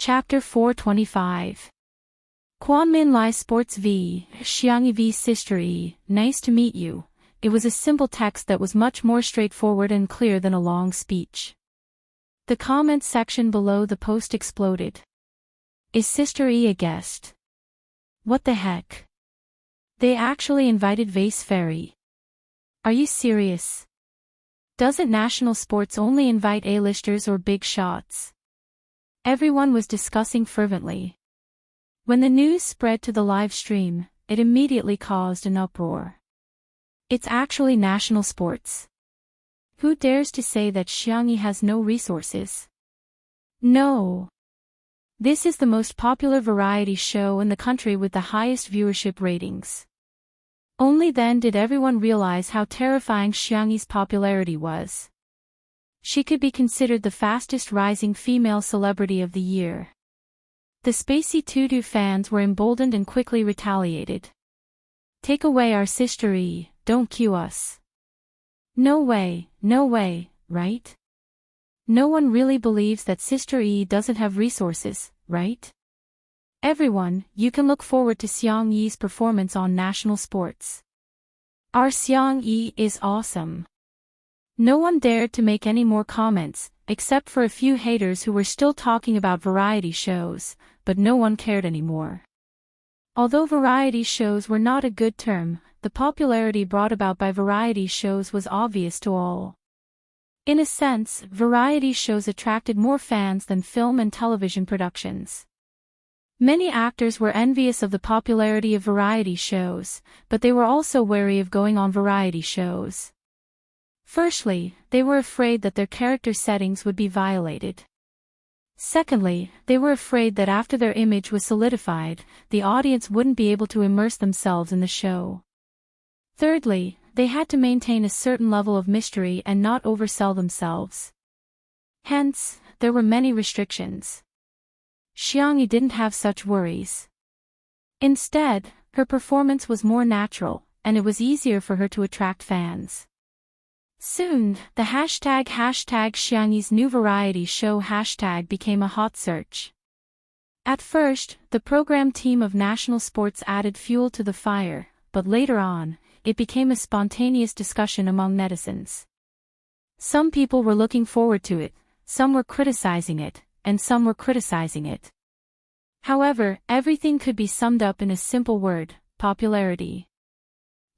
Chapter 425. Kwanmin Lai Sports v. Xiangyi v. Sister E. Nice to meet you. It was a simple text that was much more straightforward and clear than a long speech. The comments section below the post exploded. Is Sister E a guest? What the heck? They actually invited Vase Ferry. Are you serious? Doesn't national sports only invite A-listers or big shots? Everyone was discussing fervently. When the news spread to the live stream, it immediately caused an uproar. It's actually national sports. Who dares to say that Xiangyi has no resources? No. This is the most popular variety show in the country with the highest viewership ratings. Only then did everyone realize how terrifying Xiangyi's popularity was. She could be considered the fastest rising female celebrity of the year. The Spacey Tutu fans were emboldened and quickly retaliated. Take away our Sister E, don't cue us. No way, right? No one really believes that Sister E doesn't have resources, right? Everyone, you can look forward to Xiangyi's performance on national sports. Our Xiangyi is awesome. No one dared to make any more comments, except for a few haters who were still talking about variety shows, but no one cared anymore. Although variety shows were not a good term, the popularity brought about by variety shows was obvious to all. In a sense, variety shows attracted more fans than film and television productions. Many actors were envious of the popularity of variety shows, but they were also wary of going on variety shows. Firstly, they were afraid that their character settings would be violated. Secondly, they were afraid that after their image was solidified, the audience wouldn't be able to immerse themselves in the show. Thirdly, they had to maintain a certain level of mystery and not oversell themselves. Hence, there were many restrictions. Xiangyi didn't have such worries. Instead, her performance was more natural, and it was easier for her to attract fans. Soon, the hashtag Xiangyi's new variety show hashtag became a hot search. At first, the program team of national sports added fuel to the fire, but later on, it became a spontaneous discussion among netizens. Some people were looking forward to it, some were criticizing it, and some were criticizing it. However, everything could be summed up in a simple word: popularity.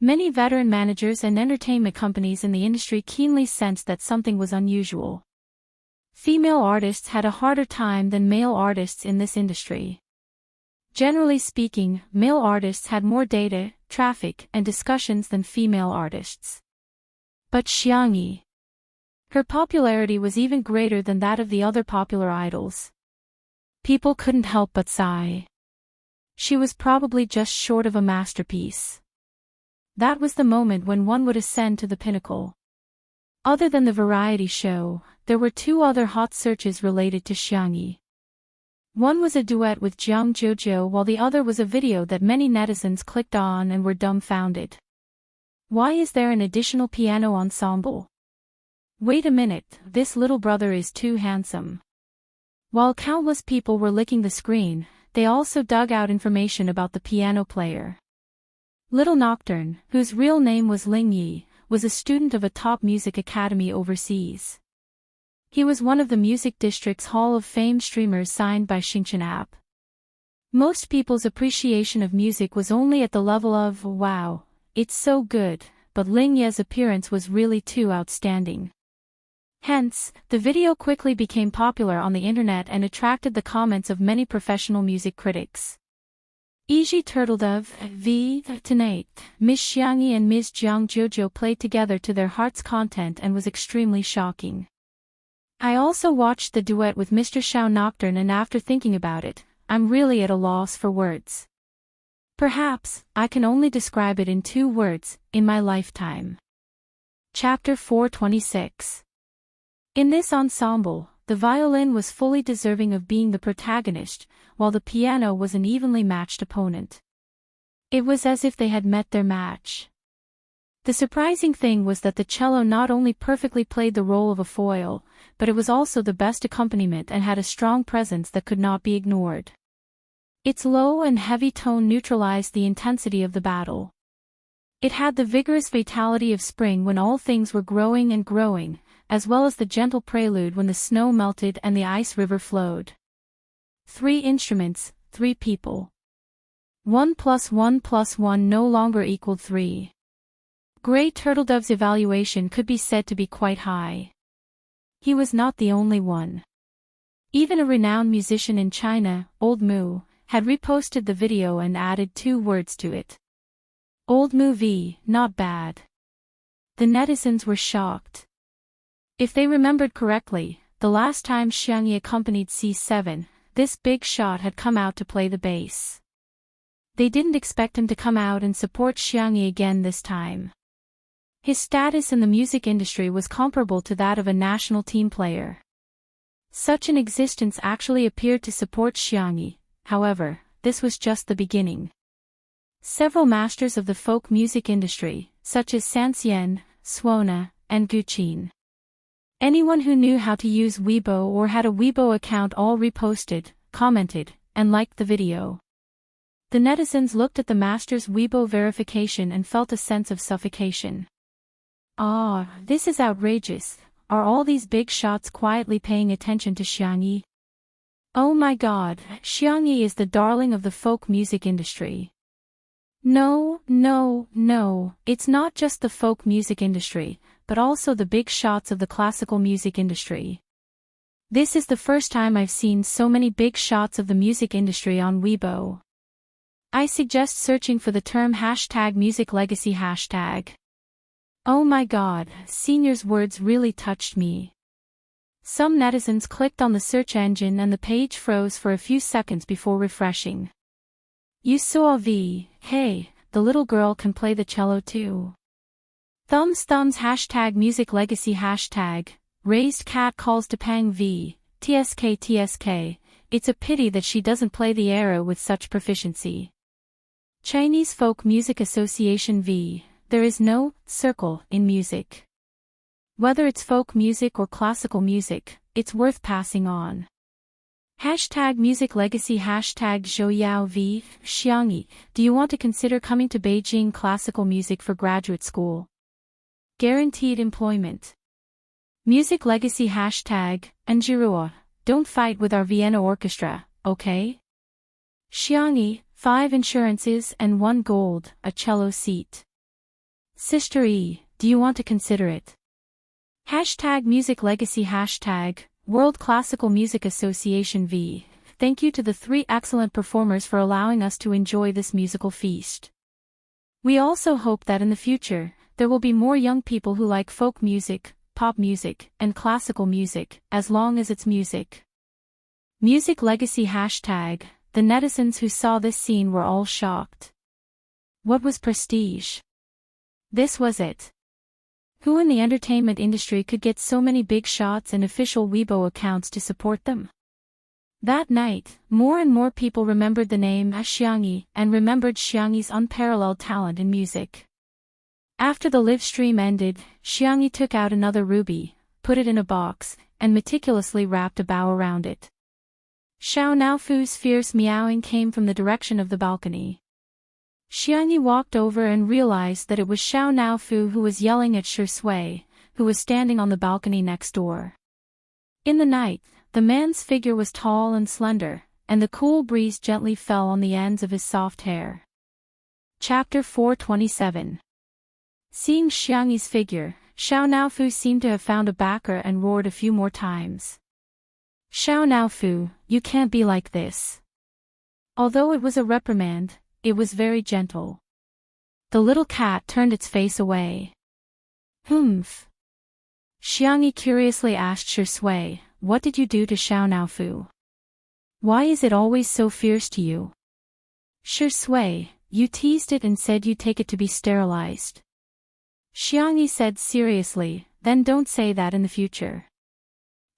Many veteran managers and entertainment companies in the industry keenly sensed that something was unusual. Female artists had a harder time than male artists in this industry. Generally speaking, male artists had more data, traffic, and discussions than female artists. But Xiangyi, her popularity was even greater than that of the other popular idols. People couldn't help but sigh. She was probably just short of a masterpiece. That was the moment when one would ascend to the pinnacle. Other than the variety show, there were two other hot searches related to Xiangyi. One was a duet with Jiang Jojo, while the other was a video that many netizens clicked on and were dumbfounded. Why is there an additional piano ensemble? Wait a minute, this little brother is too handsome. While countless people were licking the screen, they also dug out information about the piano player. Little Nocturne, whose real name was Ling Yi, was a student of a top music academy overseas. He was one of the Music District's Hall of Fame streamers signed by Xingchen app. Most people's appreciation of music was only at the level of, wow, it's so good, but Ling Yi's appearance was really too outstanding. Hence, the video quickly became popular on the internet and attracted the comments of many professional music critics. Eji Turtledove v. Tonight, Miss Xiangyi and Ms. Jiang Jojo played together to their heart's content and was extremely shocking. I also watched the duet with Mr. Xiao Nocturne, and after thinking about it, I'm really at a loss for words. Perhaps, I can only describe it in 2 words: in my lifetime. Chapter 426. In this ensemble, the violin was fully deserving of being the protagonist, while the piano was an evenly matched opponent. It was as if they had met their match. The surprising thing was that the cello not only perfectly played the role of a foil, but it was also the best accompaniment and had a strong presence that could not be ignored. Its low and heavy tone neutralized the intensity of the battle. It had the vigorous vitality of spring when all things were growing and growing, as well as the gentle prelude when the snow melted and the ice river flowed. 3 instruments, 3 people. 1 + 1 + 1 no longer equaled 3. Grey Turtledove's evaluation could be said to be quite high. He was not the only one. Even a renowned musician in China, Old Moo, had reposted the video and added 2 words to it. Old Moo v, not bad. The netizens were shocked. If they remembered correctly, the last time Xiangyi accompanied C7, this big shot had come out to play the bass. They didn't expect him to come out and support Xiangyi again this time. His status in the music industry was comparable to that of a national team player. Such an existence actually appeared to support Xiangyi, however, this was just the beginning. Several masters of the folk music industry, such as Sanxian, Suona, and Guqin. Anyone who knew how to use Weibo or had a Weibo account all reposted, commented, and liked the video. The netizens looked at the master's Weibo verification and felt a sense of suffocation. Ah, this is outrageous. Are all these big shots quietly paying attention to Xiangyi? Oh my god, Xiangyi is the darling of the folk music industry. No, it's not just the folk music industry, but also the big shots of the classical music industry. This is the first time I've seen so many big shots of the music industry on Weibo. I suggest searching for the term #MusicLegacy#. Oh my god, Senior's words really touched me. Some netizens clicked on the search engine and the page froze for a few seconds before refreshing. You saw V, hey, the little girl can play the cello too. Thumbs #MusicLegacy#, raised cat calls to Pang V, TSK, it's a pity that she doesn't play the era with such proficiency. Chinese Folk Music Association V, there is no circle in music. Whether it's folk music or classical music, it's worth passing on. #MusicLegacy #ZhouYao V, Xiangyi, do you want to consider coming to Beijing Classical Music for graduate school? Guaranteed employment. Music Legacy #Anjiruo, don't fight with our Vienna Orchestra, okay? Xiangyi, 5 insurances and 1 gold, a cello seat. Sister E, do you want to consider it? Music Legacy World Classical Music Association V, thank you to the 3 excellent performers for allowing us to enjoy this musical feast. We also hope that in the future, there will be more young people who like folk music, pop music, and classical music, as long as it's music. Music Legacy the netizens who saw this scene were all shocked. What was prestige? This was it. Who in the entertainment industry could get so many big shots and official Weibo accounts to support them? That night, more and more people remembered the name as Xiangyi and remembered Xiangyi's unparalleled talent in music. After the live stream ended, Xiangyi took out another ruby, put it in a box, and meticulously wrapped a bow around it. Xiao Naofu's fierce meowing came from the direction of the balcony. Xiangyi walked over and realized that it was Xiao Naofu who was yelling at Shi Sui, who was standing on the balcony next door. In the night, the man's figure was tall and slender, and the cool breeze gently fell on the ends of his soft hair. Chapter 427. Seeing Xiangyi's figure, Xiao Naofu seemed to have found a backer and roared a few more times. Xiao Naofu, you can't be like this. Although it was a reprimand, it was very gentle. The little cat turned its face away. Humph. Xiangyi curiously asked Shi Sui, what did you do to Xiao Naofu? Why is it always so fierce to you? Shi Sui, you teased it and said you'd take it to be sterilized. Xiangyi said seriously, then don't say that in the future.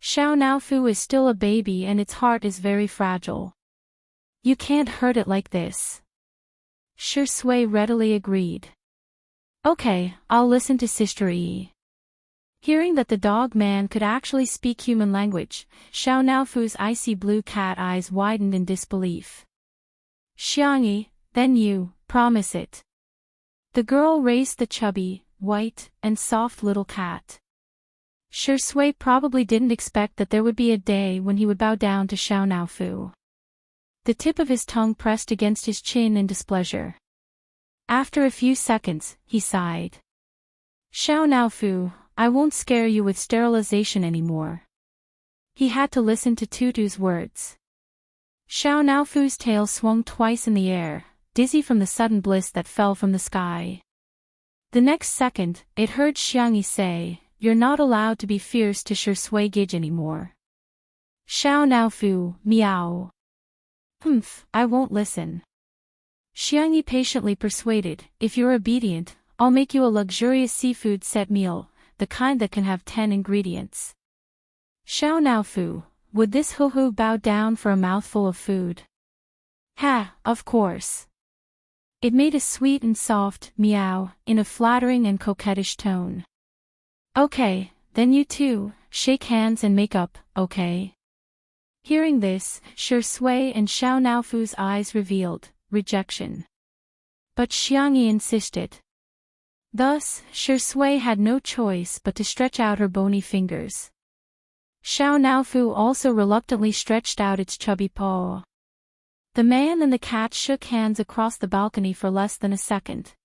Xiao Naofu is still a baby and its heart is very fragile. You can't hurt it like this. Shi Sui readily agreed. Okay, I'll listen to Sister E. Hearing that the dog man could actually speak human language, Xiao Naofu's icy blue cat eyes widened in disbelief. Xiangyi, then you, promise it. The girl raised the chubby, white, and soft little cat. Shui probably didn't expect that there would be a day when he would bow down to Xiao Naofu. The tip of his tongue pressed against his chin in displeasure. After a few seconds, he sighed. Xiao Naofu, I won't scare you with sterilization anymore. He had to listen to Tutu's words. Xiao Naofu's tail swung twice in the air, dizzy from the sudden bliss that fell from the sky. The next second, it heard Xiangyi say, "You're not allowed to be fierce to Shui Gige anymore." Xiao Naofu, meow. Humph, I won't listen. Xiangyi patiently persuaded, if you're obedient, I'll make you a luxurious seafood set meal, the kind that can have 10 ingredients. Xiao Naofu, would this hoo-hoo bow down for a mouthful of food? Ha, of course. It made a sweet and soft meow in a flattering and coquettish tone. Okay, then you two, shake hands and make up, okay? Hearing this, Shui and Xiao Naofu's eyes revealed rejection. But Xiangyi insisted. Thus, Shui had no choice but to stretch out her bony fingers. Xiao Naofu also reluctantly stretched out its chubby paw. The man and the cat shook hands across the balcony for less than a second.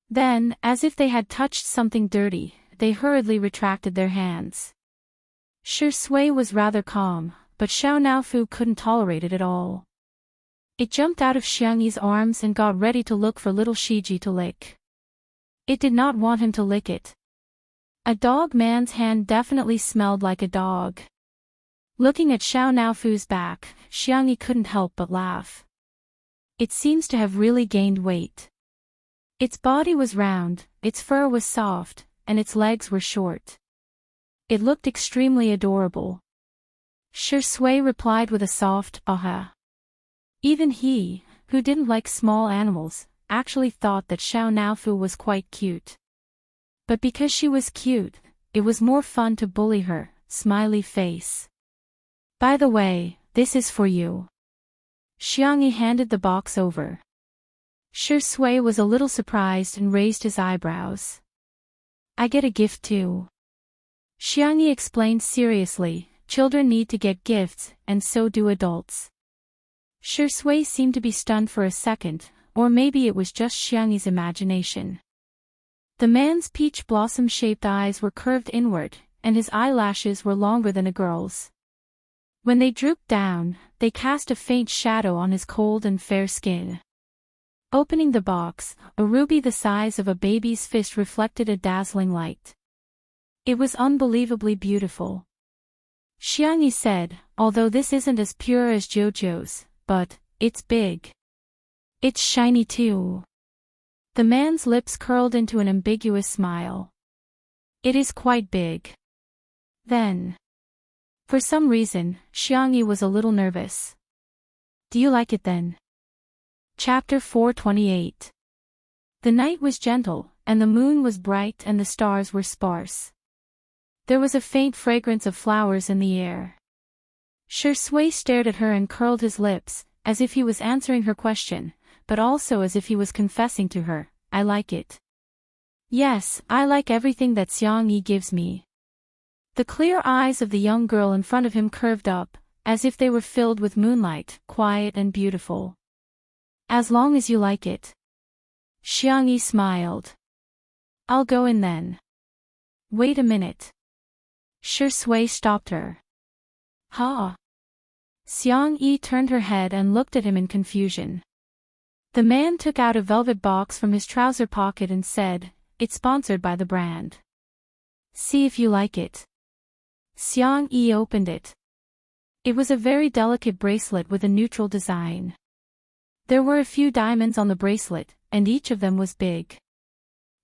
Then, as if they had touched something dirty, they hurriedly retracted their hands. Shui was rather calm, but Xiao Naofu couldn't tolerate it at all. It jumped out of Xiangyi's arms and got ready to look for little Shiji to lick. It did not want him to lick it. A dog man's hand definitely smelled like a dog. Looking at Xiao Naofu's back, Xiangyi couldn't help but laugh. It seems to have really gained weight. Its body was round, its fur was soft, and its legs were short. It looked extremely adorable. Shui replied with a soft, aha. Even he, who didn't like small animals, actually thought that Xiao Naofu was quite cute. But because she was cute, it was more fun to bully her, smiley face. By the way, this is for you. Xiangyi handed the box over. Shui was a little surprised and raised his eyebrows. I get a gift too. Xiangyi explained seriously, children need to get gifts, and so do adults. Shui seemed to be stunned for a second, or maybe it was just Xiangyi's imagination. The man's peach blossom-shaped eyes were curved inward, and his eyelashes were longer than a girl's. When they drooped down, they cast a faint shadow on his cold and fair skin. Opening the box, a ruby the size of a baby's fist reflected a dazzling light. It was unbelievably beautiful. Xiangyi said, although this isn't as pure as Jojo's, but it's big. It's shiny too. The man's lips curled into an ambiguous smile. It is quite big. Then. For some reason, Xiangyi was a little nervous. Do you like it then? Chapter 428. The night was gentle, and the moon was bright and the stars were sparse. There was a faint fragrance of flowers in the air. Shui stared at her and curled his lips, as if he was answering her question, but also as if he was confessing to her, I like it. Yes, I like everything that Xiangyi gives me. The clear eyes of the young girl in front of him curved up, as if they were filled with moonlight, quiet and beautiful. As long as you like it. Xiangyi smiled. I'll go in then. Wait a minute. Shui stopped her. Ha! Xiangyi turned her head and looked at him in confusion. The man took out a velvet box from his trouser pocket and said, it's sponsored by the brand. See if you like it. Xiangyi opened it. It was a very delicate bracelet with a neutral design. There were a few diamonds on the bracelet, and each of them was big.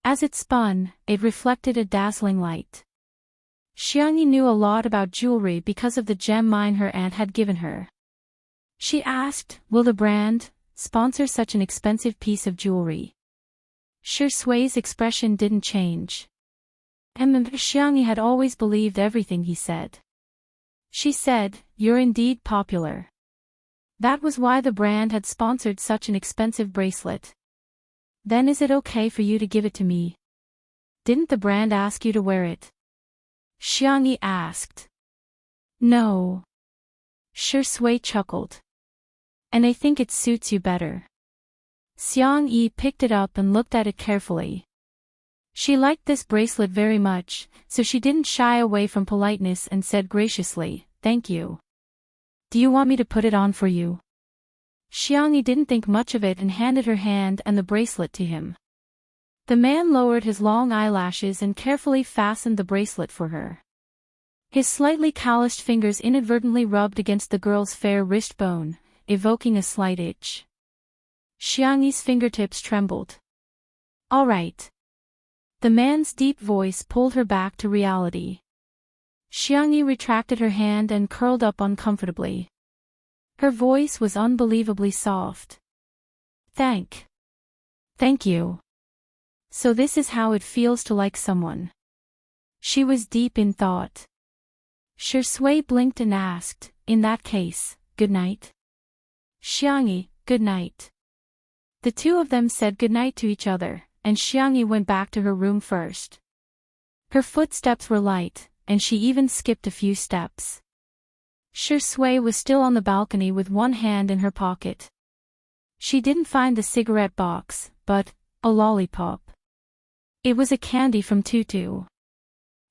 As it spun, it reflected a dazzling light. Xiangyi knew a lot about jewelry because of the gem mine her aunt had given her. She asked, will the brand sponsor such an expensive piece of jewelry? Shui's expression didn't change. And Xiangyi had always believed everything he said. She said, "You're indeed popular." That was why the brand had sponsored such an expensive bracelet. "Then is it okay for you to give it to me? Didn't the brand ask you to wear it?" Xiangyi asked. "No." Shui chuckled. "And I think it suits you better." Xiang Yi picked it up and looked at it carefully. She liked this bracelet very much, so she didn't shy away from politeness and said graciously, "Thank you. Do you want me to put it on for you?" Xiang Yi didn't think much of it and handed her hand and the bracelet to him. The man lowered his long eyelashes and carefully fastened the bracelet for her. His slightly calloused fingers inadvertently rubbed against the girl's fair wrist bone, evoking a slight itch. Xiang Yi's fingertips trembled. "All right." The man's deep voice pulled her back to reality. Xiang Yi retracted her hand and curled up uncomfortably. Her voice was unbelievably soft. Thank you. So this is how it feels to like someone." She was deep in thought. Shui blinked and asked, "In that case, good night." Xiang Yi, "Good night." The two of them said good night to each other, and Xiang Yi went back to her room first. Her footsteps were light, and she even skipped a few steps. Shui was still on the balcony with one hand in her pocket. She didn't find the cigarette box, but a lollipop. It was a candy from Tutu.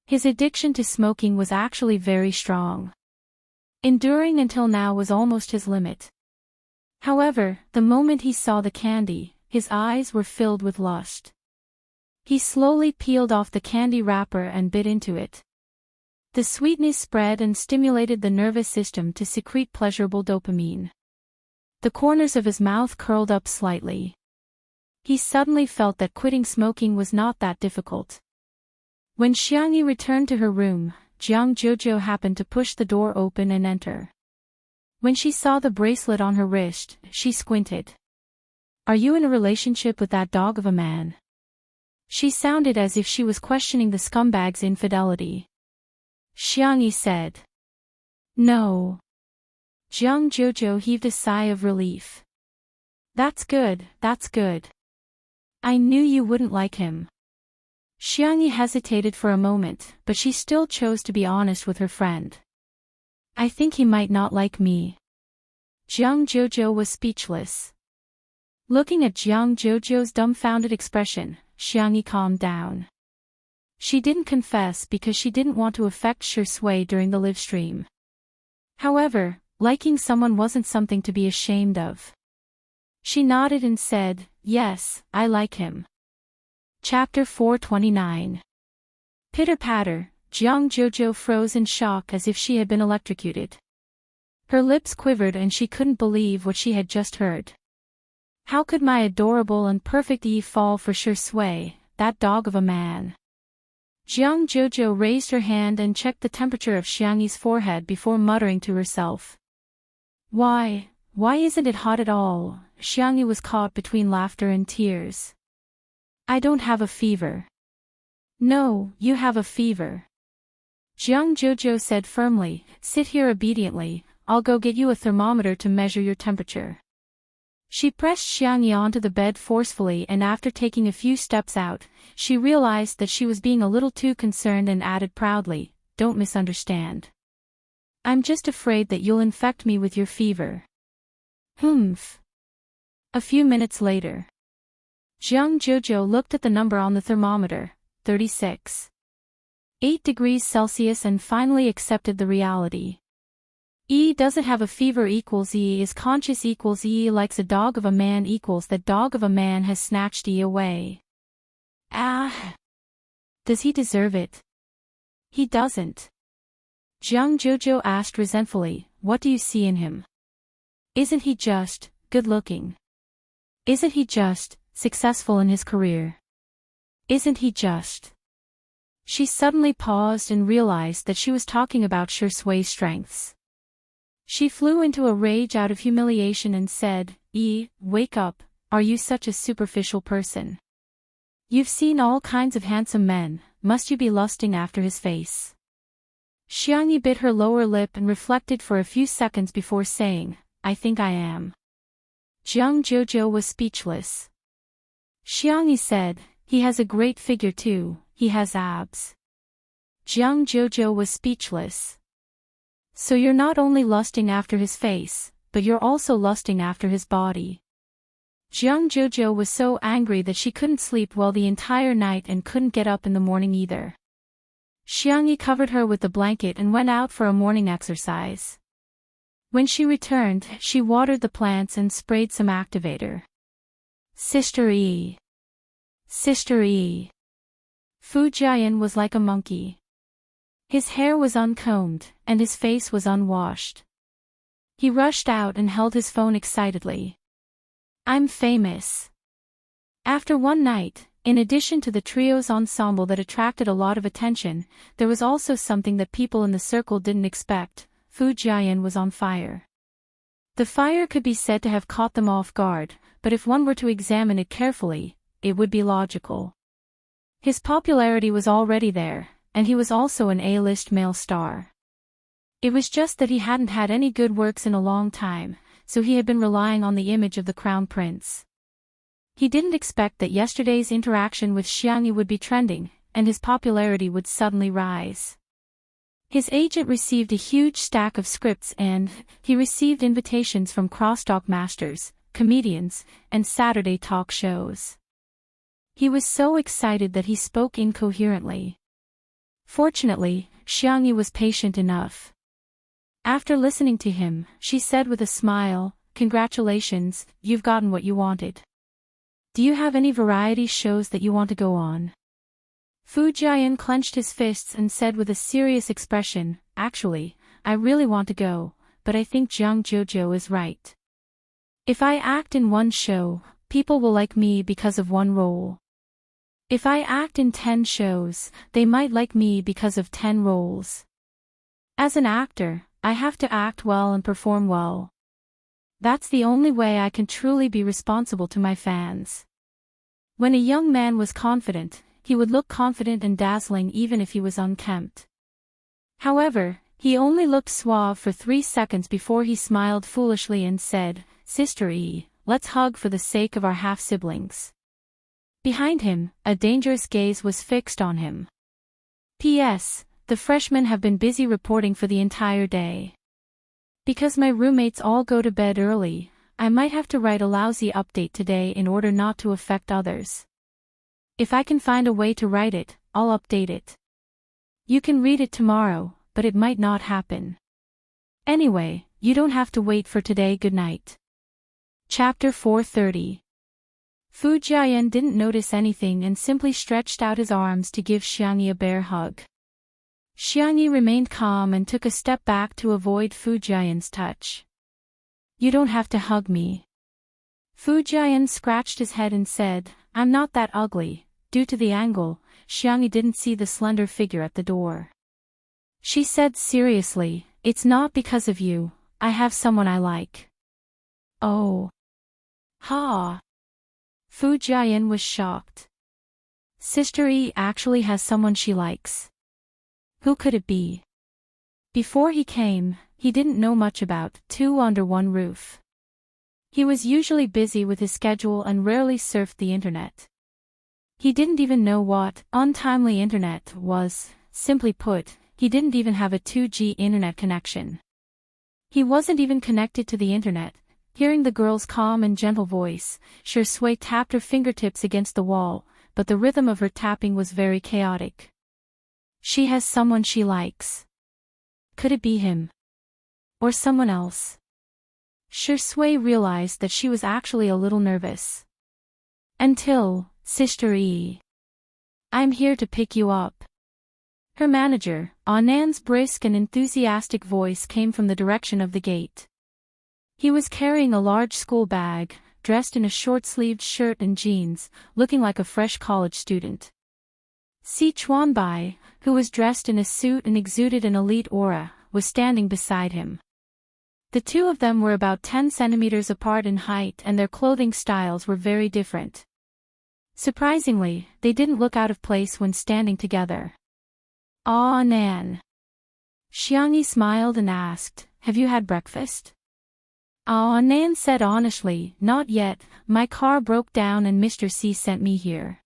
His addiction to smoking was actually very strong. Enduring until now was almost his limit. However, the moment he saw the candy, his eyes were filled with lust. He slowly peeled off the candy wrapper and bit into it. The sweetness spread and stimulated the nervous system to secrete pleasurable dopamine. The corners of his mouth curled up slightly. He suddenly felt that quitting smoking was not that difficult. When Xiang Yi returned to her room, Jiang Jojo happened to push the door open and enter. When she saw the bracelet on her wrist, she squinted. "Are you in a relationship with that dog of a man?" She sounded as if she was questioning the scumbag's infidelity. Xiang Yi said, "No." Jiang Jojo heaved a sigh of relief. That's good. I knew you wouldn't like him." Xiang Yi hesitated for a moment, but she still chose to be honest with her friend. "I think he might not like me." Jiang Jojo was speechless. Looking at Jiang Jojo's dumbfounded expression, Xiang Yi calmed down. She didn't confess because she didn't want to affect Shui during the live stream. However, liking someone wasn't something to be ashamed of. She nodded and said, "Yes, I like him." Chapter 429. Pitter-patter, Jiang Jojo froze in shock as if she had been electrocuted. Her lips quivered and she couldn't believe what she had just heard. How could my adorable and perfect Yi fall for Shui, that dog of a man? Jiang Jojo raised her hand and checked the temperature of Xiang Yi's forehead before muttering to herself. Why isn't it hot at all?" Xiang Yi was caught between laughter and tears. "I don't have a fever." "No, you have a fever." Jiang Jojo said firmly, "Sit here obediently, I'll go get you a thermometer to measure your temperature." She pressed Xiang Yi onto the bed forcefully and after taking a few steps out, she realized that she was being a little too concerned and added proudly, "Don't misunderstand. I'm just afraid that you'll infect me with your fever." Humph. A few minutes later. Jiang Jojo looked at the number on the thermometer, 36.8 degrees Celsius and finally accepted the reality. E doesn't have a fever equals E is conscious equals E likes a dog of a man equals that dog of a man has snatched E away. Ah! Does he deserve it? He doesn't. Jiang Jojo asked resentfully, "What do you see in him? Isn't he just good-looking? Isn't he just successful in his career? Isn't he just—" She suddenly paused and realized that she was talking about Shui's strengths. She flew into a rage out of humiliation and said, Wake up, are you such a superficial person? You've seen all kinds of handsome men, must you be lusting after his face? Xiangyi bit her lower lip and reflected for a few seconds before saying, I think I am. Jiang Jojo was speechless. Xiangyi said, he has a great figure too, he has abs. Jiang Jojo was speechless. So you're not only lusting after his face, but you're also lusting after his body. Jiang Jojo was so angry that she couldn't sleep well the entire night and couldn't get up in the morning either. Xiangyi covered her with the blanket and went out for a morning exercise. When she returned, she watered the plants and sprayed some activator. Sister E. Sister E. Fu Jiayan was like a monkey. His hair was uncombed, and his face was unwashed. He rushed out and held his phone excitedly. I'm famous. After one night, in addition to the trio's ensemble that attracted a lot of attention, there was also something that people in the circle didn't expect. Fu Jiayan was on fire. The fire could be said to have caught them off guard, but if one were to examine it carefully, it would be logical. His popularity was already there, and he was also an A-list male star. It was just that he hadn't had any good works in a long time, so he had been relying on the image of the crown prince. He didn't expect that yesterday's interaction with Xiangyi would be trending, and his popularity would suddenly rise. His agent received a huge stack of scripts and he received invitations from crosstalk masters, comedians, and Saturday talk shows. He was so excited that he spoke incoherently. Fortunately, Xiangyi was patient enough. After listening to him, she said with a smile, Congratulations, you've gotten what you wanted. Do you have any variety shows that you want to go on? Fu Jiayan clenched his fists and said with a serious expression, Actually, I really want to go, but I think Jiang Jojo is right. If I act in one show, people will like me because of one role. If I act in 10 shows, they might like me because of 10 roles. As an actor, I have to act well and perform well. That's the only way I can truly be responsible to my fans. When a young man was confident, he would look confident and dazzling even if he was unkempt. However, he only looked suave for 3 seconds before he smiled foolishly and said, Sister E, let's hug for the sake of our half-siblings. Behind him, a dangerous gaze was fixed on him. P.S. The freshmen have been busy reporting for the entire day. Because my roommates all go to bed early, I might have to write a lousy update today in order not to affect others. If I can find a way to write it, I'll update it. You can read it tomorrow, but it might not happen. Anyway, you don't have to wait for today. Good night. Chapter 430. Fu Jiayan didn't notice anything and simply stretched out his arms to give Xiangyi a bear hug. Xiangyi remained calm and took a step back to avoid Fu Jiayan's touch. You don't have to hug me. Fu Jiayan scratched his head and said, I'm not that ugly. Due to the angle, Xiangyi didn't see the slender figure at the door. She said seriously, It's not because of you, I have someone I like. Oh. Ha. Fu Jiayan was shocked. Sister E actually has someone she likes. Who could it be? Before he came, he didn't know much about two under one roof. He was usually busy with his schedule and rarely surfed the internet. He didn't even know what untimely internet was. Simply put, he didn't even have a 2G internet connection. He wasn't even connected to the internet. Hearing the girl's calm and gentle voice, Shui tapped her fingertips against the wall, but the rhythm of her tapping was very chaotic. She has someone she likes. Could it be him? Or someone else? Shui realized that she was actually a little nervous. Until, Sister E. I'm here to pick you up. Her manager, Anan's brisk and enthusiastic voice came from the direction of the gate. He was carrying a large school bag, dressed in a short-sleeved shirt and jeans, looking like a fresh college student. Si Chuanbai, who was dressed in a suit and exuded an elite aura, was standing beside him. The two of them were about 10 centimeters apart in height and their clothing styles were very different. Surprisingly, they didn't look out of place when standing together. "Ah, Nan." Xiangyi smiled and asked, "Have you had breakfast?" "Ah," Nan said honestly, "Not yet, my car broke down and Mr. C sent me here."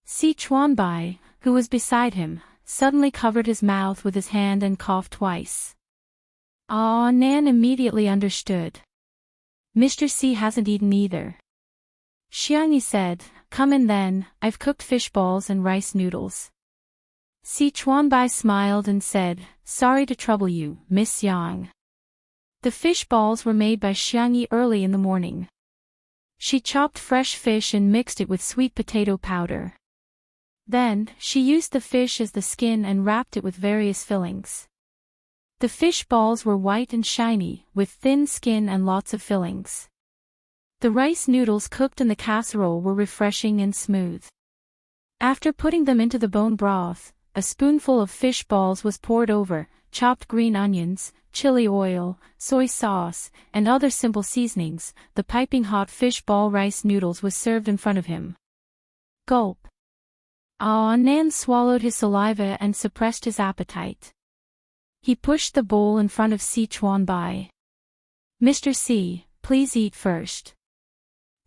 Si Chuanbai, who was beside him, suddenly covered his mouth with his hand and coughed twice. Ah, Nan immediately understood. Mr. C hasn't eaten either. Xiangyi said, "Come in then, I've cooked fish balls and rice noodles." Si Chuanbai smiled and said, "Sorry to trouble you, Miss Xiang." The fish balls were made by Xiangyi early in the morning. She chopped fresh fish and mixed it with sweet potato powder. Then, she used the fish as the skin and wrapped it with various fillings. The fish balls were white and shiny, with thin skin and lots of fillings. The rice noodles cooked in the casserole were refreshing and smooth. After putting them into the bone broth, a spoonful of fish balls was poured over, chopped green onions, chili oil, soy sauce, and other simple seasonings. The piping hot fish ball rice noodles was served in front of him. Gulp. Ah, Nan swallowed his saliva and suppressed his appetite. He pushed the bowl in front of Si Chuanbai. "Mr. C, please eat first."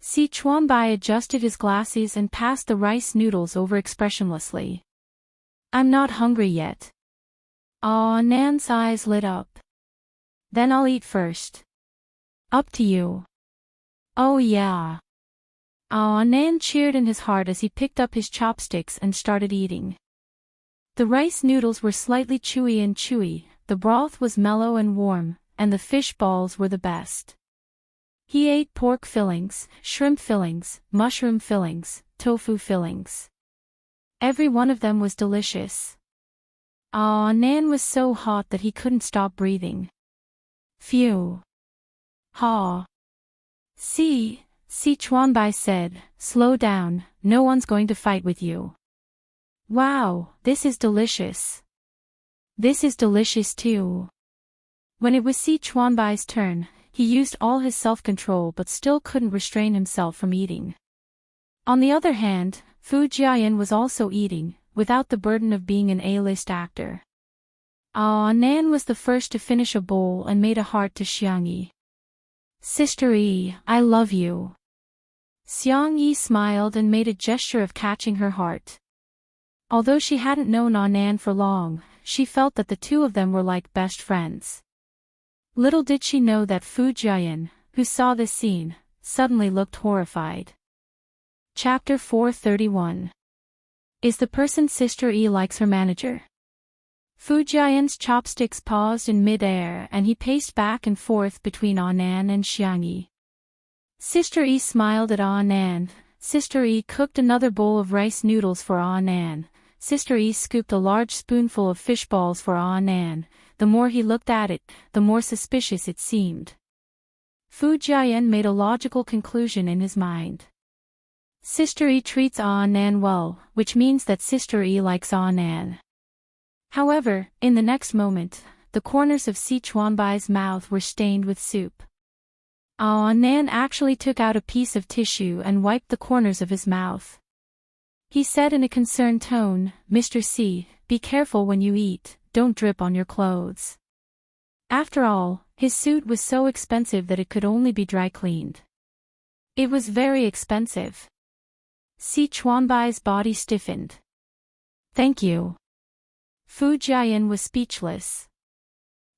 Si Chuanbai adjusted his glasses and passed the rice noodles over expressionlessly. "I'm not hungry yet." Ah, Nan's eyes lit up. "Then I'll eat first." "Up to you." "Oh yeah." Ah, Nan cheered in his heart as he picked up his chopsticks and started eating. The rice noodles were slightly chewy, the broth was mellow and warm, and the fish balls were the best. He ate pork fillings, shrimp fillings, mushroom fillings, tofu fillings. Every one of them was delicious. Ah, Nan was so hot that he couldn't stop breathing. "Phew. Ha." Si Chuanbai said, "Slow down, no one's going to fight with you." "Wow, this is delicious." "This is delicious too." When it was Si Chuanbai's turn, he used all his self-control but still couldn't restrain himself from eating. On the other hand, Fu Jiayan was also eating, without the burden of being an A-list actor. Ah, Nan was the first to finish a bowl and made a heart to Xiangyi. "Sister Yi, I love you." Xiangyi smiled and made a gesture of catching her heart. Although she hadn't known Nan for long, she felt that the two of them were like best friends. Little did she know that Fu Jiayan, who saw this scene, suddenly looked horrified. Chapter 431. Is the person Sister Yi likes her manager? Fu Jiayan's chopsticks paused in mid-air and he paced back and forth between Nan and Xiangyi. Sister Yi smiled at Nan. Sister Yi cooked another bowl of rice noodles for Nan. Sister Yi scooped a large spoonful of fish balls for Nan. The more he looked at it, the more suspicious it seemed. Fu Jiayan made a logical conclusion in his mind. Sister Yi treats Nan well, which means that Sister Yi likes Nan. However, in the next moment, the corners of Si Chuanbai's mouth were stained with soup. Nan actually took out a piece of tissue and wiped the corners of his mouth. He said in a concerned tone, "Mr. C, be careful when you eat, don't drip on your clothes." After all, his suit was so expensive that it could only be dry cleaned. It was very expensive. Si Chuanbai's body stiffened. "Thank you." Fu Jiayan was speechless.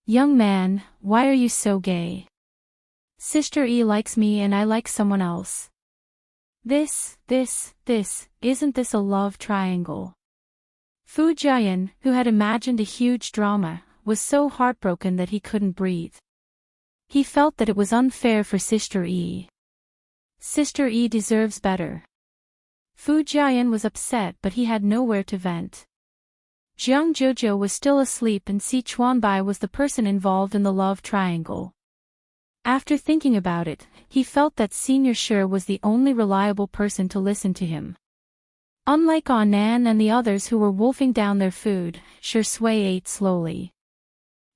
"Young man, why are you so gay?" "Sister Yi likes me and I like someone else." Isn't this a love triangle?" Fu Jiayan, who had imagined a huge drama, was so heartbroken that he couldn't breathe. He felt that it was unfair for Sister Yi. Sister Yi deserves better. Fu Jiayan was upset but he had nowhere to vent. Jiang Jojo was still asleep and Si Chuanbai was the person involved in the love triangle. After thinking about it, he felt that Senior Shi was the only reliable person to listen to him. Unlike Nan and the others who were wolfing down their food, Shi Sui ate slowly.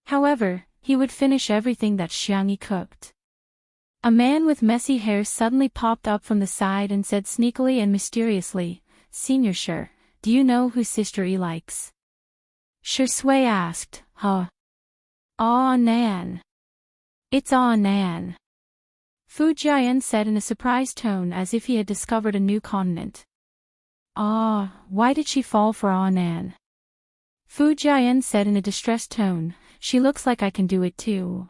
However, he would finish everything that Xiangyi cooked. A man with messy hair suddenly popped up from the side and said sneakily and mysteriously, "Senior Sure, do you know who Sister E likes?" Shui asked, "Huh?" "Aw Nan. It's Aw Nan." Fu Jian said in a surprised tone as if he had discovered a new continent. "Ah, why did she fall for Aw Nan?" Fu Jian said in a distressed tone, "She looks like I can do it too."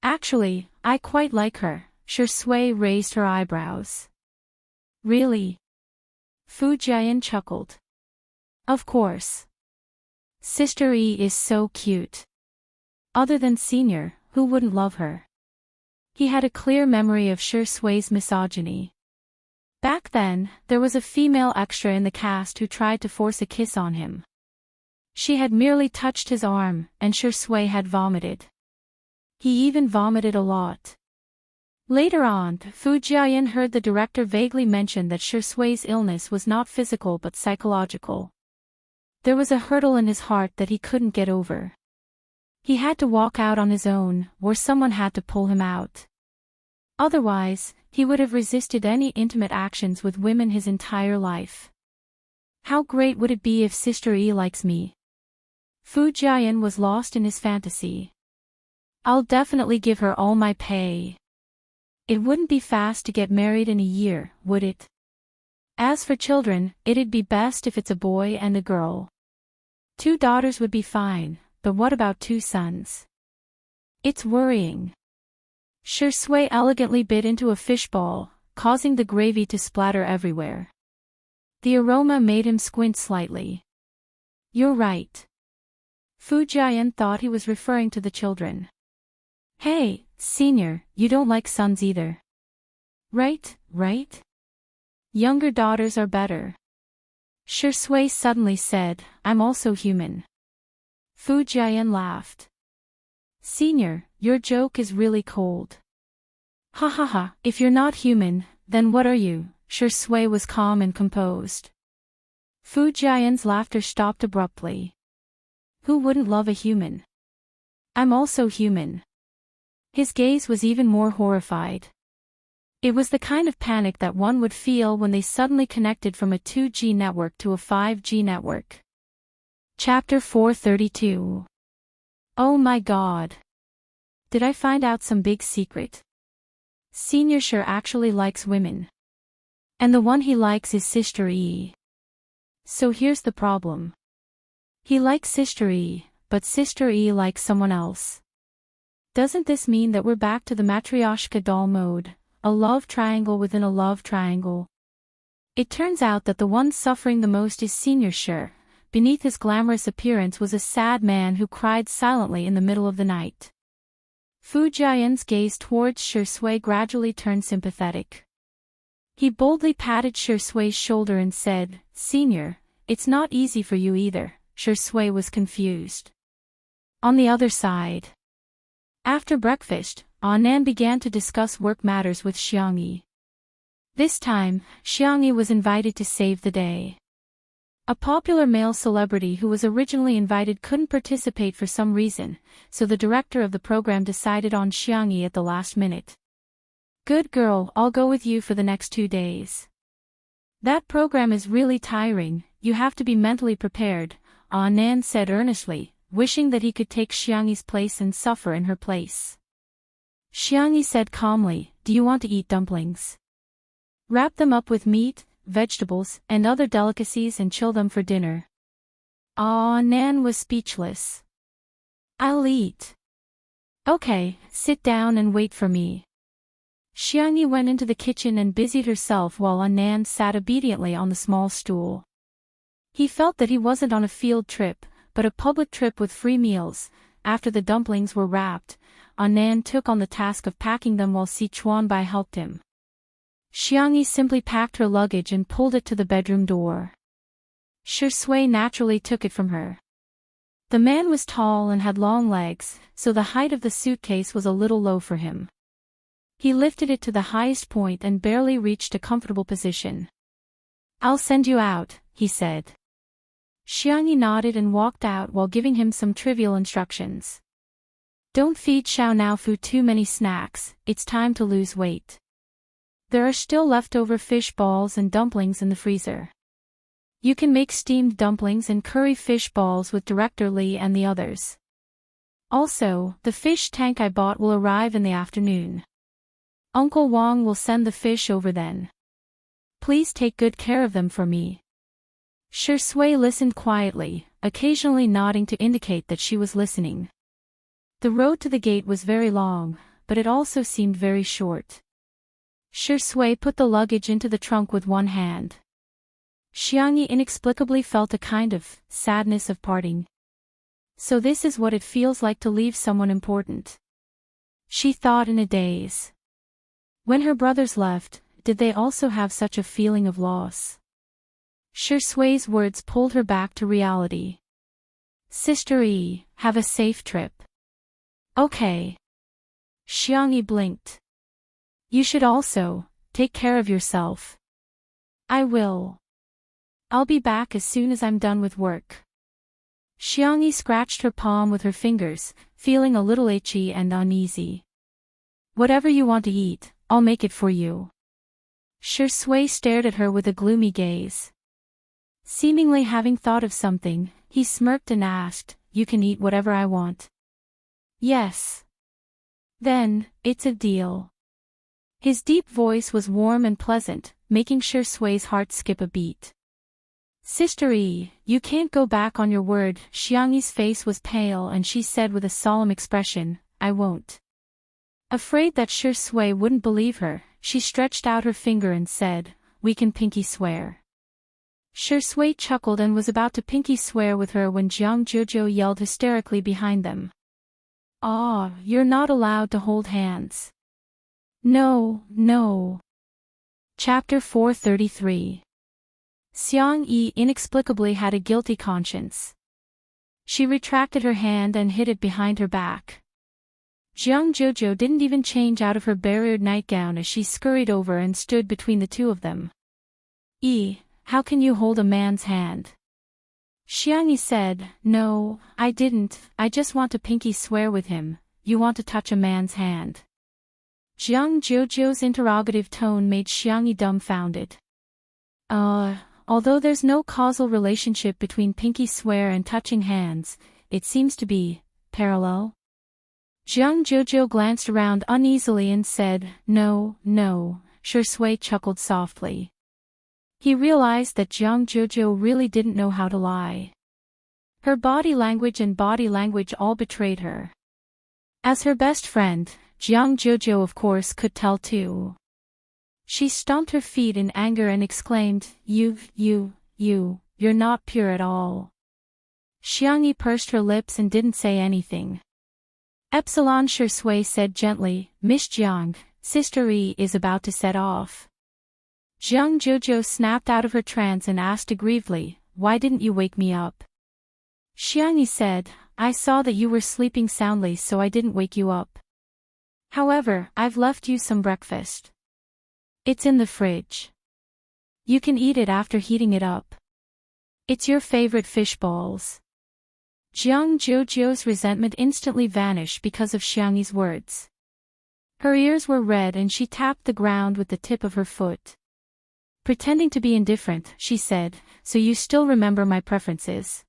"Actually, I quite like her." Shui raised her eyebrows. "Really?" Fu Jian chuckled. "Of course. Sister E is so cute. Other than Senior, who wouldn't love her?" He had a clear memory of Shui's misogyny. Back then, there was a female extra in the cast who tried to force a kiss on him. She had merely touched his arm, and Shui had vomited. He even vomited a lot. Later on, Fu Jian heard the director vaguely mention that Shui's illness was not physical but psychological. There was a hurdle in his heart that he couldn't get over. He had to walk out on his own, or someone had to pull him out. Otherwise, he would have resisted any intimate actions with women his entire life. How great would it be if Sister E likes me? Fu Jian was lost in his fantasy. I'll definitely give her all my pay. It wouldn't be fast to get married in a year, would it? As for children, it'd be best if it's a boy and a girl. 2 daughters would be fine, but what about 2 sons? It's worrying. Shui elegantly bit into a fishball, causing the gravy to splatter everywhere. The aroma made him squint slightly. "You're right." Fu Jian thought he was referring to the children. "Hey, Senior, you don't like sons either. Right? Younger daughters are better." Shui suddenly said, "I'm also human." Fu Jian laughed. "Senior, your joke is really cold." "Ha ha ha, if you're not human, then what are you?" Shui was calm and composed. Fu Jian's laughter stopped abruptly. "Who wouldn't love a human? I'm also human." His gaze was even more horrified. It was the kind of panic that one would feel when they suddenly connected from a 2G network to a 5G network. Chapter 432. Oh my God. Did I find out some big secret? Senior sure actually likes women. And the one he likes is Sister E. So here's the problem. He likes Sister E, but Sister E likes someone else. Doesn't this mean that we're back to the Matryoshka doll mode, a love triangle within a love triangle? It turns out that the one suffering the most is Senior Sure. Beneath his glamorous appearance was a sad man who cried silently in the middle of the night. Fu Jian's gaze towards Shui gradually turned sympathetic. He boldly patted Shui's shoulder and said, "Senior, it's not easy for you either." Shui was confused. On the other side. After breakfast, Nan began to discuss work matters with Xiangyi. This time, Xiangyi was invited to save the day. A popular male celebrity who was originally invited couldn't participate for some reason, so the director of the program decided on Xiangyi at the last minute. "Good girl, I'll go with you for the next 2 days. That program is really tiring, you have to be mentally prepared," Nan said earnestly, wishing that he could take Xiangyi's place and suffer in her place. Xiangyi said calmly, "Do you want to eat dumplings? Wrap them up with meat, vegetables, and other delicacies and chill them for dinner." Nan was speechless. "I'll eat." "Okay, sit down and wait for me." Xiangyi went into the kitchen and busied herself while Nan sat obediently on the small stool. He felt that he wasn't on a field trip, but a public trip with free meals. After the dumplings were wrapped, Nan took on the task of packing them while Sichuanbai helped him. Xiangyi simply packed her luggage and pulled it to the bedroom door. Shui naturally took it from her. The man was tall and had long legs, so the height of the suitcase was a little low for him. He lifted it to the highest point and barely reached a comfortable position. "I'll send you out," he said. Xiangyi nodded and walked out while giving him some trivial instructions. Don't feed Xiao Naofu too many snacks, it's time to lose weight. There are still leftover fish balls and dumplings in the freezer. You can make steamed dumplings and curry fish balls with Director Li and the others. Also, the fish tank I bought will arrive in the afternoon. Uncle Wang will send the fish over then. Please take good care of them for me. Shi Sui listened quietly, occasionally nodding to indicate that she was listening. The road to the gate was very long, but it also seemed very short. Shi Sui put the luggage into the trunk with one hand. Xiangyi inexplicably felt a kind of sadness of parting. So this is what it feels like to leave someone important. She thought in a daze. When her brothers left, did they also have such a feeling of loss? Shi Sui's words pulled her back to reality. Sister Yi, have a safe trip. Okay. Xiangyi blinked. You should also take care of yourself. I will. I'll be back as soon as I'm done with work. Xiangyi scratched her palm with her fingers, feeling a little itchy and uneasy. Whatever you want to eat, I'll make it for you. Shi Sui stared at her with a gloomy gaze. Seemingly having thought of something, he smirked and asked, You can eat whatever I want. Yes. Then, it's a deal. His deep voice was warm and pleasant, making Shi Sui's heart skip a beat. Sister Yi, you can't go back on your word. Xiangyi's face was pale and she said with a solemn expression, I won't. Afraid that Shi Sui wouldn't believe her, she stretched out her finger and said, We can pinky swear. Shi Sui chuckled and was about to pinky swear with her when Jiang Zhuzhou yelled hysterically behind them. Ah, you're not allowed to hold hands. No, no. Chapter 433. Xiang Yi inexplicably had a guilty conscience. She retracted her hand and hid it behind her back. Jiang Zhuzhou didn't even change out of her barriered nightgown as she scurried over and stood between the two of them. Yi, how can you hold a man's hand? Xiang Yi said, No, I didn't, I just want to pinky swear with him. You want to touch a man's hand. Jiang Zhuzhou's interrogative tone made Xiang Yi dumbfounded. Although there's no causal relationship between pinky swear and touching hands, it seems to be parallel. Jiang Zhuzhou glanced around uneasily and said, No, no. Shi Sui chuckled softly. He realized that Jiang Zhuzhou really didn't know how to lie. Her body language and body language all betrayed her. As her best friend, Jiang Zhuzhou of course could tell too. She stomped her feet in anger and exclaimed, You're not pure at all. Xiangyi pursed her lips and didn't say anything. Epsilon Shi Sui said gently, Miss Jiang, Sister Yi is about to set off. Jiang Zhuzhou snapped out of her trance and asked aggrievedly, Why didn't you wake me up? Xiangyi said, I saw that you were sleeping soundly so I didn't wake you up. However, I've left you some breakfast. It's in the fridge. You can eat it after heating it up. It's your favorite fish balls. Jiang Zhuzhou's resentment instantly vanished because of Xiangyi's words. Her ears were red and she tapped the ground with the tip of her foot. Pretending to be indifferent, she said, So you still remember my preferences?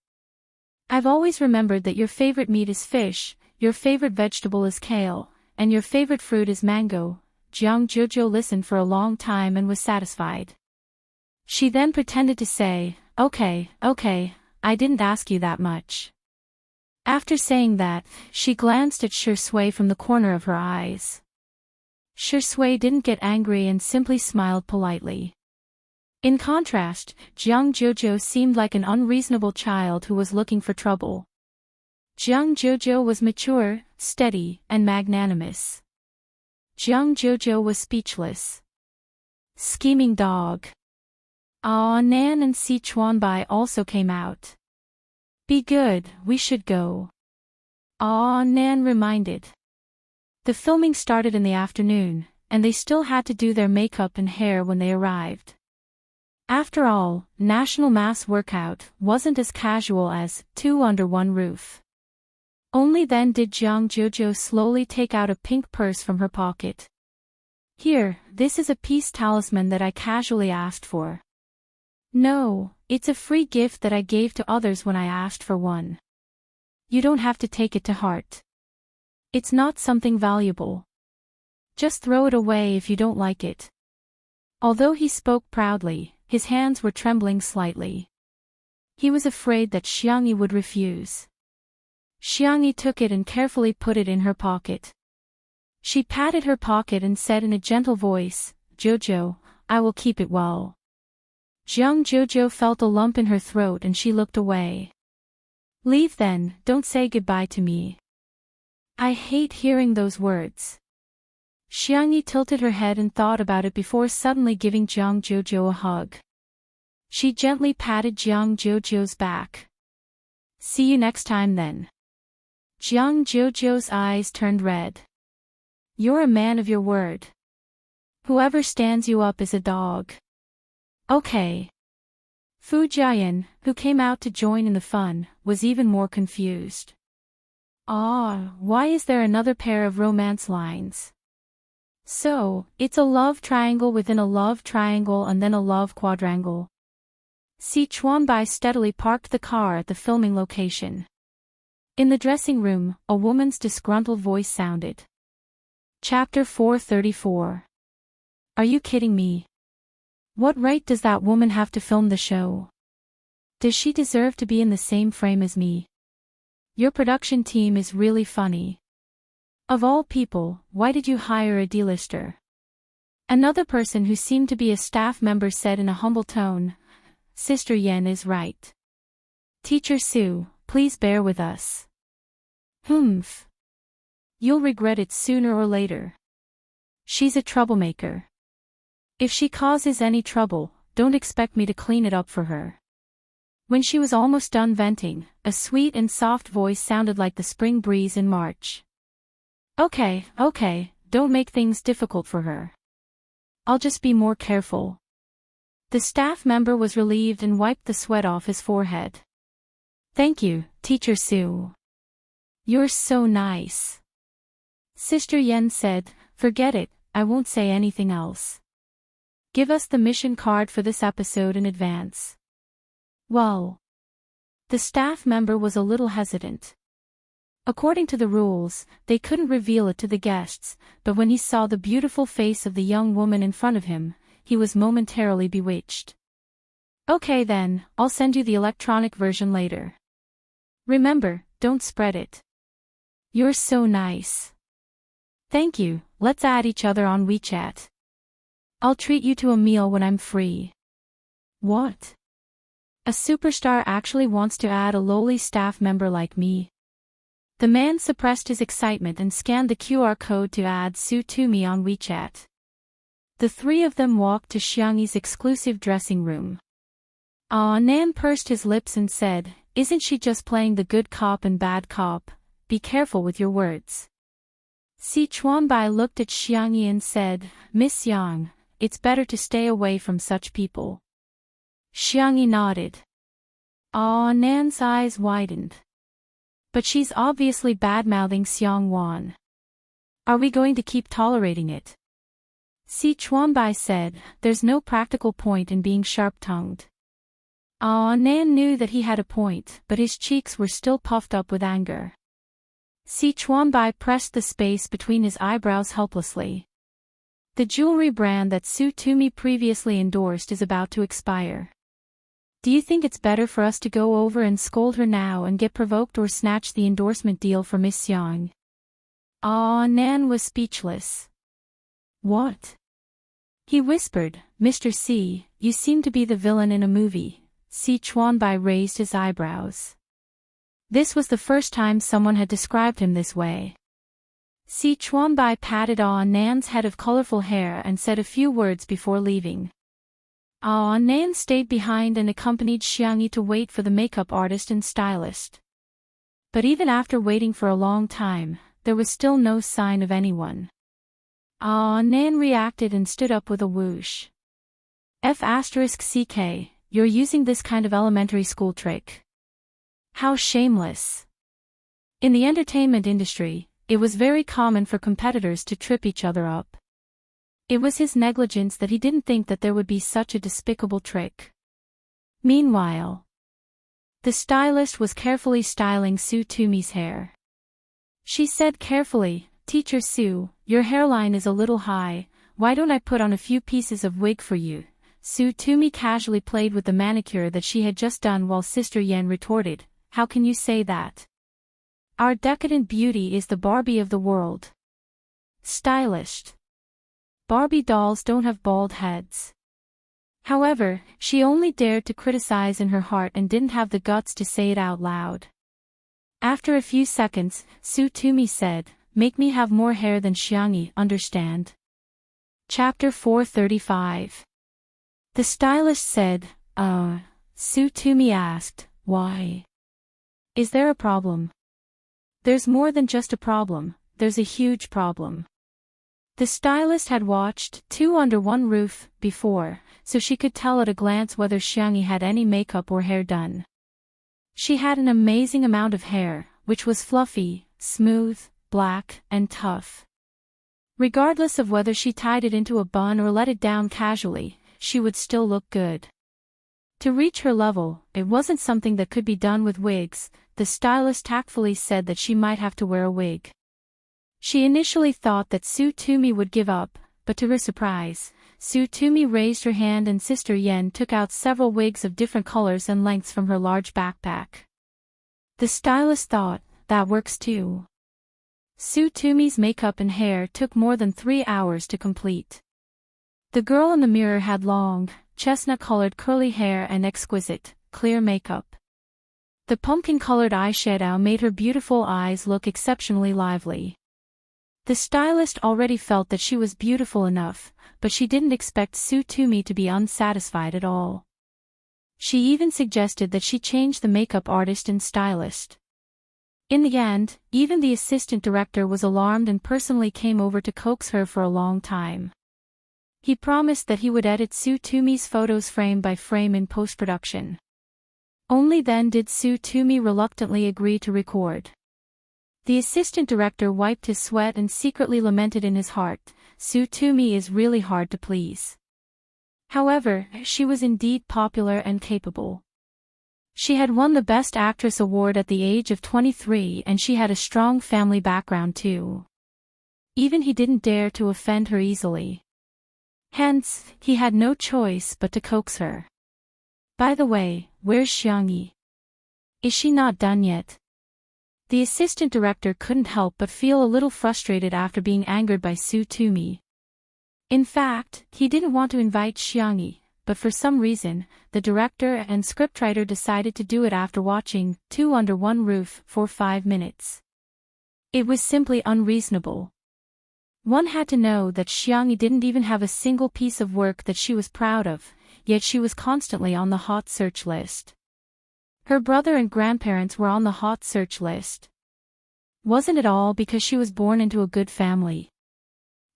I've always remembered that your favorite meat is fish, your favorite vegetable is kale, and your favorite fruit is mango. Jiang Zhuzhou listened for a long time and was satisfied. She then pretended to say, Okay, I didn't ask you that much. After saying that, she glanced at Shi Sui from the corner of her eyes. Shi Sui didn't get angry and simply smiled politely. In contrast, Jiang Zhuzhou seemed like an unreasonable child who was looking for trouble. Jiang Zhuzhou was mature, steady, and magnanimous. Jiang Zhuzhou was speechless. Scheming dog. Nan and Sichuanbai also came out. Be good, we should go. Nan reminded. The filming started in the afternoon, and they still had to do their makeup and hair when they arrived. After all, National Mass Workout wasn't as casual as two under one roof. Only then did Jiang Jojo slowly take out a pink purse from her pocket. Here, this is a peace talisman that I casually asked for. No, it's a free gift that I gave to others when I asked for one. You don't have to take it to heart. It's not something valuable. Just throw it away if you don't like it. Although he spoke proudly, his hands were trembling slightly. He was afraid that Xiangyi would refuse. Xiangyi took it and carefully put it in her pocket. She patted her pocket and said in a gentle voice, "Jojo, I will keep it well." Jiang Jojo felt a lump in her throat and she looked away. "Leave then, don't say goodbye to me." "I hate hearing those words." Xiangyi tilted her head and thought about it before suddenly giving Jiang Jojo a hug. She gently patted Jiang Jojo's back. "See you next time then." Jiang Jojo's eyes turned red. "You're a man of your word. Whoever stands you up is a dog." "Okay." Fu Jiayan, who came out to join in the fun, was even more confused. Why is there another pair of romance lines? So, it's a love triangle within a love triangle and then a love quadrangle. Si Chuanbai steadily parked the car at the filming location. In the dressing room, a woman's disgruntled voice sounded. Chapter 434. Are you kidding me? What right does that woman have to film the show? Does she deserve to be in the same frame as me? Your production team is really funny. Of all people, why did you hire a D-lister? Another person who seemed to be a staff member said in a humble tone, Sister Yen is right. Teacher Su, please bear with us. Humph. You'll regret it sooner or later. She's a troublemaker. If she causes any trouble, don't expect me to clean it up for her. When she was almost done venting, a sweet and soft voice sounded like the spring breeze in March. Okay, don't make things difficult for her. I'll just be more careful. The staff member was relieved and wiped the sweat off his forehead. Thank you, Teacher Su. You're so nice. Sister Yen said, forget it, I won't say anything else. Give us the mission card for this episode in advance. Well. The staff member was a little hesitant. According to the rules, they couldn't reveal it to the guests, but when he saw the beautiful face of the young woman in front of him, he was momentarily bewitched. Okay then, I'll send you the electronic version later. Remember, don't spread it. You're so nice. Thank you, let's add each other on WeChat. I'll treat you to a meal when I'm free. What? A superstar actually wants to add a lowly staff member like me? The man suppressed his excitement and scanned the QR code to add Su to me on WeChat. The three of them walked to Xiangyi's exclusive dressing room. Nan pursed his lips and said, isn't she just playing the good cop and bad cop? Be careful with your words. Si Chuanbai looked at Xiangyi and said, Miss Yang, it's better to stay away from such people. Xiangyi nodded. Nan's eyes widened. But she's obviously bad-mouthing Xiang Wan. Are we going to keep tolerating it? Si Chuanbai said, there's no practical point in being sharp-tongued. Nan knew that he had a point, but his cheeks were still puffed up with anger. Si Chuanbai pressed the space between his eyebrows helplessly. The jewelry brand that Su Tumi previously endorsed is about to expire. Do you think it's better for us to go over and scold her now and get provoked or snatch the endorsement deal for Miss Yang? Nan was speechless. What? He whispered, Mr. C, you seem to be the villain in a movie. Si Chuanbai raised his eyebrows. This was the first time someone had described him this way. Si Chuanbai patted Nan's head of colorful hair and said a few words before leaving. Nan stayed behind and accompanied Xiangyi to wait for the makeup artist and stylist. But even after waiting for a long time, there was still no sign of anyone. Nan reacted and stood up with a whoosh. F***ck, you're using this kind of elementary school trick. How shameless. In the entertainment industry, it was very common for competitors to trip each other up. It was his negligence that he didn't think that there would be such a despicable trick. Meanwhile, the stylist was carefully styling Sue Toomey's hair. She said carefully, "Teacher Sue, your hairline is a little high, why don't I put on a few pieces of wig for you?" Sue Toomey casually played with the manicure that she had just done while Sister Yen retorted, "How can you say that? Our decadent beauty is the Barbie of the world." Stylish. Barbie dolls don't have bald heads. However, she only dared to criticize in her heart and didn't have the guts to say it out loud. After a few seconds, Sue Toomey said, "Make me have more hair than Xiangyi, understand?" Chapter 435. The stylist said, Sue Toomey asked, "Why? Is there a problem?" "There's more than just a problem, there's a huge problem." The stylist had watched Two Under One Roof before, so she could tell at a glance whether Xiangyi had any makeup or hair done. She had an amazing amount of hair, which was fluffy, smooth, black, and tough. Regardless of whether she tied it into a bun or let it down casually, she would still look good. To reach her level, it wasn't something that could be done with wigs. The stylist tactfully said that she might have to wear a wig. She initially thought that Sue Toomey would give up, but to her surprise, Sue Toomey raised her hand and Sister Yen took out several wigs of different colors and lengths from her large backpack. The stylist thought, "That works too." Sue Toomey's makeup and hair took more than 3 hours to complete. The girl in the mirror had long, chestnut-colored curly hair and exquisite, clear makeup. The pumpkin-colored eyeshadow made her beautiful eyes look exceptionally lively. The stylist already felt that she was beautiful enough, but she didn't expect Sue Toomey to be unsatisfied at all. She even suggested that she change the makeup artist and stylist. In the end, even the assistant director was alarmed and personally came over to coax her for a long time. He promised that he would edit Sue Toomey's photos frame by frame in post-production. Only then did Sue Toomey reluctantly agree to record. The assistant director wiped his sweat and secretly lamented in his heart, "Sue Toomey is really hard to please." However, she was indeed popular and capable. She had won the Best Actress award at the age of 23 and she had a strong family background too. Even he didn't dare to offend her easily. Hence, he had no choice but to coax her. "By the way, where's Xiangyi? Is she not done yet?" The assistant director couldn't help but feel a little frustrated after being angered by Sue Toomey. In fact, he didn't want to invite Xiangyi, but for some reason, the director and scriptwriter decided to do it after watching Two Under One Roof for 5 minutes. It was simply unreasonable. One had to know that Xiangyi didn't even have a single piece of work that she was proud of, yet she was constantly on the hot search list. Her brother and grandparents were on the hot search list. Wasn't it all because she was born into a good family?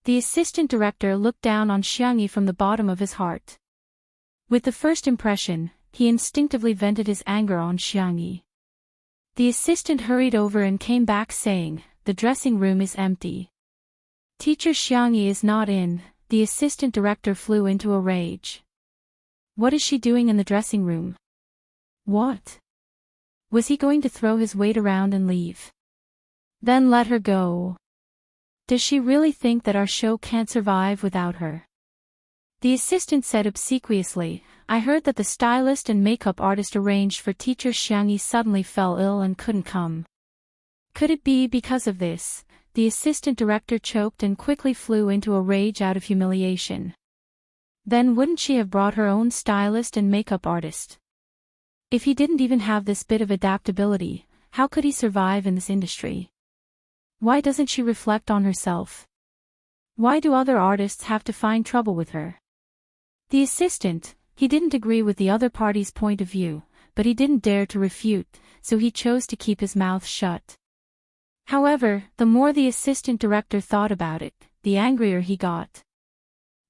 The assistant director looked down on Xiangyi from the bottom of his heart. With the first impression, he instinctively vented his anger on Xiangyi. The assistant hurried over and came back saying, "The dressing room is empty." "Teacher Xiangyi is not in." The assistant director flew into a rage. "What is she doing in the dressing room? What? Was he going to throw his weight around and leave? Then let her go. Does she really think that our show can't survive without her?" The assistant said obsequiously, "I heard that the stylist and makeup artist arranged for teacher Xiangyi suddenly fell ill and couldn't come. Could it be because of this?" The assistant director choked and quickly flew into a rage out of humiliation. Then wouldn't she have brought her own stylist and makeup artist? If he didn't even have this bit of adaptability, how could he survive in this industry? Why doesn't she reflect on herself? Why do other artists have to find trouble with her? The assistant, he didn't agree with the other party's point of view, but he didn't dare to refute, so he chose to keep his mouth shut. However, the more the assistant director thought about it, the angrier he got.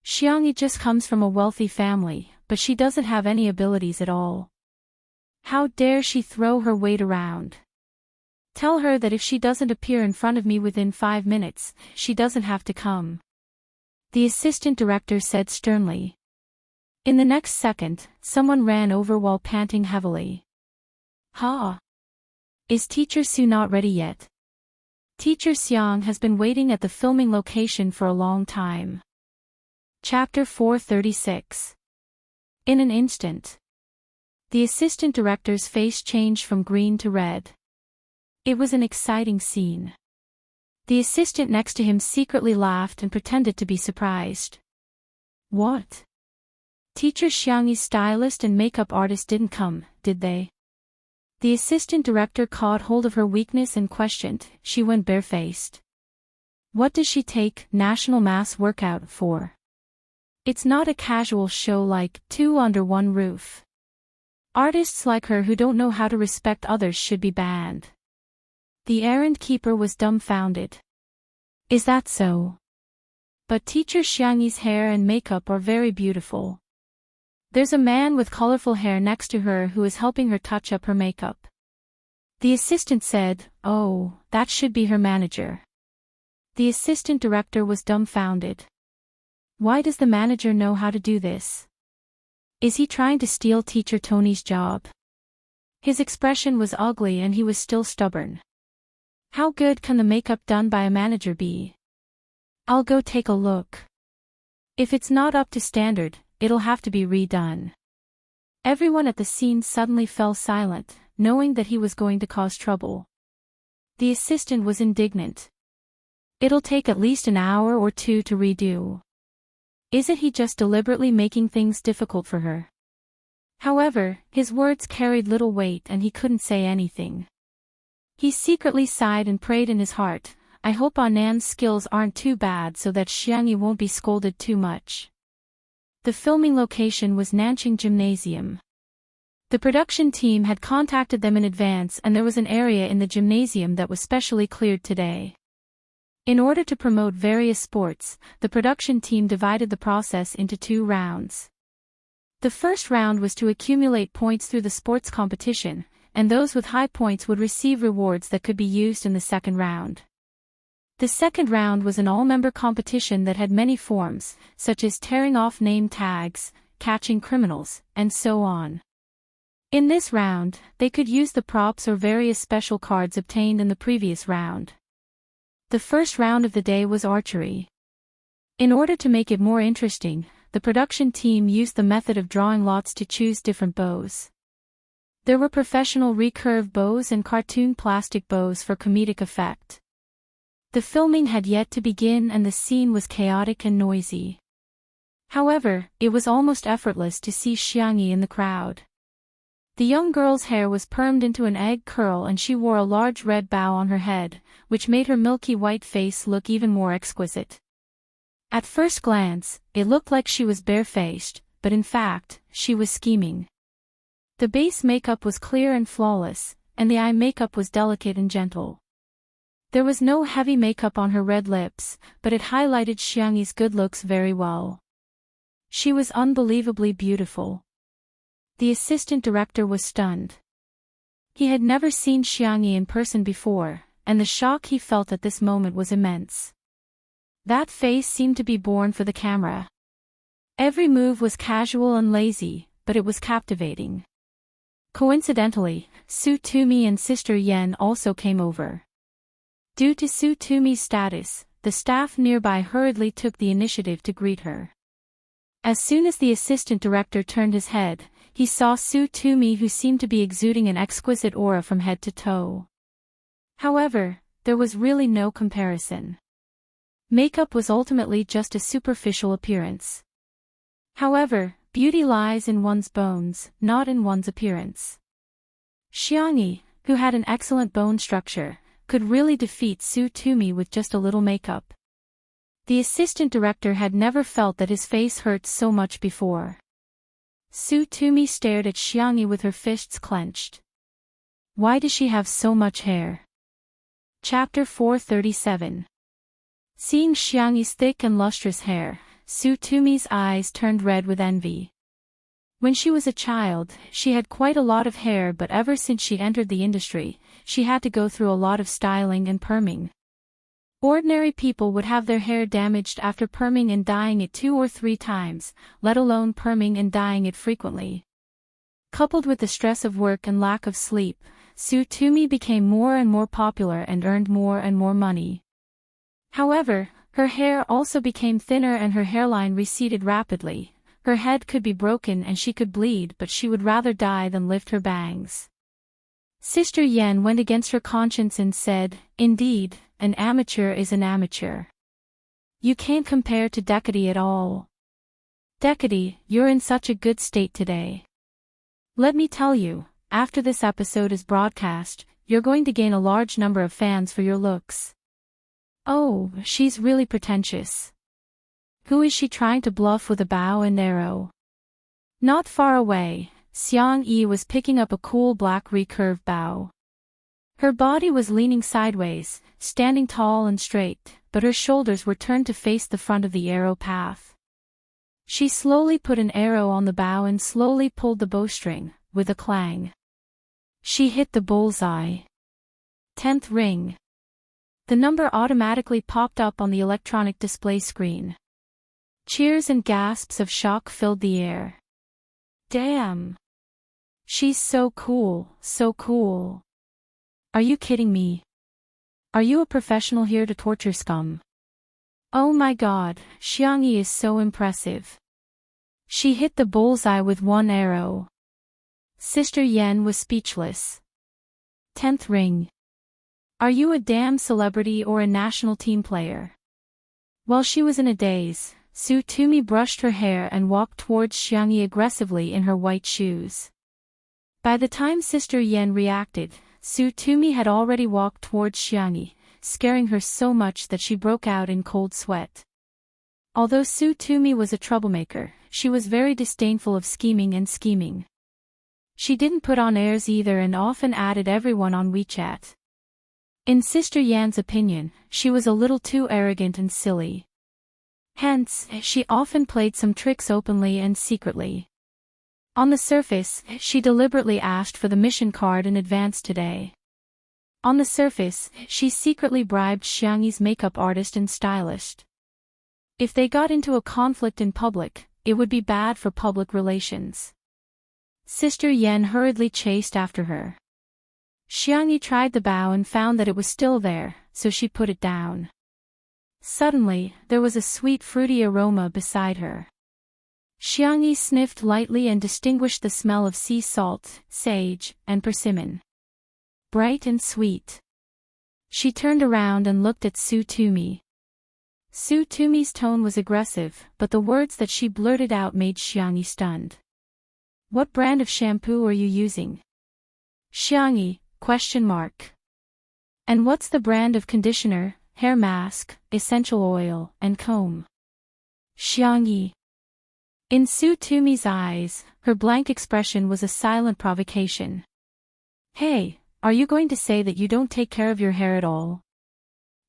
Xiangyi just comes from a wealthy family, but she doesn't have any abilities at all. How dare she throw her weight around? Tell her that if she doesn't appear in front of me within 5 minutes, she doesn't have to come," the assistant director said sternly. In the next second, someone ran over while panting heavily. "Ha! Is Teacher Sue not ready yet?" Teacher Xiang has been waiting at the filming location for a long time. Chapter 436. In an instant, the assistant director's face changed from green to red. It was an exciting scene. The assistant next to him secretly laughed and pretended to be surprised. "What? Teacher Xiangyi's stylist and makeup artist didn't come, did they?" The assistant director caught hold of her weakness and questioned. She went barefaced. "What does she take national mass workout for? It's not a casual show like Two Under One Roof. Artists like her who don't know how to respect others should be banned." The errand keeper was dumbfounded. "Is that so? But Teacher Xiangyi's hair and makeup are very beautiful. There's a man with colorful hair next to her who is helping her touch up her makeup." The assistant said, "Oh, that should be her manager." The assistant director was dumbfounded. Why does the manager know how to do this? Is he trying to steal Teacher Tony's job? His expression was ugly and he was still stubborn. How good can the makeup done by a manager be? I'll go take a look. If it's not up to standard, it'll have to be redone. Everyone at the scene suddenly fell silent, knowing that he was going to cause trouble. The assistant was indignant. It'll take at least an hour or two to redo. Isn't he just deliberately making things difficult for her? However, his words carried little weight and he couldn't say anything. He secretly sighed and prayed in his heart, "I hope Anan's skills aren't too bad so that Xiangyi won't be scolded too much." The filming location was Nanqing Gymnasium. The production team had contacted them in advance and there was an area in the gymnasium that was specially cleared today. In order to promote various sports, the production team divided the process into 2 rounds. The first round was to accumulate points through the sports competition, and those with high points would receive rewards that could be used in the second round. The second round was an all-member competition that had many forms, such as tearing off name tags, catching criminals, and so on. In this round, they could use the props or various special cards obtained in the previous round. The first round of the day was archery. In order to make it more interesting, the production team used the method of drawing lots to choose different bows. There were professional recurve bows and cartoon plastic bows for comedic effect. The filming had yet to begin and the scene was chaotic and noisy. However, it was almost effortless to see Xiangyi in the crowd. The young girl's hair was permed into an egg curl and she wore a large red bow on her head, which made her milky white face look even more exquisite. At first glance, it looked like she was barefaced, but in fact, she was scheming. The base makeup was clear and flawless, and the eye makeup was delicate and gentle. There was no heavy makeup on her red lips, but it highlighted Xiangyi's good looks very well. She was unbelievably beautiful. The assistant director was stunned. He had never seen Xiangyi in person before, and the shock he felt at this moment was immense. That face seemed to be born for the camera. Every move was casual and lazy, but it was captivating. Coincidentally, Su Tumi and Sister Yen also came over. Due to Su Tumi's status, the staff nearby hurriedly took the initiative to greet her. As soon as the assistant director turned his head, he saw Su Tumi, who seemed to be exuding an exquisite aura from head to toe. However, there was really no comparison. Makeup was ultimately just a superficial appearance. However, beauty lies in one's bones, not in one's appearance. Xiangyi, who had an excellent bone structure, could really defeat Su Tumi with just a little makeup. The assistant director had never felt that his face hurt so much before. Su Tumi stared at Xiangyi with her fists clenched. Why does she have so much hair? Chapter 437. Seeing Xiangyi's thick and lustrous hair, Su Tumi's eyes turned red with envy. When she was a child, she had quite a lot of hair, but ever since she entered the industry, she had to go through a lot of styling and perming. Ordinary people would have their hair damaged after perming and dyeing it 2 or 3 times, let alone perming and dyeing it frequently. Coupled with the stress of work and lack of sleep, Tsutomu became more and more popular and earned more and more money. However, her hair also became thinner and her hairline receded rapidly. Her head could be broken and she could bleed, but she would rather die than lift her bangs. Sister Yen went against her conscience and said, "Indeed, an amateur is an amateur. You can't compare to Decady at all. Decady, you're in such a good state today. Let me tell you, after this episode is broadcast, you're going to gain a large number of fans for your looks." Oh, she's really pretentious. Who is she trying to bluff with a bow and arrow? Not far away, Xiang Yi was picking up a cool black recurve bow. Her body was leaning sideways, standing tall and straight, but her shoulders were turned to face the front of the arrow path. She slowly put an arrow on the bow and slowly pulled the bowstring, with a clang. She hit the bullseye. 10th ring. The number automatically popped up on the electronic display screen. Cheers and gasps of shock filled the air. Damn! She's so cool, so cool. Are you kidding me? Are you a professional here to torture scum? Oh my god, Xiangyi is so impressive. She hit the bullseye with 1 arrow. Sister Yen was speechless. 10th ring. Are you a damn celebrity or a national team player? While she was in a daze, Tsutomu brushed her hair and walked towards Xiangyi aggressively in her white shoes. By the time Sister Yen reacted, Tsutomu had already walked towards Xiangyi, scaring her so much that she broke out in cold sweat. Although Tsutomu was a troublemaker, she was very disdainful of scheming. She didn't put on airs either and often added everyone on WeChat. In Sister Yan's opinion, she was a little too arrogant and silly. Hence, she often played some tricks openly and secretly. On the surface, she deliberately asked for the mission card in advance today. On the surface, she secretly bribed Xiangyi's makeup artist and stylist. If they got into a conflict in public, it would be bad for public relations. Sister Yen hurriedly chased after her. Xiangyi tried the bow and found that it was still there, so she put it down. Suddenly, there was a sweet fruity aroma beside her. Xiangyi sniffed lightly and distinguished the smell of sea salt, sage, and persimmon. Bright and sweet. She turned around and looked at Tsutomu. Tsutomu's tone was aggressive, but the words that she blurted out made Xiangyi stunned. "What brand of shampoo are you using?" Xiangyi, ? "And what's the brand of conditioner, hair mask, essential oil, and comb?" Xiangyi. In Tsutomu's eyes, her blank expression was a silent provocation. "Hey, are you going to say that you don't take care of your hair at all?"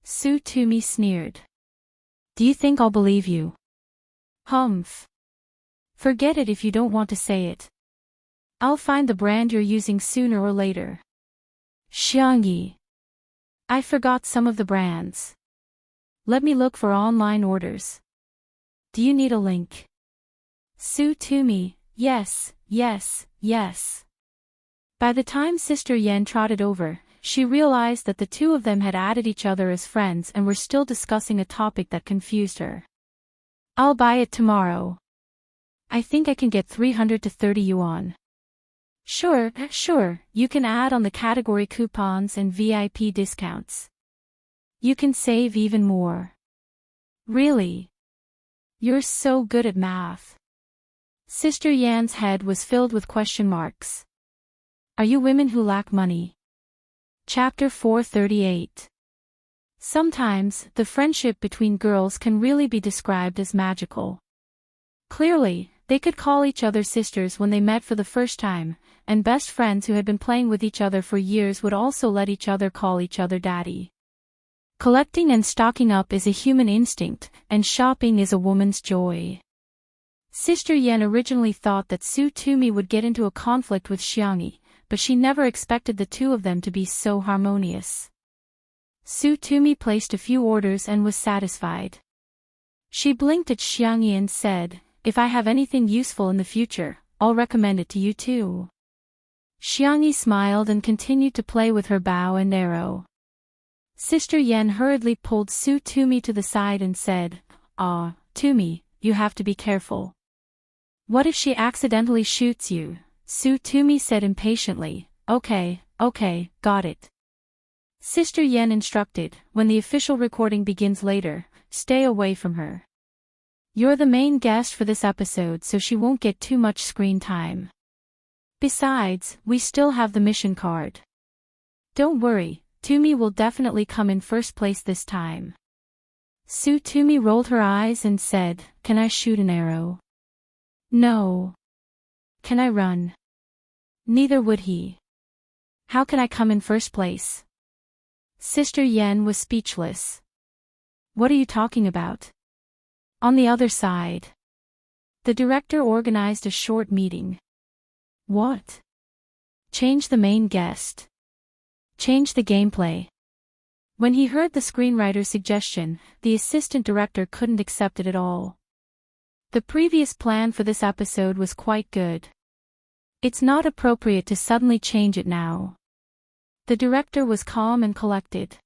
Tsutomu sneered. "Do you think I'll believe you?" "Humph. Forget it if you don't want to say it. I'll find the brand you're using sooner or later." Xiangyi. "I forgot some of the brands. Let me look for online orders. Do you need a link?" Tsutomu, yes. By the time Sister Yen trotted over, she realized that the two of them had added each other as friends and were still discussing a topic that confused her. "I'll buy it tomorrow. I think I can get 330 yuan. Sure, you can add on the category coupons and VIP discounts. You can save even more. Really? You're so good at math." Sister Yan's head was filled with question marks. Are you women who lack money? Chapter 438. Sometimes, the friendship between girls can really be described as magical. Clearly, they could call each other sisters when they met for the first time, and best friends who had been playing with each other for years would also let each other call each other daddy. Collecting and stocking up is a human instinct, and shopping is a woman's joy. Sister Yen originally thought that Su Tumi would get into a conflict with Xiangyi, but she never expected the two of them to be so harmonious. Su Tumi placed a few orders and was satisfied. She blinked at Xiangyi and said, "If I have anything useful in the future, I'll recommend it to you too." Xiangyi smiled and continued to play with her bow and arrow. Sister Yen hurriedly pulled Su Tumi to the side and said, "Ah, Tumi, you have to be careful. What if she accidentally shoots you?" Su Tumi said impatiently, Okay, got it." Sister Yen instructed, "When the official recording begins later, stay away from her. You're the main guest for this episode, so she won't get too much screen time. Besides, we still have the mission card. Don't worry, Tumi will definitely come in first place this time." Su Tumi rolled her eyes and said, "Can I shoot an arrow?" "No." "Can I run?" Neither would he. "How can I come in first place?" Sister Yen was speechless. "What are you talking about?" On the other side, the director organized a short meeting. "What? Change the main guest. Change the gameplay." When he heard the screenwriter's suggestion, the assistant director couldn't accept it at all. The previous plan for this episode was quite good. It's not appropriate to suddenly change it now. The director was calm and collected.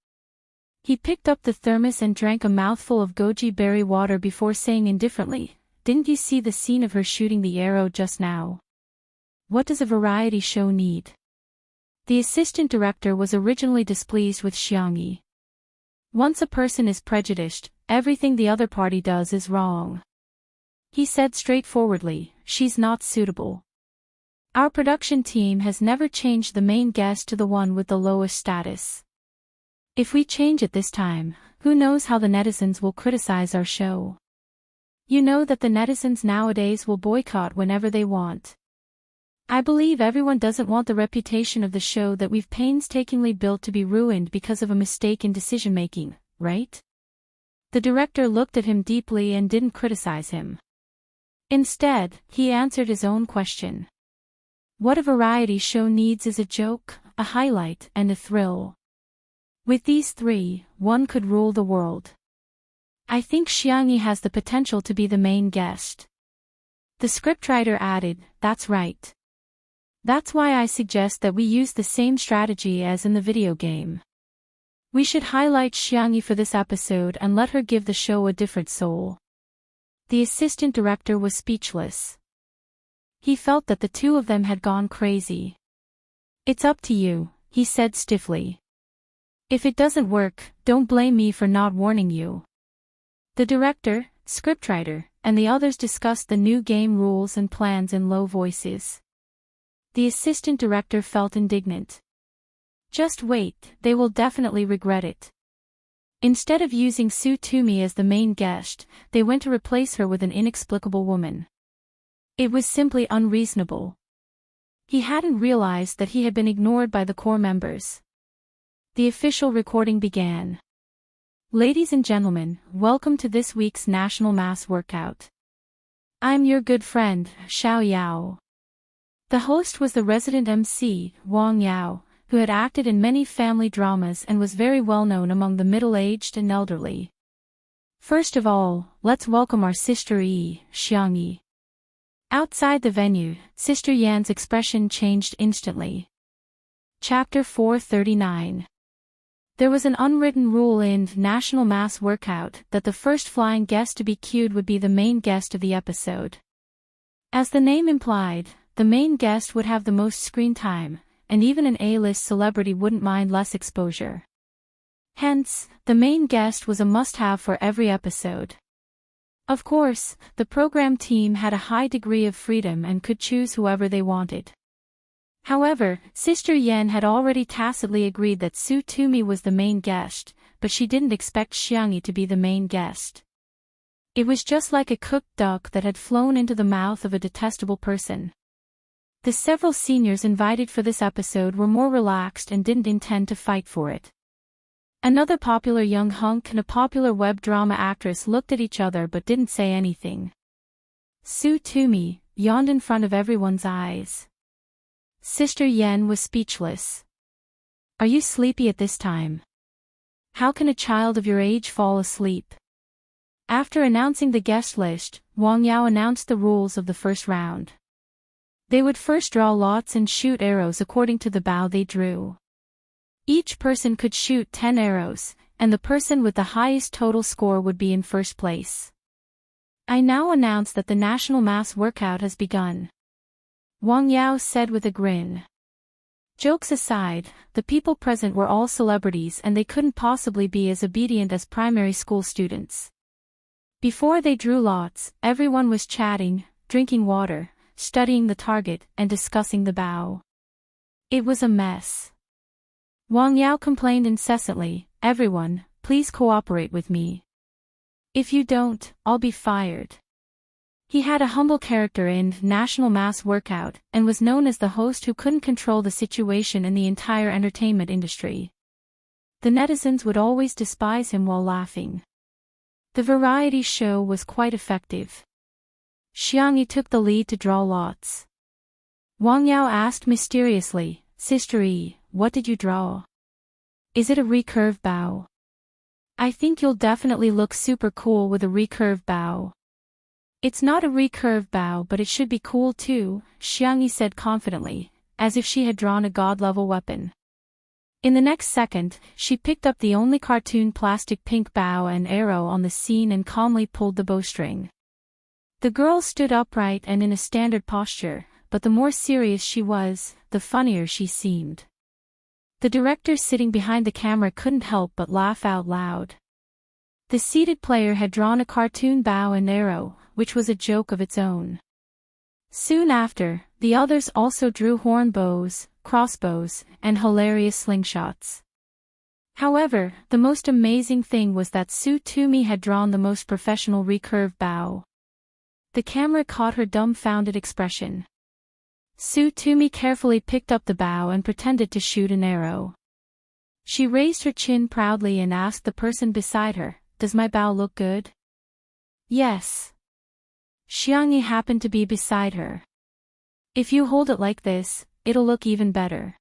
He picked up the thermos and drank a mouthful of goji berry water before saying indifferently, "Didn't you see the scene of her shooting the arrow just now? What does a variety show need?" The assistant director was originally displeased with Xiangyi. Once a person is prejudiced, everything the other party does is wrong. He said straightforwardly, "She's not suitable. Our production team has never changed the main guest to the one with the lowest status. If we change it this time, who knows how the netizens will criticize our show. You know that the netizens nowadays will boycott whenever they want. I believe everyone doesn't want the reputation of the show that we've painstakingly built to be ruined because of a mistake in decision-making, right?" The director looked at him deeply and didn't criticize him. Instead, he answered his own question. What a variety show needs is a joke, a highlight, and a thrill. With these three, one could rule the world. I think Xiangyi has the potential to be the main guest. The scriptwriter added, "That's right. That's why I suggest that we use the same strategy as in the video game. We should highlight Xiangyi for this episode and let her give the show a different soul." The assistant director was speechless. He felt that the two of them had gone crazy. "It's up to you," he said stiffly. "If it doesn't work, don't blame me for not warning you." The director, scriptwriter, and the others discussed the new game rules and plans in low voices. The assistant director felt indignant. Just wait, they will definitely regret it. Instead of using Su Tumi as the main guest, they went to replace her with an inexplicable woman. It was simply unreasonable. He hadn't realized that he had been ignored by the core members. The official recording began. Ladies and gentlemen, welcome to this week's National Mass Workout. I'm your good friend, Xiao Yao. The host was the resident MC, Wang Yao, who had acted in many family dramas and was very well known among the middle-aged and elderly. First of all, let's welcome our Sister Xiangyi. Outside the venue, Sister Yan's expression changed instantly. Chapter 439. There was an unwritten rule in National Mass Workout that the first flying guest to be queued would be the main guest of the episode. As the name implied, the main guest would have the most screen time, and even an A-list celebrity wouldn't mind less exposure. Hence, the main guest was a must-have for every episode. Of course, the program team had a high degree of freedom and could choose whoever they wanted. However, Sister Yen had already tacitly agreed that Su Tumi was the main guest, but she didn't expect Xiangyi to be the main guest. It was just like a cooked duck that had flown into the mouth of a detestable person. The several seniors invited for this episode were more relaxed and didn't intend to fight for it. Another popular young hunk and a popular web drama actress looked at each other but didn't say anything. Su Tumi yawned in front of everyone's eyes. Sister Yen was speechless. Are you sleepy at this time? How can a child of your age fall asleep? After announcing the guest list, Wang Yao announced the rules of the first round. They would first draw lots and shoot arrows according to the bow they drew. Each person could shoot 10 arrows, and the person with the highest total score would be in first place. I now announce that the national mass workout has begun. Wang Yao said with a grin. Jokes aside, the people present were all celebrities and they couldn't possibly be as obedient as primary school students. Before they drew lots, everyone was chatting, drinking water, studying the target, and discussing the bow. It was a mess. Wang Yao complained incessantly, "Everyone, please cooperate with me. If you don't, I'll be fired." He had a humble character in National Mass Workout and was known as the host who couldn't control the situation in the entire entertainment industry. The netizens would always despise him while laughing. The variety show was quite effective. Xiangyi took the lead to draw lots. Wang Yao asked mysteriously, "Sister Yi, what did you draw? Is it a recurve bow? I think you'll definitely look super cool with a recurve bow." "It's not a recurve bow, but it should be cool too," Xiangyi said confidently, as if she had drawn a god-level weapon. In the next second, she picked up the only cartoon plastic pink bow and arrow on the scene and calmly pulled the bowstring. The girl stood upright and in a standard posture, but the more serious she was, the funnier she seemed. The director sitting behind the camera couldn't help but laugh out loud. The seated player had drawn a cartoon bow and arrow, which was a joke of its own. Soon after, the others also drew horn bows, crossbows, and hilarious slingshots. However, the most amazing thing was that Su Tumi had drawn the most professional recurve bow. The camera caught her dumbfounded expression. Su Tumi carefully picked up the bow and pretended to shoot an arrow. She raised her chin proudly and asked the person beside her, "Does my bow look good?" "Yes." Xiangyi happened to be beside her. "If you hold it like this, it'll look even better."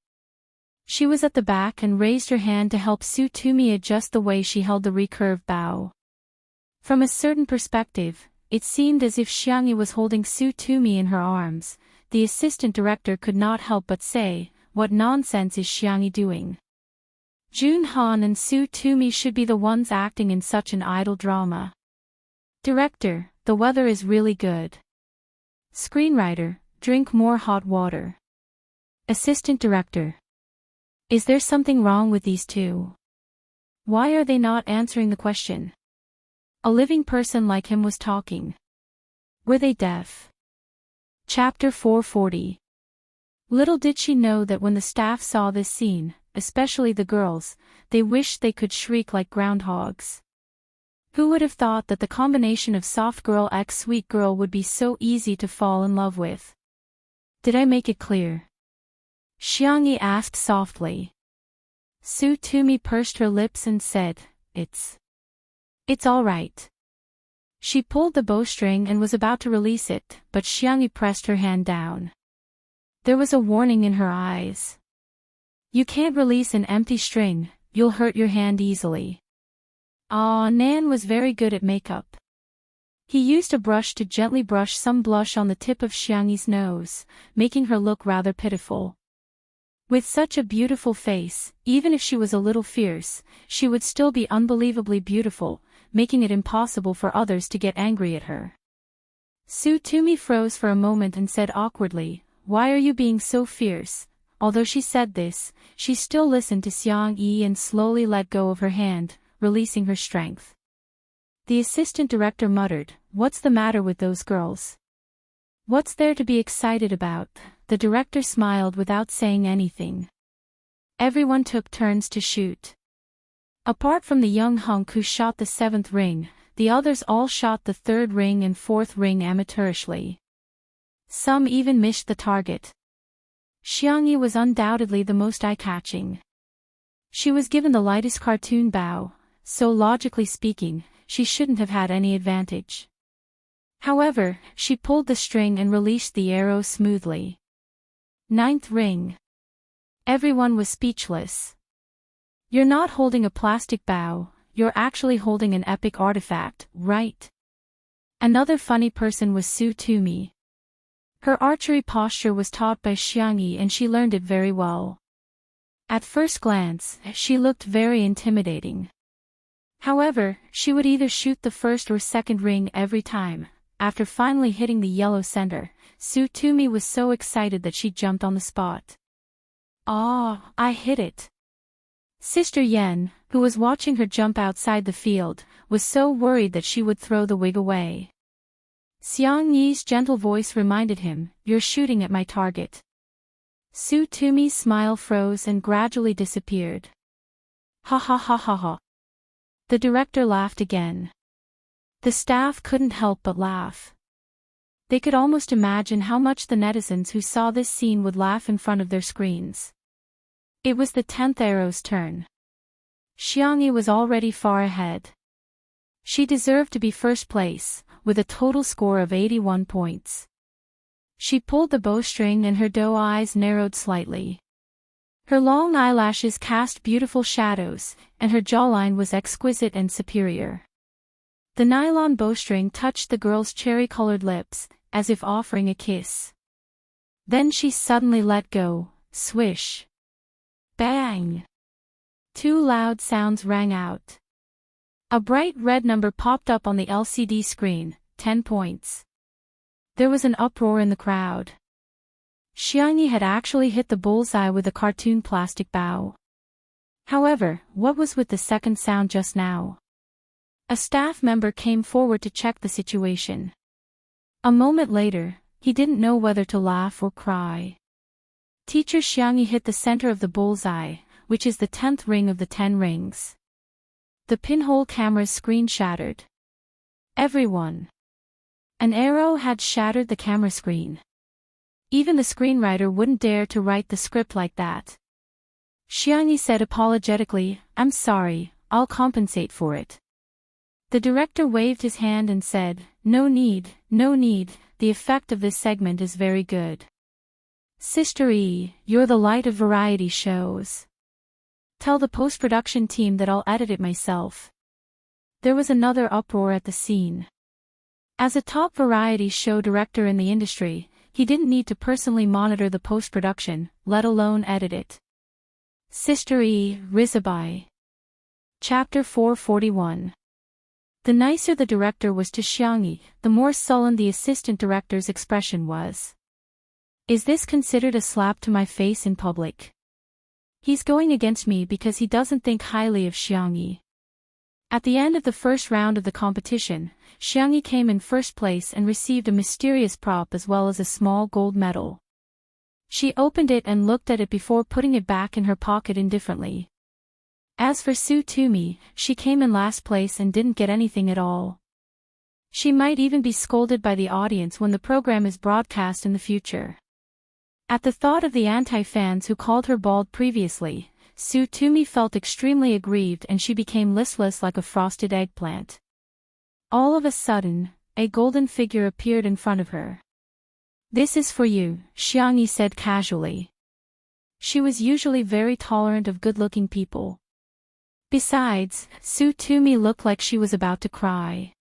She was at the back and raised her hand to help Su Tumi adjust the way she held the recurve bow. From a certain perspective, it seemed as if Xiangyi was holding Su Tumi in her arms. The assistant director could not help but say, "What nonsense is Xiangyi doing? Jun Han and Su Tumi should be the ones acting in such an idle drama." Director, "The weather is really good." Screenwriter, "Drink more hot water." Assistant director, "Is there something wrong with these two? Why are they not answering the question?" A living person like him was talking. Were they deaf? Chapter 440. Little did she know that when the staff saw this scene, especially the girls, they wished they could shriek like groundhogs. Who would have thought that the combination of soft girl x sweet girl would be so easy to fall in love with? "Did I make it clear?" Xiangyi asked softly. Su Tumi pursed her lips and said, It's all right." She pulled the bowstring and was about to release it, but Xiangyi pressed her hand down. There was a warning in her eyes. "You can't release an empty string, you'll hurt your hand easily." Nan was very good at makeup. He used a brush to gently brush some blush on the tip of Xiangyi's nose, making her look rather pitiful. With such a beautiful face, even if she was a little fierce, she would still be unbelievably beautiful, making it impossible for others to get angry at her. Su Tumi froze for a moment and said awkwardly, "Why are you being so fierce?" Although she said this, she still listened to Xiangyi and slowly let go of her hand, releasing her strength. The assistant director muttered, "What's the matter with those girls? What's there to be excited about?" The director smiled without saying anything. Everyone took turns to shoot. Apart from the young hunk who shot the 7th ring, the others all shot the 3rd ring and 4th ring amateurishly. Some even missed the target. Xiangyi was undoubtedly the most eye-catching. She was given the lightest cartoon bow, so logically speaking, she shouldn't have had any advantage. However, she pulled the string and released the arrow smoothly. Ninth ring. Everyone was speechless. You're not holding a plastic bow, you're actually holding an epic artifact, right? Another funny person was Su Tumi. Her archery posture was taught by Xiangyi and she learned it very well. At first glance, she looked very intimidating. However, she would either shoot the first or second ring every time. After finally hitting the yellow center, Su Tumi was so excited that she jumped on the spot. "Ah, I hit it." Sister Yen, who was watching her jump outside the field, was so worried that she would throw the wig away. Xiang Yi's gentle voice reminded him, "You're shooting at my target." Su Tumi's smile froze and gradually disappeared. Ha ha ha ha ha. The director laughed again. The staff couldn't help but laugh. They could almost imagine how much the netizens who saw this scene would laugh in front of their screens. It was the 10th arrow's turn. Xiangyi was already far ahead. She deserved to be first place, with a total score of 81 points. She pulled the bowstring and her doe eyes narrowed slightly. Her long eyelashes cast beautiful shadows, and her jawline was exquisite and superior. The nylon bowstring touched the girl's cherry-colored lips, as if offering a kiss. Then she suddenly let go, swish. Bang! Two loud sounds rang out. A bright red number popped up on the LCD screen, 10 points. There was an uproar in the crowd. Xiangyi had actually hit the bullseye with a cartoon plastic bow. However, what was with the second sound just now? A staff member came forward to check the situation. A moment later, he didn't know whether to laugh or cry. Teacher Xiangyi hit the center of the bullseye, which is the 10th ring of the 10 rings. The pinhole camera's screen shattered. Everyone. An arrow had shattered the camera screen. Even the screenwriter wouldn't dare to write the script like that. Xiangyi said apologetically, "I'm sorry, I'll compensate for it." The director waved his hand and said, no need, the effect of this segment is very good. Sister E, you're the light of variety shows. Tell the post-production team that I'll edit it myself. There was another uproar at the scene. As a top variety show director in the industry, he didn't need to personally monitor the post-production, let alone edit it. Sister E, Rizabai. Chapter 441. The nicer the director was to Xiangyi, the more sullen the assistant director's expression was. Is this considered a slap to my face in public? He's going against me because he doesn't think highly of Xiangyi. At the end of the first round of the competition, Xiangyi came in first place and received a mysterious prop as well as a small gold medal. She opened it and looked at it before putting it back in her pocket indifferently. As for Su Tumi, she came in last place and didn't get anything at all. She might even be scolded by the audience when the program is broadcast in the future. At the thought of the anti-fans who called her bald previously, Su Tumi felt extremely aggrieved and she became listless like a frosted eggplant. All of a sudden, a golden figure appeared in front of her. "This is for you," Xiangyi said casually. She was usually very tolerant of good-looking people. Besides, Su Tumi looked like she was about to cry.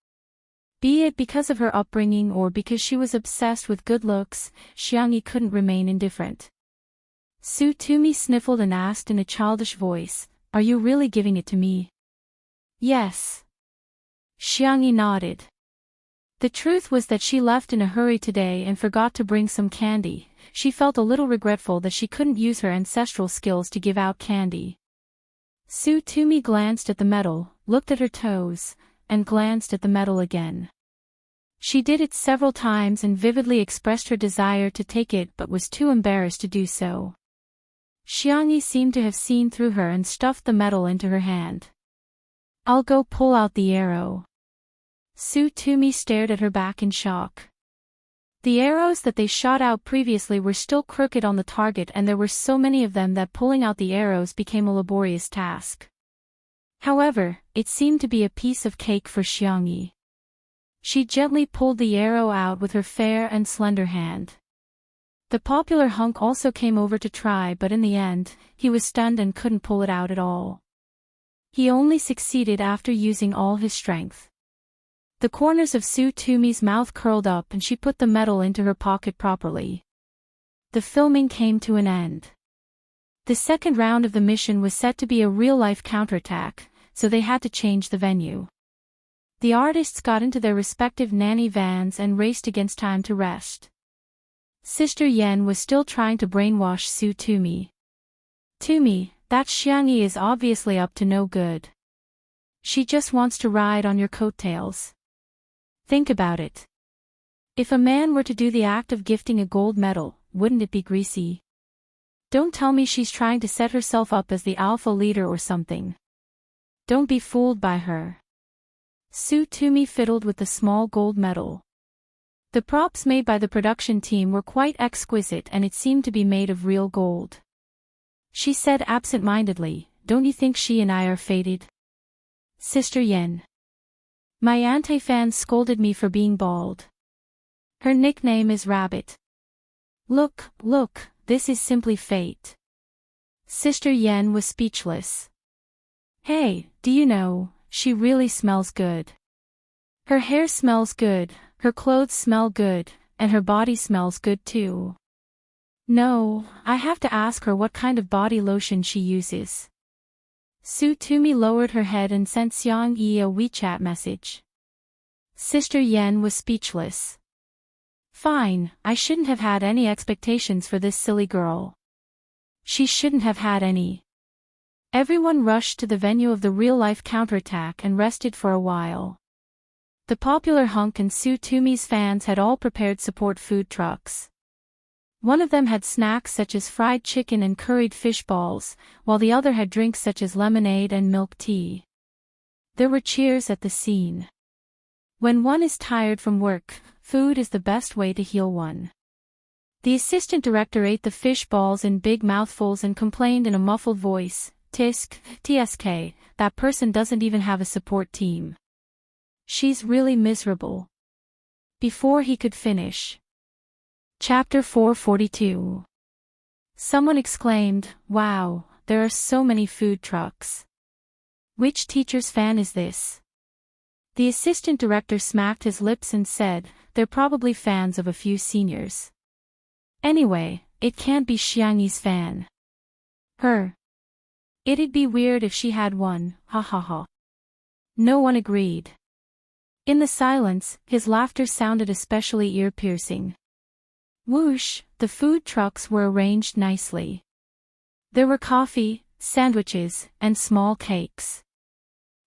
Be it because of her upbringing or because she was obsessed with good looks, Xiangyi couldn't remain indifferent. Su Tumi sniffled and asked in a childish voice, "Are you really giving it to me?" "Yes." Xiangyi nodded. The truth was that she left in a hurry today and forgot to bring some candy. She felt a little regretful that she couldn't use her ancestral skills to give out candy. Su Tumi glanced at the medal, looked at her toes, and glanced at the medal again. She did it several times and vividly expressed her desire to take it but was too embarrassed to do so. Xiangyi seemed to have seen through her and stuffed the medal into her hand. "I'll go pull out the arrow." Su Tumi stared at her back in shock. The arrows that they shot out previously were still crooked on the target and there were so many of them that pulling out the arrows became a laborious task. However, it seemed to be a piece of cake for Xiangyi. She gently pulled the arrow out with her fair and slender hand. The popular hunk also came over to try, but in the end, he was stunned and couldn't pull it out at all. He only succeeded after using all his strength. The corners of Su Tumi's mouth curled up and she put the metal into her pocket properly. The filming came to an end. The second round of the mission was set to be a real-life counterattack, so they had to change the venue. The artists got into their respective nanny vans and raced against time to rest. Sister Yen was still trying to brainwash Su Tumi. Tumi, that Xiangyi is obviously up to no good. She just wants to ride on your coattails. Think about it. If a man were to do the act of gifting a gold medal, wouldn't it be greasy? Don't tell me she's trying to set herself up as the alpha leader or something. Don't be fooled by her. Su Tumi fiddled with the small gold medal. The props made by the production team were quite exquisite and it seemed to be made of real gold. She said absent-mindedly, "Don't you think she and I are fated?" Sister Yen. My anti-fans scolded me for being bald. Her nickname is Rabbit. Look, this is simply fate. Sister Yen was speechless. Hey, do you know, she really smells good. Her hair smells good, her clothes smell good, and her body smells good too. No, I have to ask her what kind of body lotion she uses. Su Tumi lowered her head and sent Xiang Yi a WeChat message. Sister Yen was speechless. Fine, I shouldn't have had any expectations for this silly girl. She shouldn't have had any. Everyone rushed to the venue of the real-life counterattack and rested for a while. The popular hunk and Su Tumi's fans had all prepared support food trucks. One of them had snacks such as fried chicken and curried fish balls, while the other had drinks such as lemonade and milk tea. There were cheers at the scene. When one is tired from work, food is the best way to heal one. The assistant director ate the fish balls in big mouthfuls and complained in a muffled voice, "Tsk, that person doesn't even have a support team. She's really miserable." Before he could finish. Chapter 442. Someone exclaimed, "Wow, there are so many food trucks. Which teacher's fan is this?" The assistant director smacked his lips and said, "They're probably fans of a few seniors. Anyway, it can't be Xiangyi's fan. Her. It'd be weird if she had one, ha ha ha." No one agreed. In the silence, his laughter sounded especially ear-piercing. Whoosh, the food trucks were arranged nicely. There were coffee, sandwiches, and small cakes.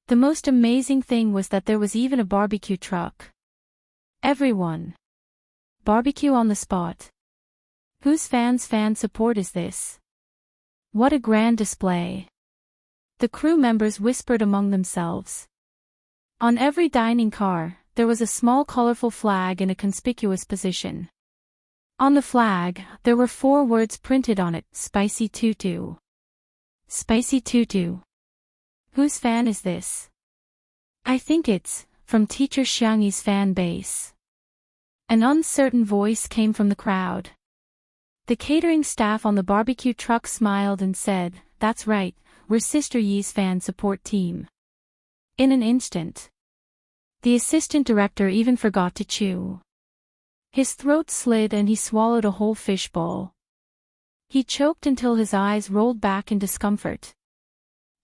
The most amazing thing was that there was even a barbecue truck. Everyone. Barbecue on the spot. Whose fan support is this? What a grand display. The crew members whispered among themselves. On every dining car, there was a small colorful flag in a conspicuous position. On the flag, there were 4 words printed on it, "Spicy Tutu." Spicy Tutu. Whose fan is this? I think it's from Teacher Xiangyi's fan base. An uncertain voice came from the crowd. The catering staff on the barbecue truck smiled and said, "That's right, we're Sister Yi's fan support team." In an instant. The assistant director even forgot to chew. His throat slid and he swallowed a whole fishbowl. He choked until his eyes rolled back in discomfort.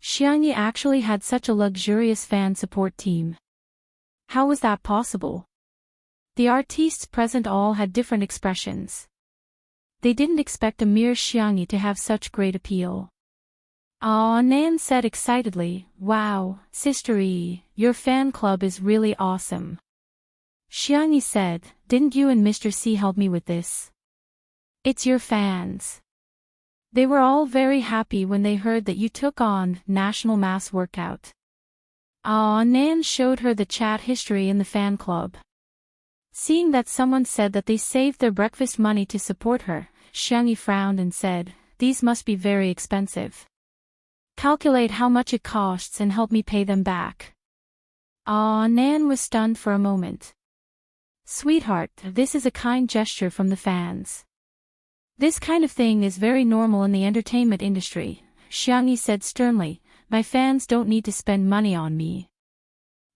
Xiangyi actually had such a luxurious fan support team. How was that possible? The artistes present all had different expressions. They didn't expect a mere Xiangyi to have such great appeal. "Aw," Nan said excitedly, "Wow, Sister Yi, your fan club is really awesome." Xiangyi said, "Didn't you and Mr. C help me with this? It's your fans." They were all very happy when they heard that you took on National Mass Workout. Nan showed her the chat history in the fan club. Seeing that someone said that they saved their breakfast money to support her, Xiangyi frowned and said, "These must be very expensive. Calculate how much it costs and help me pay them back." Nan was stunned for a moment. Sweetheart, this is a kind gesture from the fans. This kind of thing is very normal in the entertainment industry, Xiangyi said sternly. My fans don't need to spend money on me.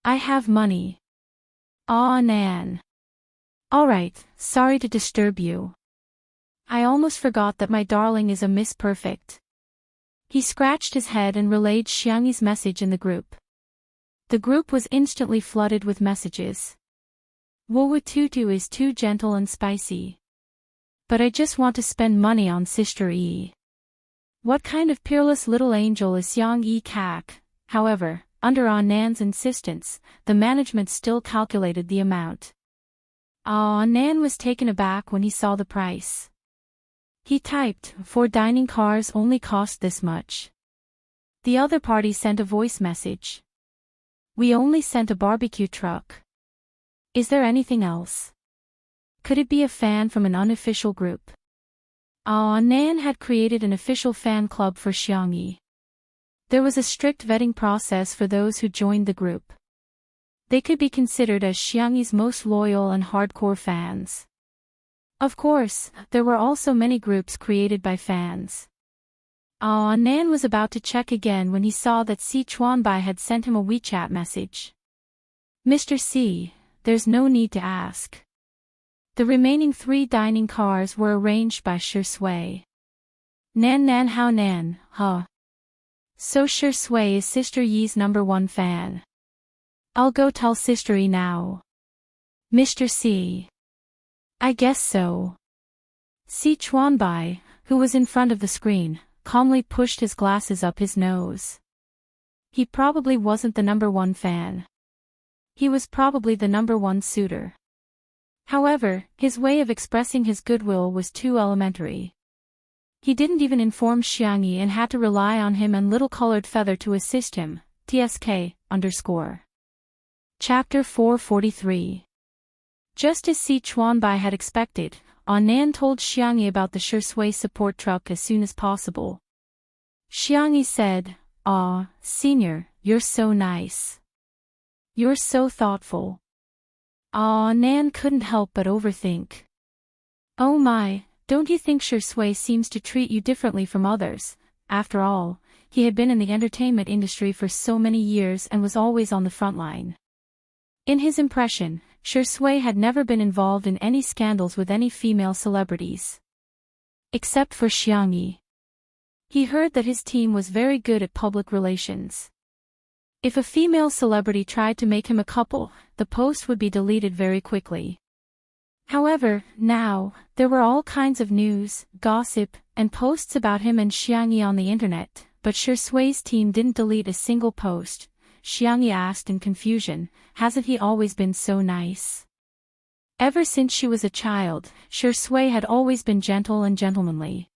I have money. Ah, Nan. Alright, sorry to disturb you. I almost forgot that my darling is a Miss Perfect. He scratched his head and relayed Xiangyi's message in the group. The group was instantly flooded with messages. Tutu is too gentle and spicy. But I just want to spend money on Sister E. What kind of peerless little angel is Xiang Yi Kak? However, under Nan's insistence, the management still calculated the amount. Nan was taken aback when he saw the price. He typed, 4 dining cars only cost this much. The other party sent a voice message. We only sent a barbecue truck. Is there anything else? Could it be a fan from an unofficial group? Nan had created an official fan club for Xiangyi. There was a strict vetting process for those who joined the group. They could be considered as Xiangyi's most loyal and hardcore fans. Of course, there were also many groups created by fans. Nan was about to check again when he saw that Si Chuanbai had sent him a WeChat message. Mr. C, there's no need to ask. The remaining 3 dining cars were arranged by Shi Sui. Nan Hao Nan, huh? So Shi Sui is Sister Yi's #1 fan. I'll go tell Sister Yi now. Mr. C. I guess so. Si Chuanbai, who was in front of the screen, calmly pushed his glasses up his nose. He probably wasn't the #1 fan. He was probably the #1 suitor. However, his way of expressing his goodwill was too elementary. He didn't even inform Xiangyi and had to rely on him and Little Colored Feather to assist him. TSK_. Chapter 443. Just as Si Chuanbai had expected, Nan told Xiangyi about the Shi Sui support truck as soon as possible. Xiangyi said, Senior, you're so nice. You're so thoughtful. Nan couldn't help but overthink. Oh my, don't you think Shi Sui seems to treat you differently from others? After all, he had been in the entertainment industry for so many years and was always on the front line. In his impression, Shi Sui had never been involved in any scandals with any female celebrities. Except for Xiangyi. He heard that his team was very good at public relations. If a female celebrity tried to make him a couple, the post would be deleted very quickly. However, now, there were all kinds of news, gossip, and posts about him and Xiangyi on the internet, but Shi Sui's team didn't delete a single post. Xiangyi asked in confusion, hasn't he always been so nice? Ever since she was a child, Shi Sui had always been gentle and gentlemanly.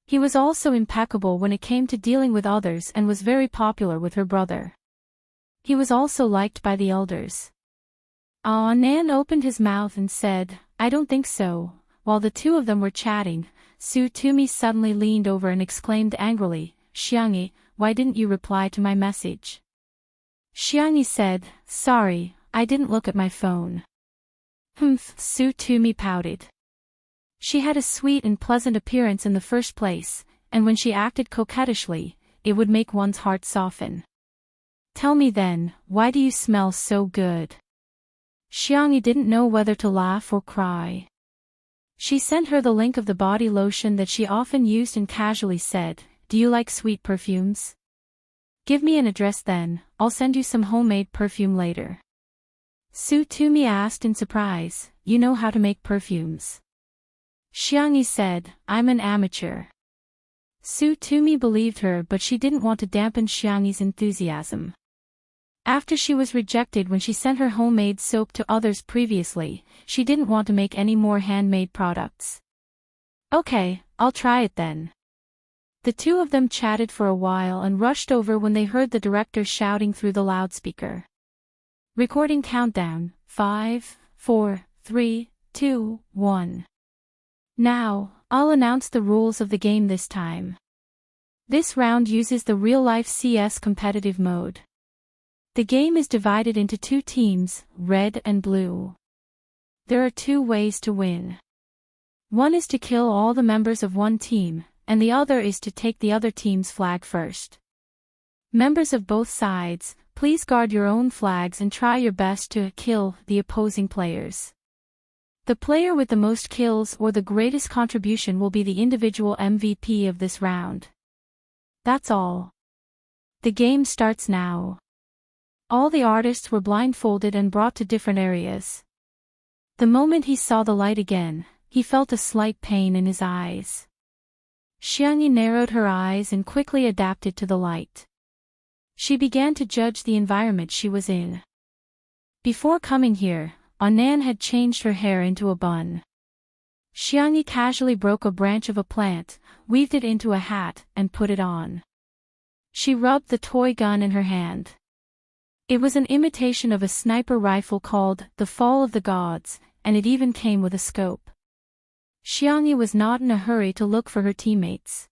He was also impeccable when it came to dealing with others and was very popular with her brother. He was also liked by the elders. Nan opened his mouth and said, I don't think so. While the two of them were chatting, Su Tumi suddenly leaned over and exclaimed angrily, Xiangyi, why didn't you reply to my message? Xiangyi said, sorry, I didn't look at my phone. Su Tumi pouted. She had a sweet and pleasant appearance in the first place, and when she acted coquettishly, it would make one's heart soften. Tell me then, why do you smell so good? Xiangyi didn't know whether to laugh or cry. She sent her the link of the body lotion that she often used and casually said, do you like sweet perfumes? Give me an address then, I'll send you some homemade perfume later. Su Tumi asked in surprise, you know how to make perfumes? Xiangyi said, I'm an amateur. Su Tumi believed her, but she didn't want to dampen Xiangyi's enthusiasm. After she was rejected when she sent her homemade soap to others previously, she didn't want to make any more handmade products. Okay, I'll try it then. The two of them chatted for a while and rushed over when they heard the director shouting through the loudspeaker. Recording countdown, 5, 4, 3, 2, 1. Now, I'll announce the rules of the game this time. This round uses the real-life CS competitive mode. The game is divided into 2 teams, red and blue. there are two ways to win. One is to kill all the members of one team, and the other is to take the other team's flag first. Members of both sides, please guard your own flags and try your best to kill the opposing players. The player with the most kills or the greatest contribution will be the individual MVP of this round. That's all. The game starts now. All the artists were blindfolded and brought to different areas. The moment he saw the light again, he felt a slight pain in his eyes. Xiangyi narrowed her eyes and quickly adapted to the light. She began to judge the environment she was in. Before coming here, Anan had changed her hair into a bun. Xiangyi casually broke a branch of a plant, weaved it into a hat, and put it on. She rubbed the toy gun in her hand. It was an imitation of a sniper rifle called the Fall of the Gods, and it even came with a scope. Xiangyi was not in a hurry to look for her teammates.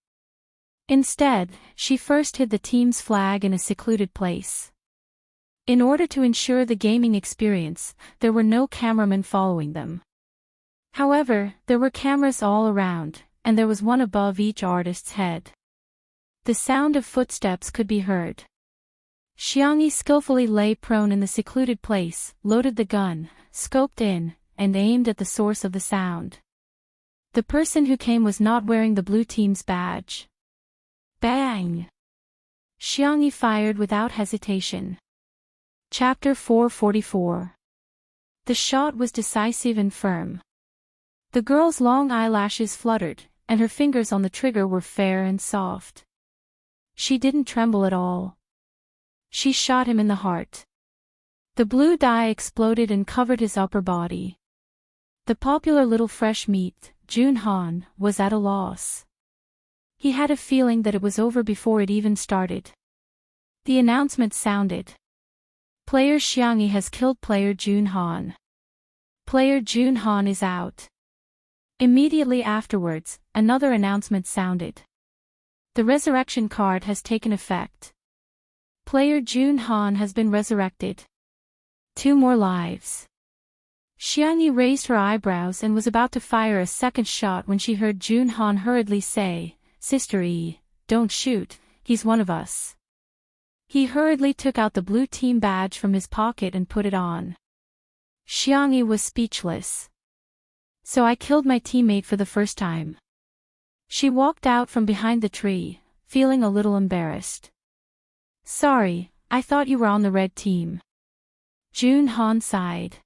Instead, she first hid the team's flag in a secluded place. In order to ensure the gaming experience, there were no cameramen following them. However, there were cameras all around, and there was one above each artist's head. The sound of footsteps could be heard. Xiangyi skillfully lay prone in the secluded place, loaded the gun, scoped in, and aimed at the source of the sound. The person who came was not wearing the blue team's badge. Bang! Xiangyi fired without hesitation. Chapter 444. The shot was decisive and firm. The girl's long eyelashes fluttered, and her fingers on the trigger were fair and soft. She didn't tremble at all. She shot him in the heart. The blue dye exploded and covered his upper body. The popular little fresh meat, Jun Han, was at a loss. He had a feeling that it was over before it even started. The announcement sounded. Player Xiangyi has killed player Jun Han. Player Jun Han is out. Immediately afterwards, another announcement sounded. The resurrection card has taken effect. Player Jun Han has been resurrected. 2 more lives. Xiangyi raised her eyebrows and was about to fire a second shot when she heard Jun Han hurriedly say, "Sister E, don't shoot, he's one of us." He hurriedly took out the blue team badge from his pocket and put it on. Xiangyi was speechless. So I killed my teammate for the first time. She walked out from behind the tree, feeling a little embarrassed. Sorry, I thought you were on the red team. Jun Han sighed.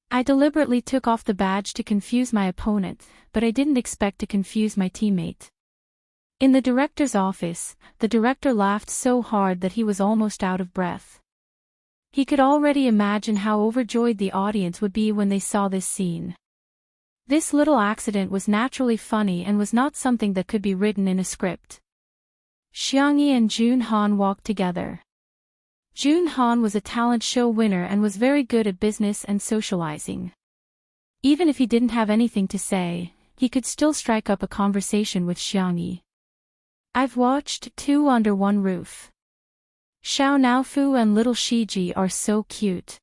I deliberately took off the badge to confuse my opponent, but I didn't expect to confuse my teammate. In the director's office, the director laughed so hard that he was almost out of breath. He could already imagine how overjoyed the audience would be when they saw this scene. This little accident was naturally funny and was not something that could be written in a script. Xiangyi and Jun Han walked together. Jun Han was a talent show winner and was very good at business and socializing. Even if he didn't have anything to say, he could still strike up a conversation with Xiangyi. I've watched 2 Under One Roof. Xiao Naofu and little Shiji are so cute.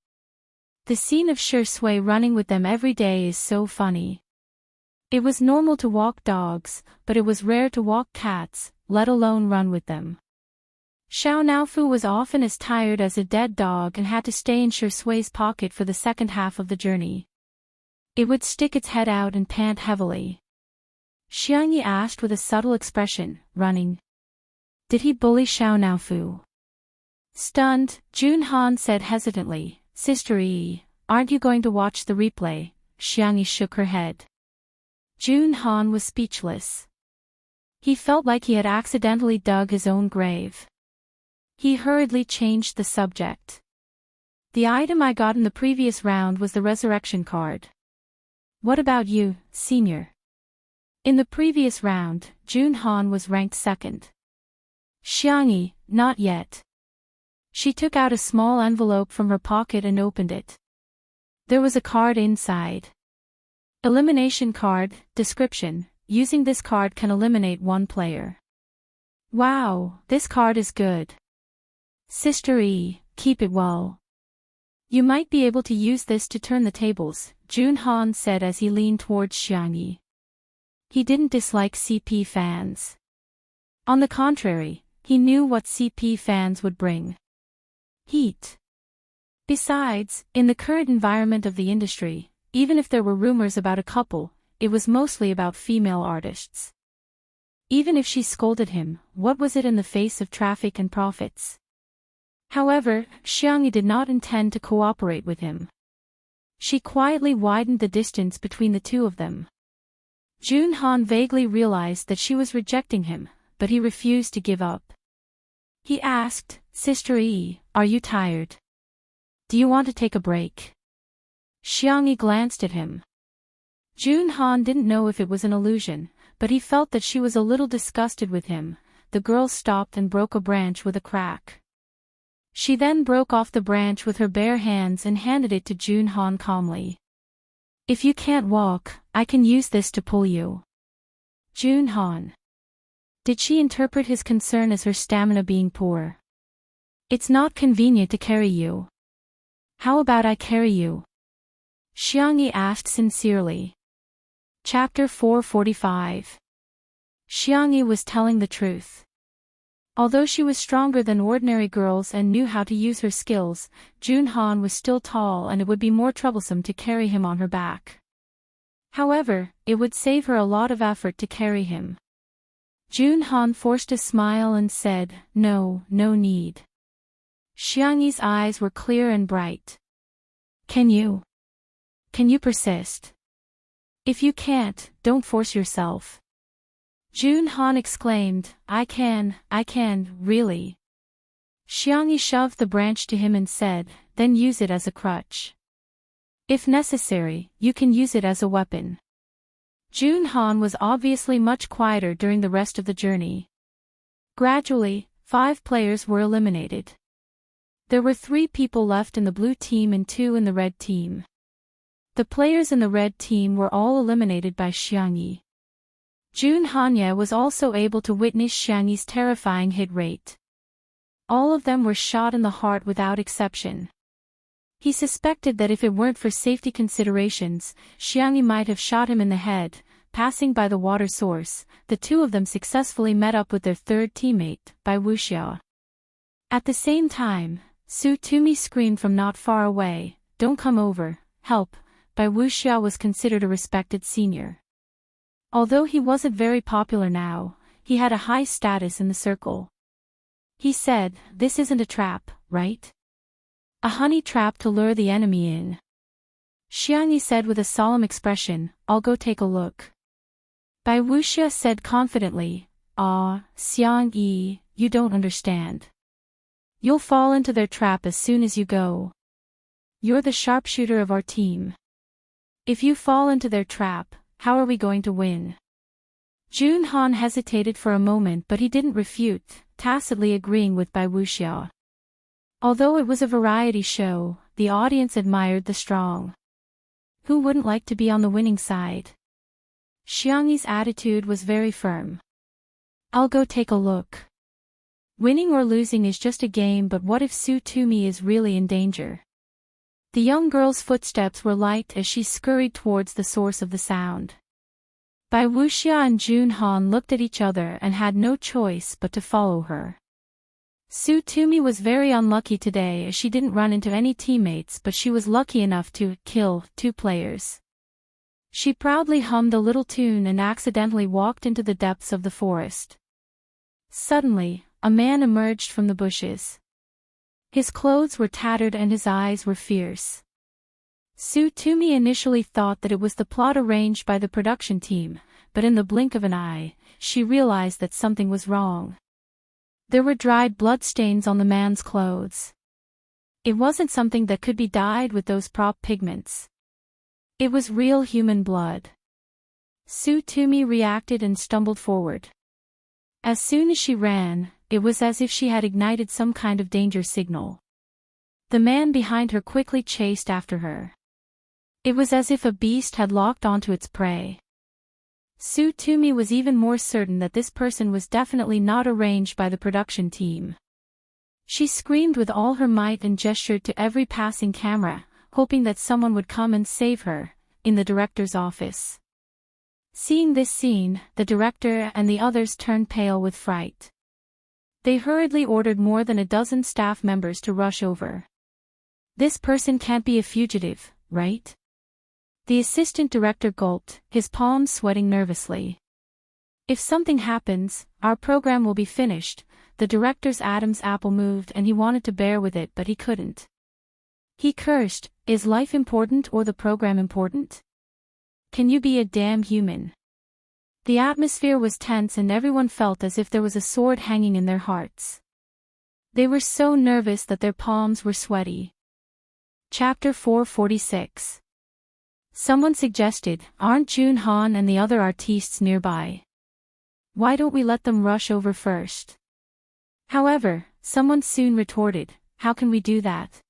The scene of Shi Sui running with them every day is so funny. It was normal to walk dogs, but it was rare to walk cats, let alone run with them. Xiao Naofu was often as tired as a dead dog and had to stay in Shi Sui's pocket for the second half of the journey. It would stick its head out and pant heavily. Xiangyi asked with a subtle expression, running. Did he bully Xiao Naofu? Stunned, Jun Han said hesitantly, Sister E, aren't you going to watch the replay? Xiangyi shook her head. Jun Han was speechless. He felt like he had accidentally dug his own grave. He hurriedly changed the subject. The item I got in the previous round was the resurrection card. What about you, senior? In the previous round, Jun Han was ranked second. Xiangyi, not yet. She took out a small envelope from her pocket and opened it. There was a card inside. Elimination card, description, using this card can eliminate 1 player. Wow, this card is good. Sister E, keep it well. You might be able to use this to turn the tables, Junhan said as he leaned towards Xiangyi. He didn't dislike CP fans. On the contrary, he knew what CP fans would bring. Heat. Besides, in the current environment of the industry, even if there were rumors about a couple, it was mostly about female artists. Even if she scolded him, what was it in the face of traffic and profits? However, Xiangyi did not intend to cooperate with him. She quietly widened the distance between the two of them. Junhan vaguely realized that she was rejecting him, but he refused to give up. He asked, "Sister E, are you tired? Do you want to take a break?" Xiangyi glanced at him. Junhan didn't know if it was an illusion, but he felt that she was a little disgusted with him. The girl stopped and broke a branch with a crack. She then broke off the branch with her bare hands and handed it to Junhan calmly. "If you can't walk, I can use this to pull you." Junhan. Did she interpret his concern as her stamina being poor? "It's not convenient to carry you. How about I carry you?" Xiangyi asked sincerely. Chapter 445. Xiangyi was telling the truth. Although she was stronger than ordinary girls and knew how to use her skills, Junhan was still tall and it would be more troublesome to carry him on her back. However, it would save her a lot of effort to carry him. Junhan forced a smile and said, no need." Xiangyi's eyes were clear and bright. Can you persist? If you can't, don't force yourself." Junhan exclaimed, I can, really." Xiangyi shoved the branch to him and said, "Then use it as a crutch. If necessary, you can use it as a weapon." Junhan was obviously much quieter during the rest of the journey. Gradually, 5 players were eliminated. There were 3 people left in the blue team and 2 in the red team. The players in the red team were all eliminated by Xiangyi. Junhan was also able to witness Xiangyi's terrifying hit rate. All of them were shot in the heart without exception. He suspected that if it weren't for safety considerations, Xiangyi might have shot him in the head. Passing by the water source, the 2 of them successfully met up with their third teammate, Bai Wuxia. At the same time, Su Tumi screamed from not far away, "Don't come over, help." Bai Wuxia was considered a respected senior. Although he wasn't very popular now, he had a high status in the circle. He said, "This isn't a trap, right? A honey trap to lure the enemy in." Xiangyi said with a solemn expression, "I'll go take a look." Bai Wuxia said confidently, Xiangyi, you don't understand. You'll fall into their trap as soon as you go. You're the sharpshooter of our team. If you fall into their trap, how are we going to win?" Junhan hesitated for a moment, but he didn't refute, tacitly agreeing with Bai Wuxia. Although it was a variety show, the audience admired the strong. Who wouldn't like to be on the winning side? Xiangyi's attitude was very firm. "I'll go take a look. Winning or losing is just a game, but what if Su Tumi is really in danger?" The young girl's footsteps were light as she scurried towards the source of the sound. Bai Wuxia and Junhan looked at each other and had no choice but to follow her. Su Tumi was very unlucky today as she didn't run into any teammates, but she was lucky enough to kill 2 players. She proudly hummed a little tune and accidentally walked into the depths of the forest. Suddenly, a man emerged from the bushes. His clothes were tattered and his eyes were fierce. Su Tumi initially thought that it was the plot arranged by the production team, but in the blink of an eye, she realized that something was wrong. There were dried bloodstains on the man's clothes. It wasn't something that could be dyed with those prop pigments. It was real human blood. Su Tumi reacted and stumbled forward. As soon as she ran, it was as if she had ignited some kind of danger signal. The man behind her quickly chased after her. It was as if a beast had locked onto its prey. Su Tumi was even more certain that this person was definitely not arranged by the production team. She screamed with all her might and gestured to every passing camera, hoping that someone would come and save her. in the director's office. Seeing this scene, the director and the others turned pale with fright. They hurriedly ordered more than a dozen staff members to rush over. This person can't be a fugitive, right? The assistant director gulped, his palms sweating nervously. If something happens, our program will be finished. The director's Adam's apple moved and he wanted to bear with it but he couldn't. He cursed, is life important or the program important? Can you be a damn human? The atmosphere was tense and everyone felt as if there was a sword hanging in their hearts. They were so nervous that their palms were sweaty. Chapter 446. Someone suggested, aren't Junhan and the other artistes nearby? Why don't we let them rush over first? However, someone soon retorted, how can we do that?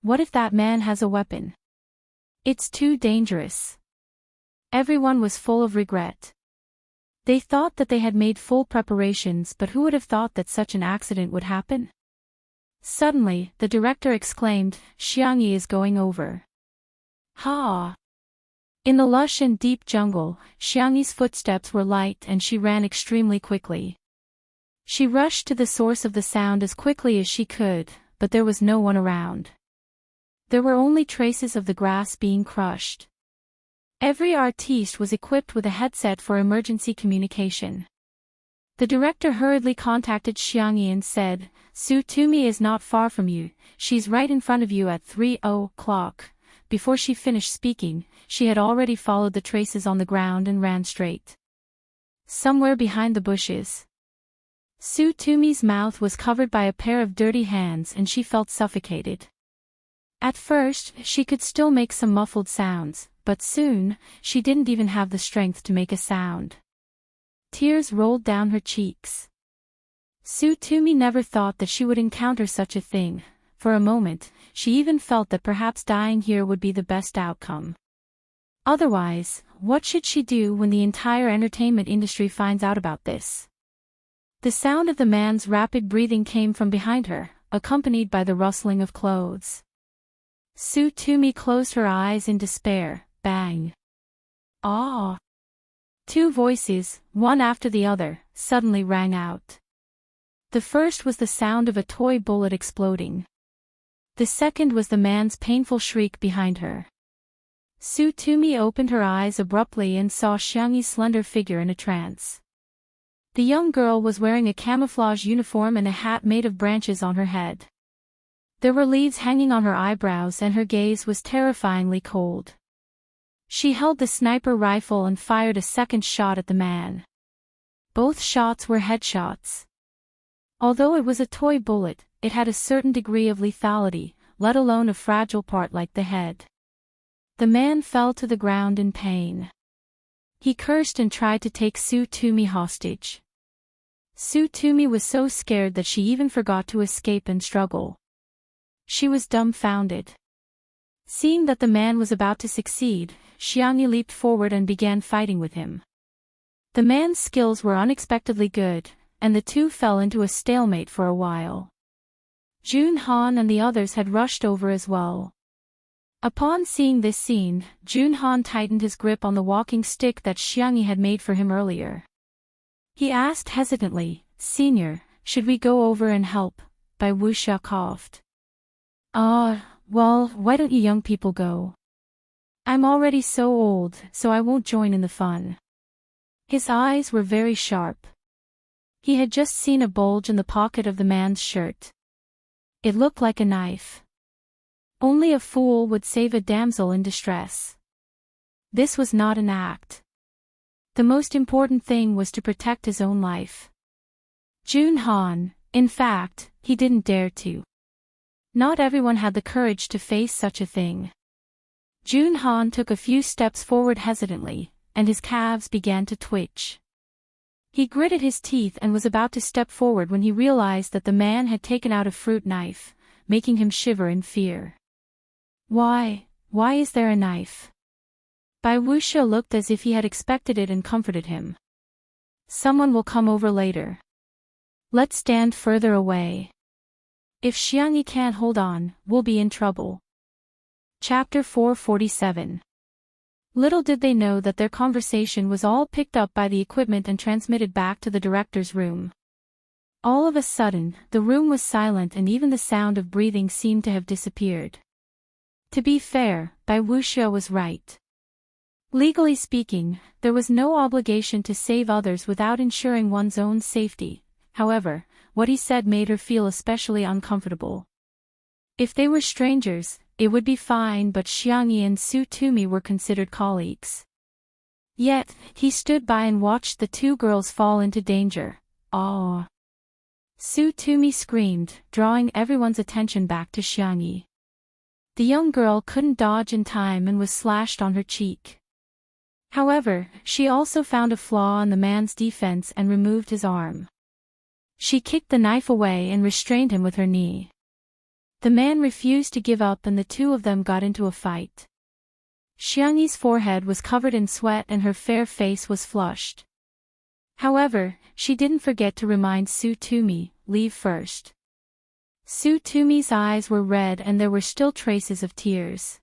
What if that man has a weapon? It's too dangerous. Everyone was full of regret. They thought that they had made full preparations, but who would have thought that such an accident would happen? Suddenly, the director exclaimed, Xiangyi is going over. Ha! In the lush and deep jungle, Xiangyi's footsteps were light and she ran extremely quickly. She rushed to the source of the sound as quickly as she could, but there was no one around. There were only traces of the grass being crushed. Every artiste was equipped with a headset for emergency communication. The director hurriedly contacted Xiangyi and said, Su Tumi is not far from you, she's right in front of you at 3:00. Before she finished speaking, she had already followed the traces on the ground and ran straight. Somewhere behind the bushes. Su Tumi's mouth was covered by a pair of dirty hands and she felt suffocated. At first, she could still make some muffled sounds, but soon, she didn't even have the strength to make a sound. Tears rolled down her cheeks. Su Tumi never thought that she would encounter such a thing. For a moment, she even felt that perhaps dying here would be the best outcome. Otherwise, what should she do when the entire entertainment industry finds out about this? The sound of the man's rapid breathing came from behind her, accompanied by the rustling of clothes. Su Tumi closed her eyes in despair. Bang! Ah! Two voices, one after the other, suddenly rang out. The first was the sound of a toy bullet exploding. The second was the man's painful shriek behind her. Su Tumi opened her eyes abruptly and saw Xiangyi's slender figure in a trance. The young girl was wearing a camouflage uniform and a hat made of branches on her head. There were leaves hanging on her eyebrows and her gaze was terrifyingly cold. She held the sniper rifle and fired a second shot at the man. Both shots were headshots. Although it was a toy bullet, it had a certain degree of lethality, let alone a fragile part like the head. The man fell to the ground in pain. He cursed and tried to take Su Tumi hostage. Su Tumi was so scared that she even forgot to escape and struggle. She was dumbfounded. Seeing that the man was about to succeed, Xiangyi leaped forward and began fighting with him. The man's skills were unexpectedly good, and the two fell into a stalemate for a while. Junhan and the others had rushed over as well. Upon seeing this scene, Junhan tightened his grip on the walking stick that Xiangyi had made for him earlier. He asked hesitantly, Senior, should we go over and help? Bai Wuxia coughed. Well, why don't you young people go? I'm already so old, so I won't join in the fun. His eyes were very sharp. He had just seen a bulge in the pocket of the man's shirt. It looked like a knife. Only a fool would save a damsel in distress. This was not an act. The most important thing was to protect his own life. Junhan, in fact, he didn't dare to. Not everyone had the courage to face such a thing. Junhan took a few steps forward hesitantly, and his calves began to twitch. He gritted his teeth and was about to step forward when he realized that the man had taken out a fruit knife, making him shiver in fear. Why is there a knife? Bai Wuxia looked as if he had expected it and comforted him. Someone will come over later. Let's stand further away. If Xiangyi can't hold on, we'll be in trouble. Chapter 447. Little did they know that their conversation was all picked up by the equipment and transmitted back to the director's room. All of a sudden, the room was silent and even the sound of breathing seemed to have disappeared. To be fair, Bai Wuxia was right. Legally speaking, there was no obligation to save others without ensuring one's own safety. However, what he said made her feel especially uncomfortable. If they were strangers, it would be fine, but Xiangyi and Su Tumi were considered colleagues. Yet, he stood by and watched the two girls fall into danger. "Ah!" Su Tumi screamed, drawing everyone's attention back to Xiangyi. The young girl couldn't dodge in time and was slashed on her cheek. However, she also found a flaw in the man's defense and removed his arm. She kicked the knife away and restrained him with her knee. The man refused to give up and the two of them got into a fight. Xiangyi's forehead was covered in sweat and her fair face was flushed. However, she didn't forget to remind Su Tumi, "Leave first." Su Tumi's eyes were red and there were still traces of tears.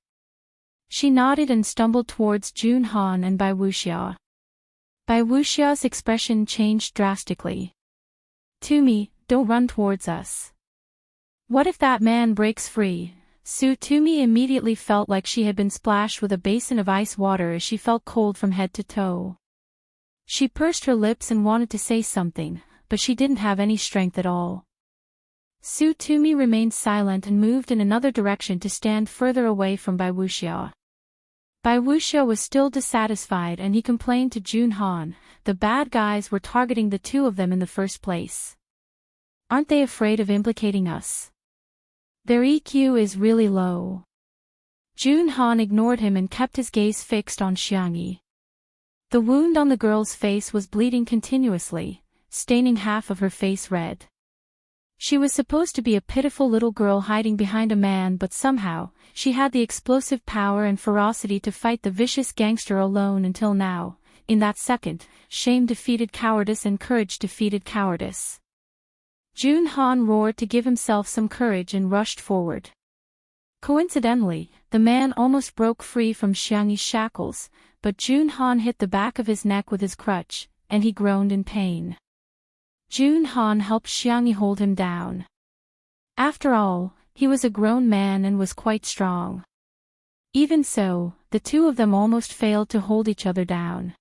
She nodded and stumbled towards Jun Han and Bai Wuxia. Bai Wuxia's expression changed drastically. "Tumi, don't run towards us. What if that man breaks free?" Su Tumi immediately felt like she had been splashed with a basin of ice water as she felt cold from head to toe. She pursed her lips and wanted to say something, but she didn't have any strength at all. Su Tumi remained silent and moved in another direction to stand further away from Bai Wuxia. Bai Wuxia was still dissatisfied and he complained to Jun Han, "The bad guys were targeting the two of them in the first place. Aren't they afraid of implicating us? Their EQ is really low." Jun Han ignored him and kept his gaze fixed on Xiangyi. The wound on the girl's face was bleeding continuously, staining half of her face red. She was supposed to be a pitiful little girl hiding behind a man, but somehow, she had the explosive power and ferocity to fight the vicious gangster alone until now. In that second, shame defeated cowardice and courage defeated cowardice. Jun Han roared to give himself some courage and rushed forward. Coincidentally, the man almost broke free from Xiangyi's shackles, but Jun Han hit the back of his neck with his crutch, and he groaned in pain. Jun Han helped Xiangyi hold him down. After all, he was a grown man and was quite strong. Even so, the two of them almost failed to hold each other down.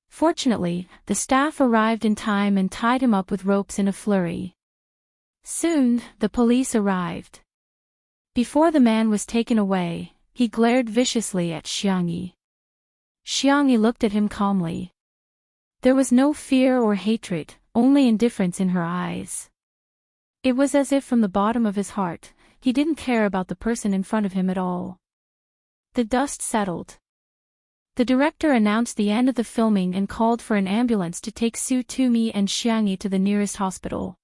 Fortunately, the staff arrived in time and tied him up with ropes in a flurry. Soon, the police arrived. Before the man was taken away, he glared viciously at Xiangyi. Xiangyi looked at him calmly. There was no fear or hatred, only indifference in her eyes. It was as if from the bottom of his heart, he didn't care about the person in front of him at all. The dust settled. The director announced the end of the filming and called for an ambulance to take Su Tumi and Xiangyi to the nearest hospital.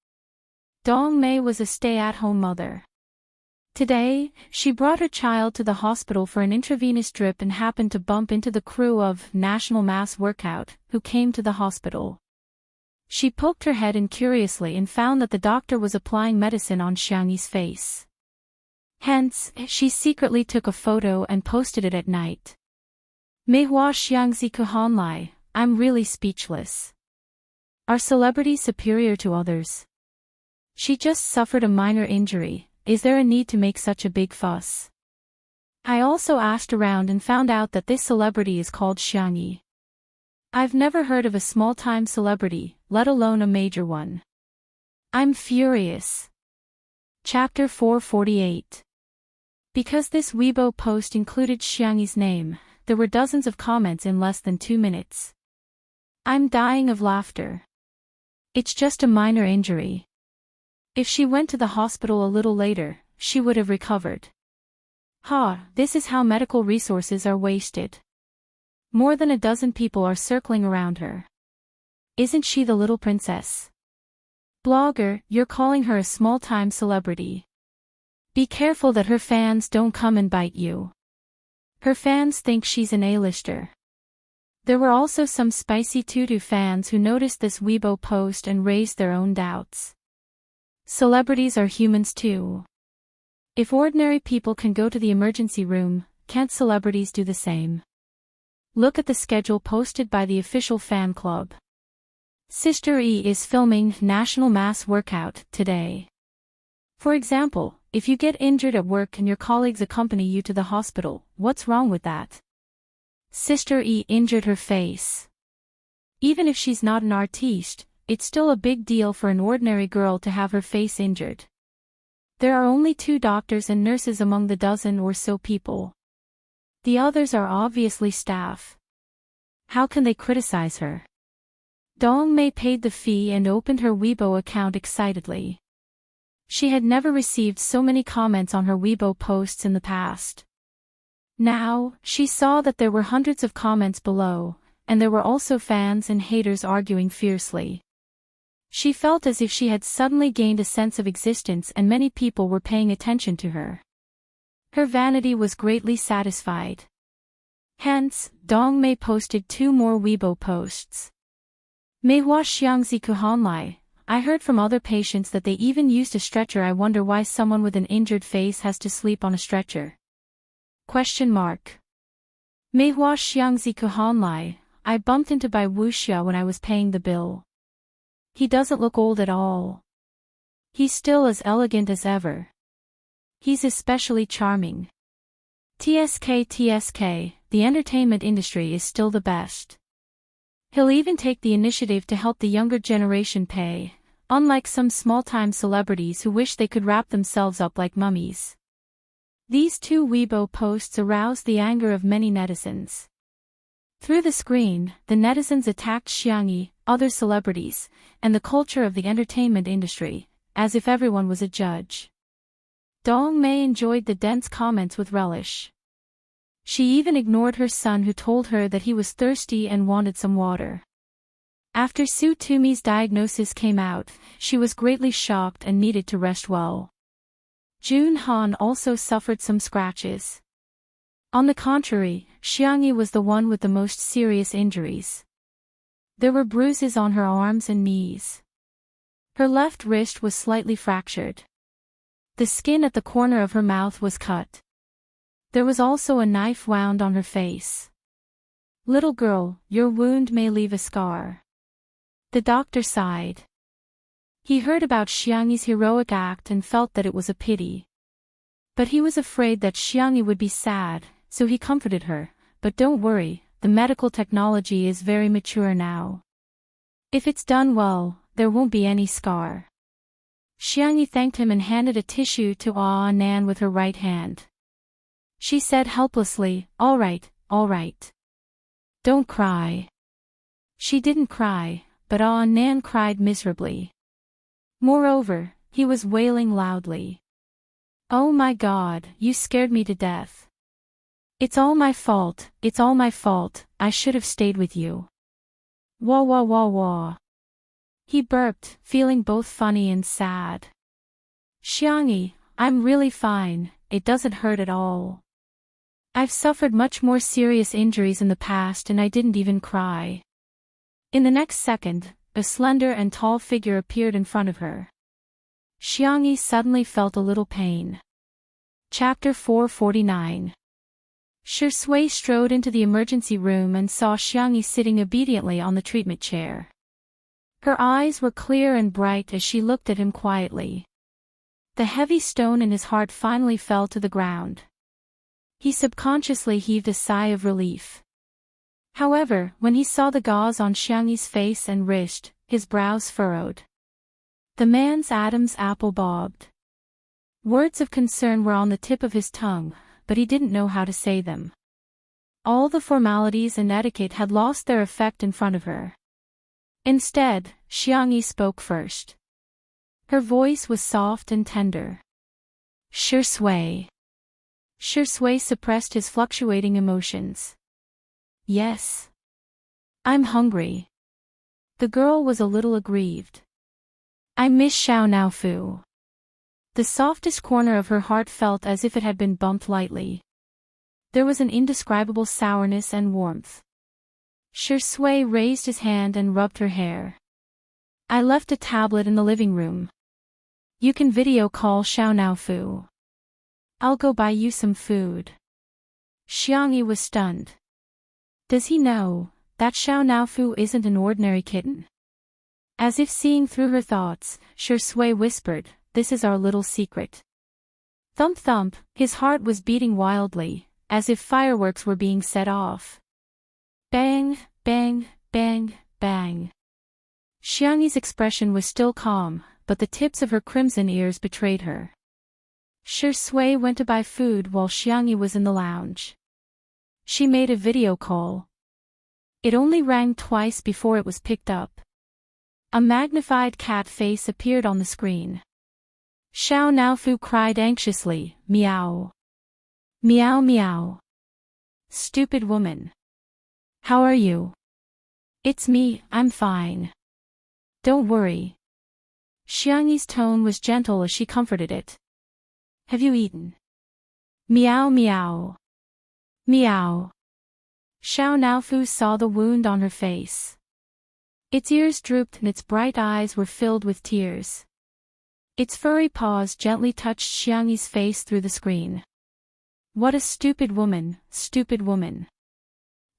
Dong Mei was a stay-at-home mother. Today, she brought her child to the hospital for an intravenous drip and happened to bump into the crew of National Mass Workout, who came to the hospital. She poked her head in curiously and found that the doctor was applying medicine on Xiangyi's face. Hence, she secretly took a photo and posted it at night. Meihua Xiangzi Kuhanlai, I'm really speechless. Are celebrities superior to others? She just suffered a minor injury, is there a need to make such a big fuss? I also asked around and found out that this celebrity is called Xiangyi. I've never heard of a small-time celebrity, let alone a major one. I'm furious. Chapter 448. Because this Weibo post included Xiangyi's name, there were dozens of comments in less than 2 minutes. I'm dying of laughter. It's just a minor injury. If she went to the hospital a little later, she would have recovered. This is how medical resources are wasted. More than a dozen people are circling around her. Isn't she the little princess? Blogger, you're calling her a small-time celebrity. Be careful that her fans don't come and bite you. Her fans think she's an A-lister. There were also some spicy Tutu fans who noticed this Weibo post and raised their own doubts. Celebrities are humans too. If ordinary people can go to the emergency room, can't celebrities do the same? Look at the schedule posted by the official fan club. Sister E is filming National Mass Workout today. For example, if you get injured at work and your colleagues accompany you to the hospital, what's wrong with that? Sister E injured her face. Even if she's not an artiste, it's still a big deal for an ordinary girl to have her face injured. There are only 2 doctors and nurses among the dozen or so people. The others are obviously staff. How can they criticize her? Dong Mei paid the fee and opened her Weibo account excitedly. She had never received so many comments on her Weibo posts in the past. Now, she saw that there were hundreds of comments below, and there were also fans and haters arguing fiercely. She felt as if she had suddenly gained a sense of existence and many people were paying attention to her. Her vanity was greatly satisfied. Hence, Dong Mei posted 2 more Weibo posts. Meihua Xiangzi Kuhanlai, I heard from other patients that they even used a stretcher. I wonder why someone with an injured face has to sleep on a stretcher. Meihua Xiangzi Kuhanlai, I bumped into Bai Wuxia when I was paying the bill. He doesn't look old at all. He's still as elegant as ever. He's especially charming. TSK, the entertainment industry is still the best. He'll even take the initiative to help the younger generation pay, unlike some small-time celebrities who wish they could wrap themselves up like mummies. These 2 Weibo posts aroused the anger of many netizens. Through the screen, the netizens attacked Xiangyi, other celebrities, and the culture of the entertainment industry, as if everyone was a judge. Dong Mei enjoyed the dense comments with relish. She even ignored her son who told her that he was thirsty and wanted some water. After Su Tumi's diagnosis came out, she was greatly shocked and needed to rest well. Jun Han also suffered some scratches. On the contrary, Xiangyi was the one with the most serious injuries. There were bruises on her arms and knees. Her left wrist was slightly fractured. The skin at the corner of her mouth was cut. There was also a knife wound on her face. Little girl, your wound may leave a scar. The doctor sighed. He heard about Xiangyi's heroic act and felt that it was a pity. But he was afraid that Xiangyi would be sad, so he comforted her, but don't worry, the medical technology is very mature now. If it's done well, there won't be any scar. Xiangyi thanked him and handed a tissue to Ah Nan with her right hand. She said helplessly, all right. Don't cry. She didn't cry, but Ah Nan cried miserably. Moreover, he was wailing loudly. Oh my God, you scared me to death. It's all my fault, I should have stayed with you. Wah wah wah wah. He burped, feeling both funny and sad. Xiangyi, I'm really fine, it doesn't hurt at all. I've suffered much more serious injuries in the past and I didn't even cry. In the next second, a slender and tall figure appeared in front of her. Xiangyi suddenly felt a little pain. Chapter 449. Shi Sui strode into the emergency room and saw Xiangyi sitting obediently on the treatment chair. Her eyes were clear and bright as she looked at him quietly. The heavy stone in his heart finally fell to the ground. He subconsciously heaved a sigh of relief. However, when he saw the gauze on Xiangyi's face and wrist, his brows furrowed. The man's Adam's apple bobbed. Words of concern were on the tip of his tongue, but he didn't know how to say them. All the formalities and etiquette had lost their effect in front of her. Instead, Xiangyi spoke first. Her voice was soft and tender. Shi Sui. Shi Sui suppressed his fluctuating emotions. Yes. I'm hungry. The girl was a little aggrieved. I miss Xiao Naofu. The softest corner of her heart felt as if it had been bumped lightly. There was an indescribable sourness and warmth. Shi Sui raised his hand and rubbed her hair. I left a tablet in the living room. You can video call Xiao Naofu. I'll go buy you some food. Xiangyi was stunned. Does he know that Xiao Naofu isn't an ordinary kitten? As if seeing through her thoughts, Shui whispered, "This is our little secret." Thump thump, his heart was beating wildly, as if fireworks were being set off. Bang, bang, bang, bang. Xiangyi's expression was still calm, but the tips of her crimson ears betrayed her. Shui went to buy food while Xiangyi was in the lounge. She made a video call. It only rang twice before it was picked up. A magnified cat face appeared on the screen. Xiao Naofu cried anxiously, "Meow. Meow meow. Stupid woman. How are you?" "It's me, I'm fine. Don't worry." Xiangyi's tone was gentle as she comforted it. "Have you eaten?" "Meow meow. Meow." Xiao Naofu saw the wound on her face. Its ears drooped and its bright eyes were filled with tears. Its furry paws gently touched Xiangyi's face through the screen. What a stupid woman, stupid woman.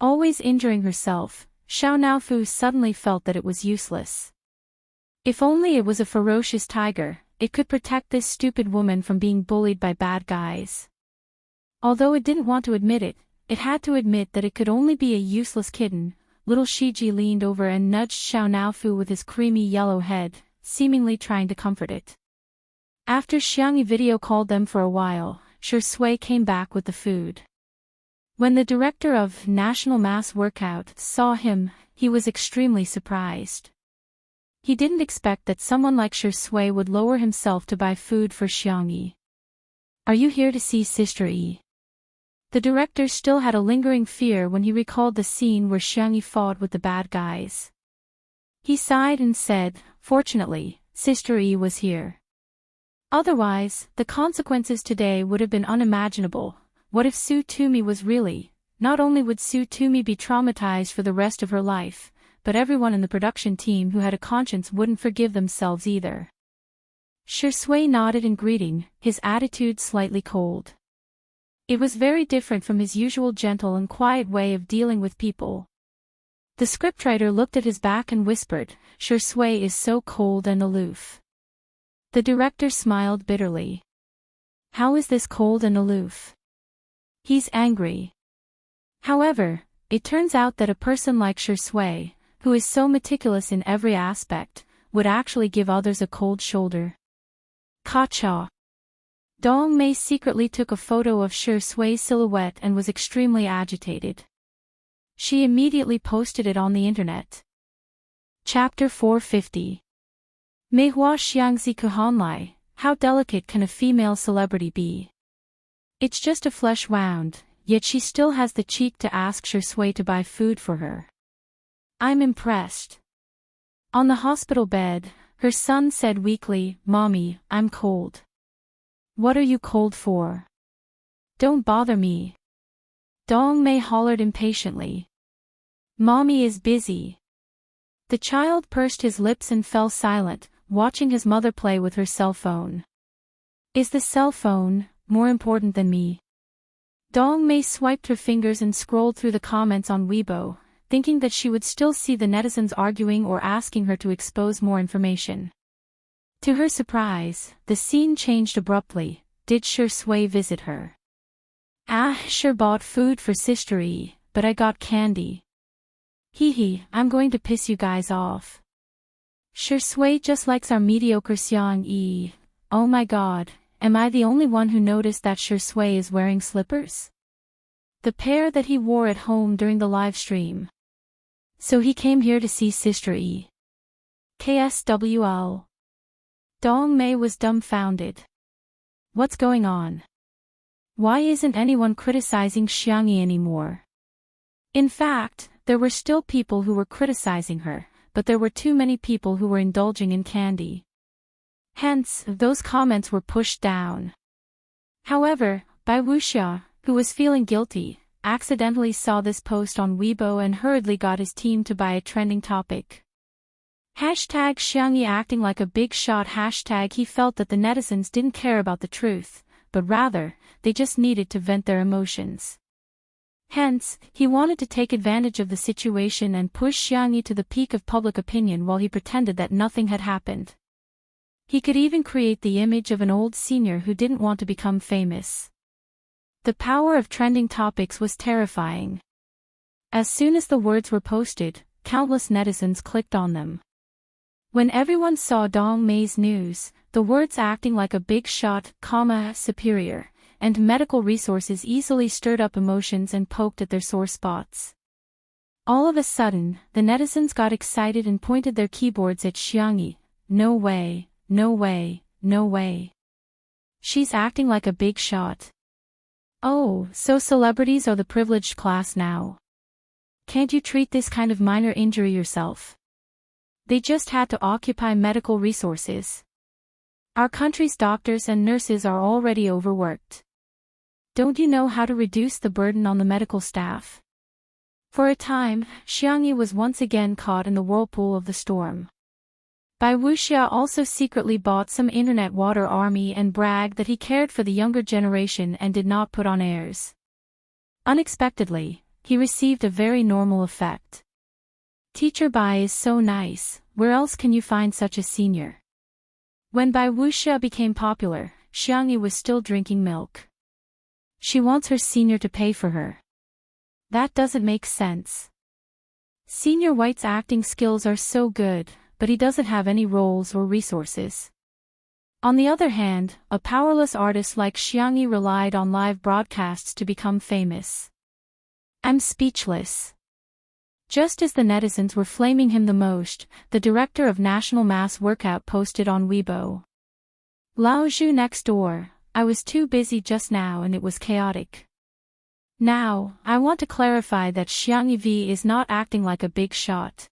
Always injuring herself, Xiao Naofu suddenly felt that it was useless. If only it was a ferocious tiger, it could protect this stupid woman from being bullied by bad guys. Although it didn't want to admit it, it had to admit that it could only be a useless kitten. Little Shiji leaned over and nudged Xiao Naofu with his creamy yellow head, seemingly trying to comfort it. After Xiangyi video called them for a while, Shui came back with the food. When the director of National Mass Workout saw him, he was extremely surprised. He didn't expect that someone like Shui would lower himself to buy food for Xiangyi. "Are you here to see Sister Yi?" The director still had a lingering fear when he recalled the scene where Xiangyi fought with the bad guys. He sighed and said, "Fortunately, Sister Yi was here. Otherwise, the consequences today would have been unimaginable. What if Su Tumi was really? Not only would Su Tumi be traumatized for the rest of her life, but everyone in the production team who had a conscience wouldn't forgive themselves either." Shui nodded in greeting, his attitude slightly cold. It was very different from his usual gentle and quiet way of dealing with people. The scriptwriter looked at his back and whispered, "Shui is so cold and aloof." The director smiled bitterly. "How is this cold and aloof?" "He's angry." However, it turns out that a person like Shui, who is so meticulous in every aspect, would actually give others a cold shoulder. Ka-cha. Dong Mei secretly took a photo of Shui's silhouette and was extremely agitated. She immediately posted it on the internet. Chapter 450. Meihua Xiangzi Kuhanlai, how delicate can a female celebrity be? It's just a flesh wound, yet she still has the cheek to ask Shui to buy food for her. I'm impressed. On the hospital bed, her son said weakly, "Mommy, I'm cold." "What are you cold for? Don't bother me." Dong Mei hollered impatiently. "Mommy is busy." The child pursed his lips and fell silent, watching his mother play with her cell phone. Is the cell phone more important than me? Dong Mei swiped her fingers and scrolled through the comments on Weibo, thinking that she would still see the netizens arguing or asking her to expose more information. To her surprise, the scene changed abruptly. Did Shui visit her? Sure bought food for Sister Yi, but I got candy. Hee, I'm going to piss you guys off. Shui just likes our mediocre Xiangyi. Oh my god, am I the only one who noticed that Shui is wearing slippers? The pair that he wore at home during the live stream. So he came here to see Sister Yi. KSWL. Dong Mei was dumbfounded. What's going on? Why isn't anyone criticizing Xiangyi anymore? In fact, there were still people who were criticizing her, but there were too many people who were indulging in candy. Hence, those comments were pushed down. However, Bai Wuxia, who was feeling guilty, accidentally saw this post on Weibo and hurriedly got his team to buy a trending topic. Hashtag Xiangyi acting like a big shot. Hashtag he felt that the netizens didn't care about the truth, but rather, they just needed to vent their emotions. Hence, he wanted to take advantage of the situation and push Xiangyi to the peak of public opinion while he pretended that nothing had happened. He could even create the image of an old senior who didn't want to become famous. The power of trending topics was terrifying. As soon as the words were posted, countless netizens clicked on them. When everyone saw Dong Mei's news, the words acting like a big shot, superior, and medical resources easily stirred up emotions and poked at their sore spots. All of a sudden, the netizens got excited and pointed their keyboards at Xiangyi. No way, no way, no way. She's acting like a big shot. Oh, so celebrities are the privileged class now. Can't you treat this kind of minor injury yourself? They just had to occupy medical resources. Our country's doctors and nurses are already overworked. Don't you know how to reduce the burden on the medical staff? For a time, Xiangyi was once again caught in the whirlpool of the storm. Bai Wuxia also secretly bought some internet water army and bragged that he cared for the younger generation and did not put on airs. Unexpectedly, he received a very normal effect. Teacher Bai is so nice, where else can you find such a senior? When Bai Wuxia became popular, Xiangyi was still drinking milk. She wants her senior to pay for her. That doesn't make sense. Senior White's acting skills are so good, but he doesn't have any roles or resources. On the other hand, a powerless artist like Xiangyi relied on live broadcasts to become famous. I'm speechless. Just as the netizens were flaming him the most, the director of National Mass Workout posted on Weibo. Lao Zhu next door, I was too busy just now and it was chaotic. Now, I want to clarify that Xiangyi V is not acting like a big shot.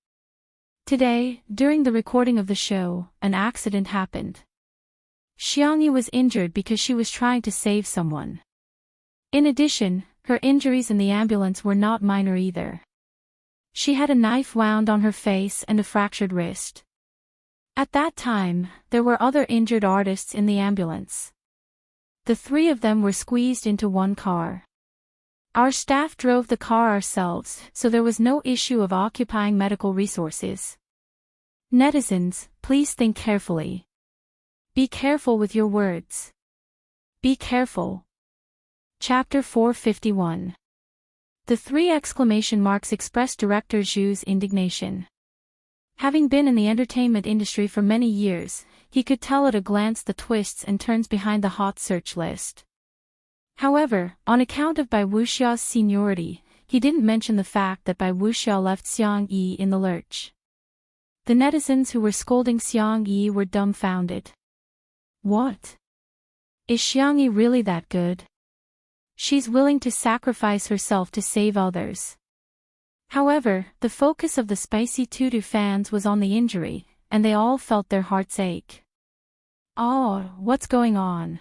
Today, during the recording of the show, an accident happened. Xiangyi was injured because she was trying to save someone. In addition, her injuries in the ambulance were not minor either. She had a knife wound on her face and a fractured wrist. At that time, there were other injured artists in the ambulance. The three of them were squeezed into one car. Our staff drove the car ourselves, so there was no issue of occupying medical resources. Netizens, please think carefully. Be careful with your words. Be careful. Chapter 451. The three exclamation marks express director Zhu's indignation. Having been in the entertainment industry for many years, he could tell at a glance the twists and turns behind the hot search list. However, on account of Bai Wuxia's seniority, he didn't mention the fact that Bai Wuxia left Xiangyi in the lurch. The netizens who were scolding Xiangyi were dumbfounded. What? Is Xiangyi really that good? She's willing to sacrifice herself to save others. However, the focus of the Spicy Tutu fans was on the injury, and they all felt their hearts ache. Oh, what's going on?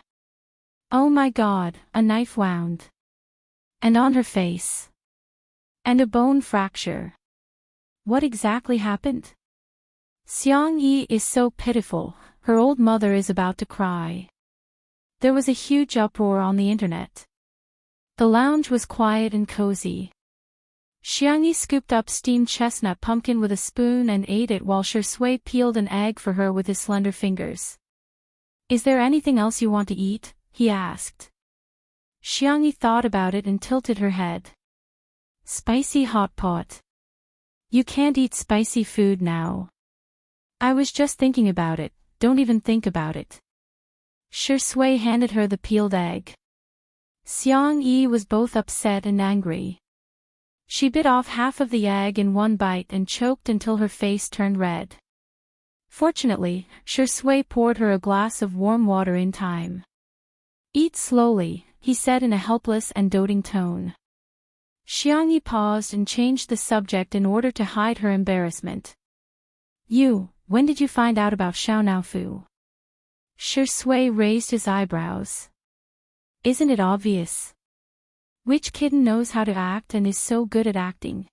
Oh my God, a knife wound. And on her face. And a bone fracture. What exactly happened? Xiangyi is so pitiful, her old mother is about to cry. There was a huge uproar on the internet. The lounge was quiet and cozy. Xiangyi scooped up steamed chestnut pumpkin with a spoon and ate it while Shui peeled an egg for her with his slender fingers. Is there anything else you want to eat? He asked. Xiangyi thought about it and tilted her head. Spicy hot pot. You can't eat spicy food now. I was just thinking about it, don't even think about it. Shui handed her the peeled egg. Xiangyi was both upset and angry. She bit off half of the egg in one bite and choked until her face turned red. Fortunately, Shui poured her a glass of warm water in time. Eat slowly, he said in a helpless and doting tone. Xiangyi paused and changed the subject in order to hide her embarrassment. When did you find out about Xiaonaofu? Shui raised his eyebrows. Isn't it obvious? Which kitten knows how to act and is so good at acting?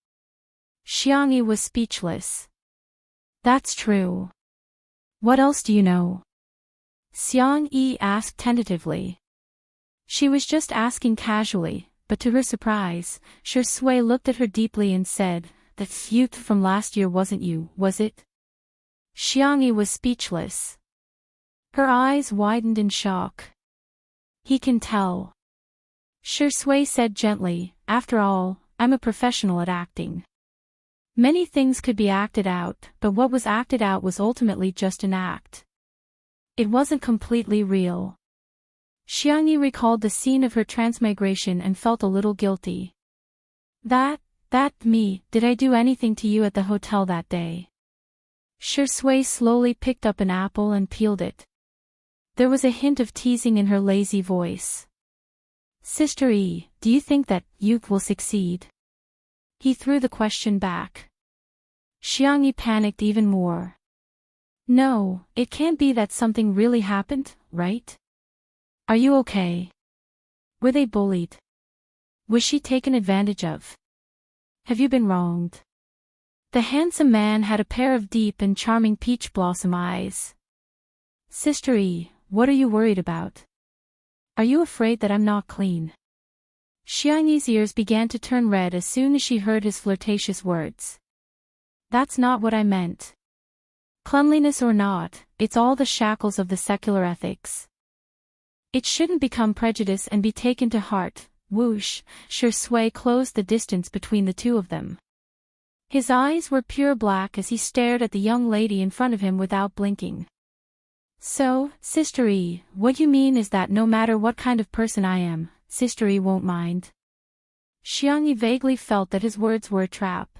Xiangyi was speechless. That's true. What else do you know? Xiangyi asked tentatively. She was just asking casually, but to her surprise, Shui looked at her deeply and said, "That youth from last year wasn't you, was it?" Xiangyi was speechless. Her eyes widened in shock. "He can tell." Shui said gently, "After all, I'm a professional at acting. Many things could be acted out, but what was acted out was ultimately just an act. It wasn't completely real." Xiangyi recalled the scene of her transmigration and felt a little guilty. That me, did I do anything to you at the hotel that day?" Shui slowly picked up an apple and peeled it. There was a hint of teasing in her lazy voice. "Sister E, do you think that youth will succeed?" He threw the question back. Xiangyi panicked even more. "No, it can't be that something really happened, right? Are you okay? Were they bullied? Was she taken advantage of? Have you been wronged?" The handsome man had a pair of deep and charming peach blossom eyes. "Sister E, what are you worried about? Are you afraid that I'm not clean?" Xiangyi's ears began to turn red as soon as she heard his flirtatious words. "That's not what I meant. Cleanliness or not, it's all the shackles of the secular ethics. It shouldn't become prejudice and be taken to heart." Whoosh, Shui closed the distance between the two of them. His eyes were pure black as he stared at the young lady in front of him without blinking. "So, Sister E, what you mean is that no matter what kind of person I am, Sister E won't mind?" Xiangyi vaguely felt that his words were a trap.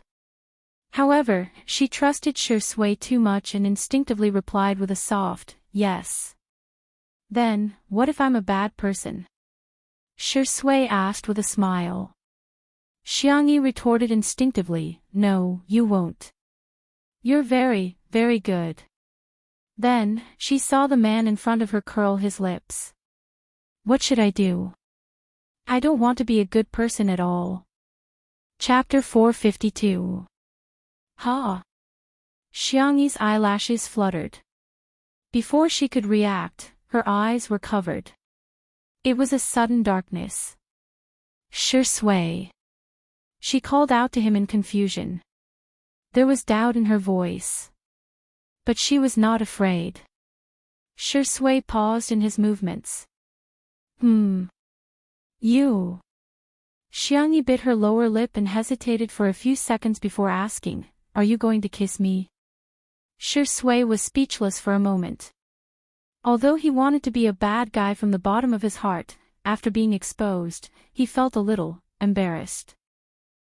However, she trusted Shui too much and instinctively replied with a soft, "Yes." "Then, what if I'm a bad person?" Shui asked with a smile. Xiangyi retorted instinctively, "No, you won't. You're very, very good." Then, she saw the man in front of her curl his lips. "What should I do? I don't want to be a good person at all." Chapter 452. Ha! Xiangyi's eyelashes fluttered. Before she could react, her eyes were covered. It was a sudden darkness. "Shui!" She called out to him in confusion. There was doubt in her voice. But she was not afraid. Shui paused in his movements. You." Xiangyi bit her lower lip and hesitated for a few seconds before asking, "Are you going to kiss me?" Shui was speechless for a moment. Although he wanted to be a bad guy from the bottom of his heart, after being exposed, he felt a little embarrassed.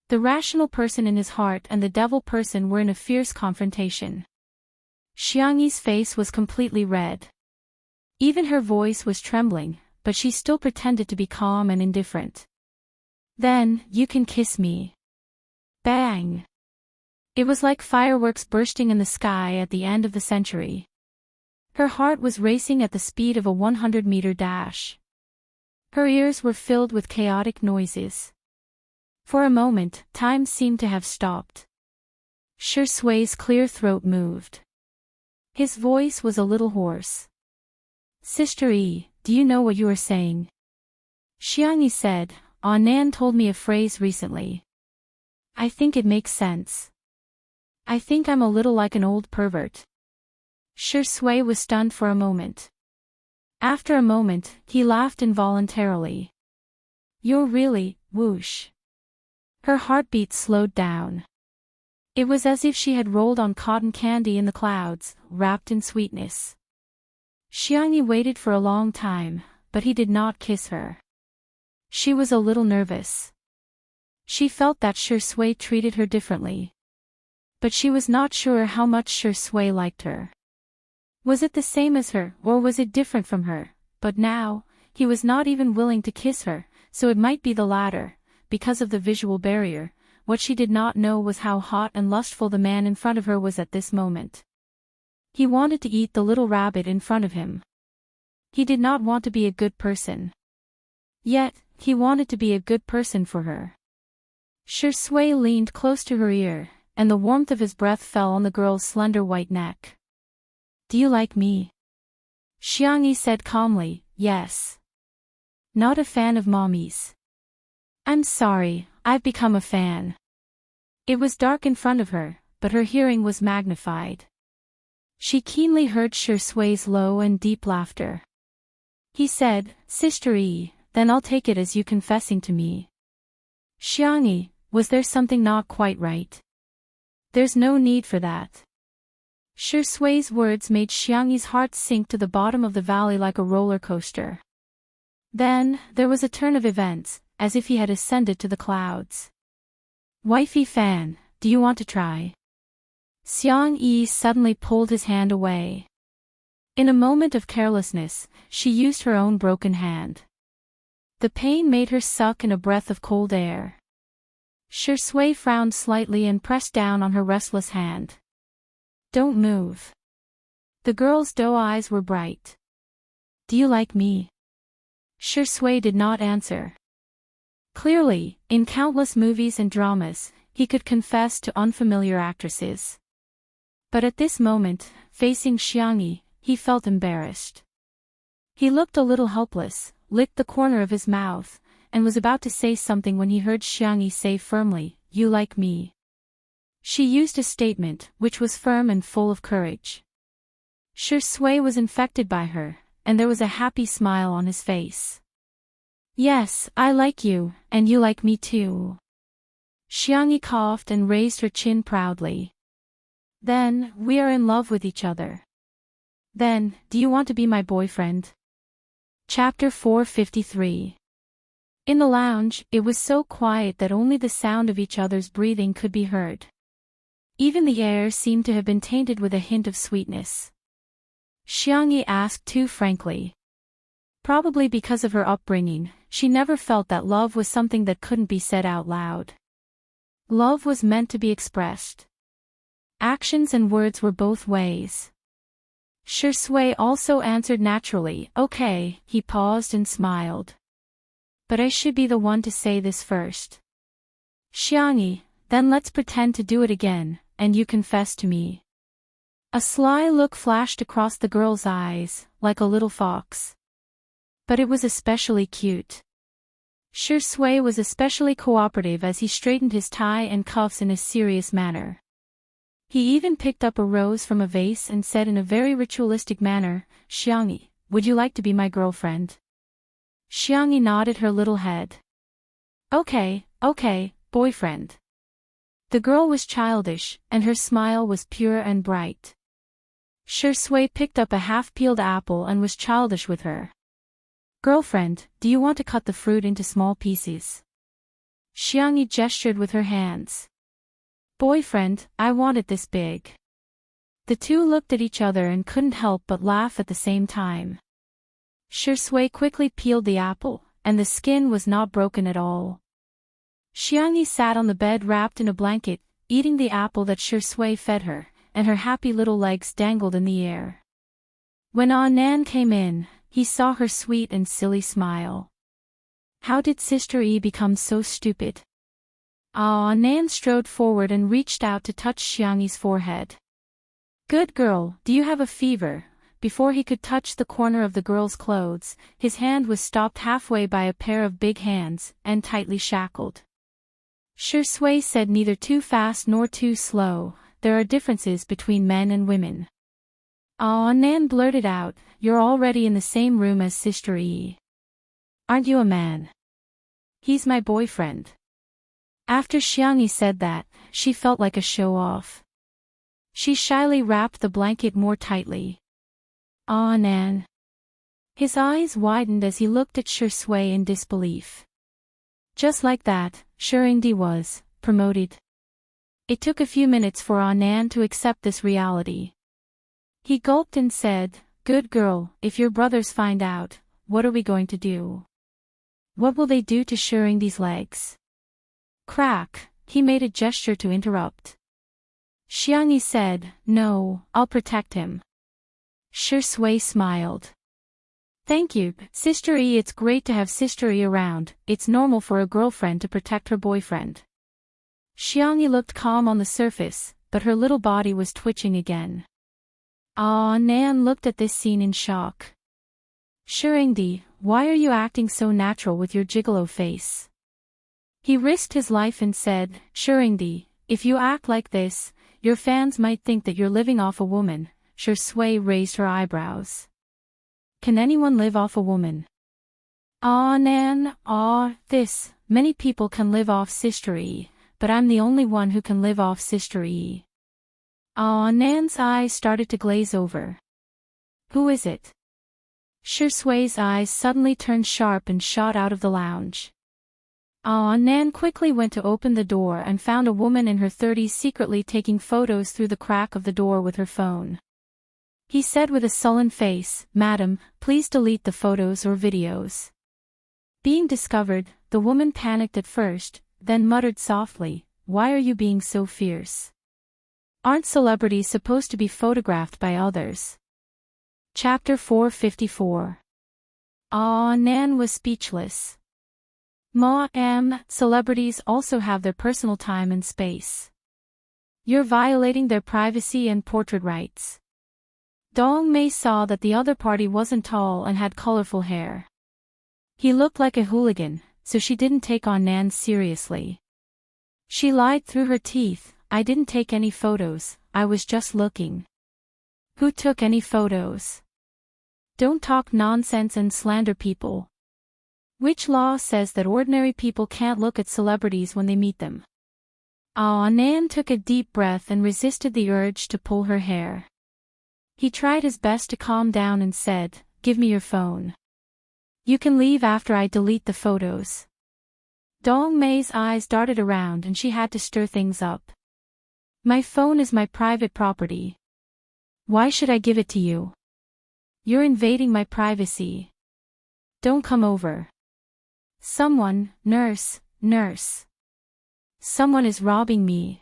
The rational person in his heart and the devil person were in a fierce confrontation. Xiangyi's face was completely red. Even her voice was trembling, but she still pretended to be calm and indifferent. "Then, you can kiss me." Bang! It was like fireworks bursting in the sky at the end of the century. Her heart was racing at the speed of a 100-meter dash. Her ears were filled with chaotic noises. For a moment, time seemed to have stopped. Shui's clear throat moved. His voice was a little hoarse. "Sister E, do you know what you are saying?" Xiangyi said, "Nan told me a phrase recently. I think it makes sense. I think I'm a little like an old pervert." Shui was stunned for a moment. After a moment, he laughed involuntarily. "You're really, whoosh." Her heartbeat slowed down. It was as if she had rolled on cotton candy in the clouds, wrapped in sweetness. Xiangyi waited for a long time, but he did not kiss her. She was a little nervous. She felt that Shui treated her differently. But she was not sure how much Shui liked her. Was it the same as her, or was it different from her? But now, he was not even willing to kiss her, so it might be the latter, because of the visual barrier. What she did not know was how hot and lustful the man in front of her was at this moment. He wanted to eat the little rabbit in front of him. He did not want to be a good person. Yet, he wanted to be a good person for her. Shui leaned close to her ear, and the warmth of his breath fell on the girl's slender white neck. "Do you like me?" Xiangyi said calmly, "Yes." "Not a fan of mommies?" I'm sorry, I've become a fan. It was dark in front of her, but her hearing was magnified. She keenly heard Shui's low and deep laughter. He said, Sister E, then I'll take it as you confessing to me. Xiangyi, was there something not quite right? There's no need for that. Shui's words made Xiangyi's heart sink to the bottom of the valley like a roller coaster. Then, there was a turn of events, as if he had ascended to the clouds. Wifey fan, do you want to try? Xiangyi suddenly pulled his hand away. In a moment of carelessness, she used her own broken hand. The pain made her suck in a breath of cold air. Shui frowned slightly and pressed down on her restless hand. Don't move. The girl's doe eyes were bright. Do you like me? Shui did not answer. Clearly, in countless movies and dramas, he could confess to unfamiliar actresses. But at this moment, facing Xiangyi, he felt embarrassed. He looked a little helpless, licked the corner of his mouth, and was about to say something when he heard Xiangyi say firmly, You like me. She used a statement, which was firm and full of courage. Shui was infected by her, and there was a happy smile on his face. Yes, I like you, and you like me too. Xiangyi coughed and raised her chin proudly. Then, we are in love with each other. Then, do you want to be my boyfriend? Chapter 453. In the lounge, it was so quiet that only the sound of each other's breathing could be heard. Even the air seemed to have been tainted with a hint of sweetness. Xiangyi asked too frankly. Probably because of her upbringing, she never felt that love was something that couldn't be said out loud. Love was meant to be expressed. Actions and words were both ways. Shui also answered naturally, Okay, he paused and smiled. But I should be the one to say this first. Xiangyi, then let's pretend to do it again, and you confess to me. A sly look flashed across the girl's eyes, like a little fox. But it was especially cute. Shui was especially cooperative as he straightened his tie and cuffs in a serious manner. He even picked up a rose from a vase and said in a very ritualistic manner, Xiangyi, would you like to be my girlfriend? Xiangyi nodded her little head. Okay, boyfriend. The girl was childish, and her smile was pure and bright. Shui picked up a half-peeled apple and was childish with her. Girlfriend, do you want to cut the fruit into small pieces? Xiangyi gestured with her hands. Boyfriend, I want it this big. The two looked at each other and couldn't help but laugh at the same time. Shui quickly peeled the apple, and the skin was not broken at all. Xiangyi sat on the bed wrapped in a blanket, eating the apple that Shui fed her, and her happy little legs dangled in the air. When Nan came in, he saw her sweet and silly smile. How did Sister E become so stupid? Nan strode forward and reached out to touch Xiangyi's forehead. Good girl, do you have a fever? Before he could touch the corner of the girl's clothes, his hand was stopped halfway by a pair of big hands, and tightly shackled. Shui said neither too fast nor too slow, there are differences between men and women. Nan blurted out, You're already in the same room as Sister E. Aren't you a man? He's my boyfriend. After Xiangyi said that, she felt like a show-off. She shyly wrapped the blanket more tightly. Nan. His eyes widened as he looked at Shui in disbelief. Just like that, Shurindi was promoted. It took a few minutes for Nan to accept this reality. He gulped and said, Good girl, if your brothers find out, what are we going to do? What will they do to Shurindi's legs? Crack, he made a gesture to interrupt. Xiangyi said, No, I'll protect him. Shui smiled. Thank you, Sister E. It's great to have Sister E around, it's normal for a girlfriend to protect her boyfriend. Xiangyi looked calm on the surface, but her little body was twitching again. Nan looked at this scene in shock. Shurindi, why are you acting so natural with your gigolo face? He risked his life and said, "Shuringdi, if you act like this, your fans might think that you're living off a woman." Sure Sui raised her eyebrows. "Can anyone live off a woman?" "Aw Nan, this, many people can live off sister-y, but I'm the only one who can live off sister-y." Aw Nan's eyes started to glaze over. "Who is it?" Sure Sui's eyes suddenly turned sharp and shot out of the lounge. Nan quickly went to open the door and found a woman in her 30s secretly taking photos through the crack of the door with her phone. He said with a sullen face, "Madam, please delete the photos or videos." Being discovered, the woman panicked at first, then muttered softly, "Why are you being so fierce? Aren't celebrities supposed to be photographed by others?" Chapter 454. Nan was speechless. Celebrities also have their personal time and space. You're violating their privacy and portrait rights. Dong Mei saw that the other party wasn't tall and had colorful hair. He looked like a hooligan, so she didn't take on Nan seriously. She lied through her teeth, "I didn't take any photos, I was just looking." "Who took any photos? Don't talk nonsense and slander people. Which law says that ordinary people can't look at celebrities when they meet them?" Nan took a deep breath and resisted the urge to pull her hair. He tried his best to calm down and said, "Give me your phone. You can leave after I delete the photos." Dong Mei's eyes darted around and she had to stir things up. "My phone is my private property. Why should I give it to you? You're invading my privacy. Don't come over. Someone, nurse. Someone is robbing me."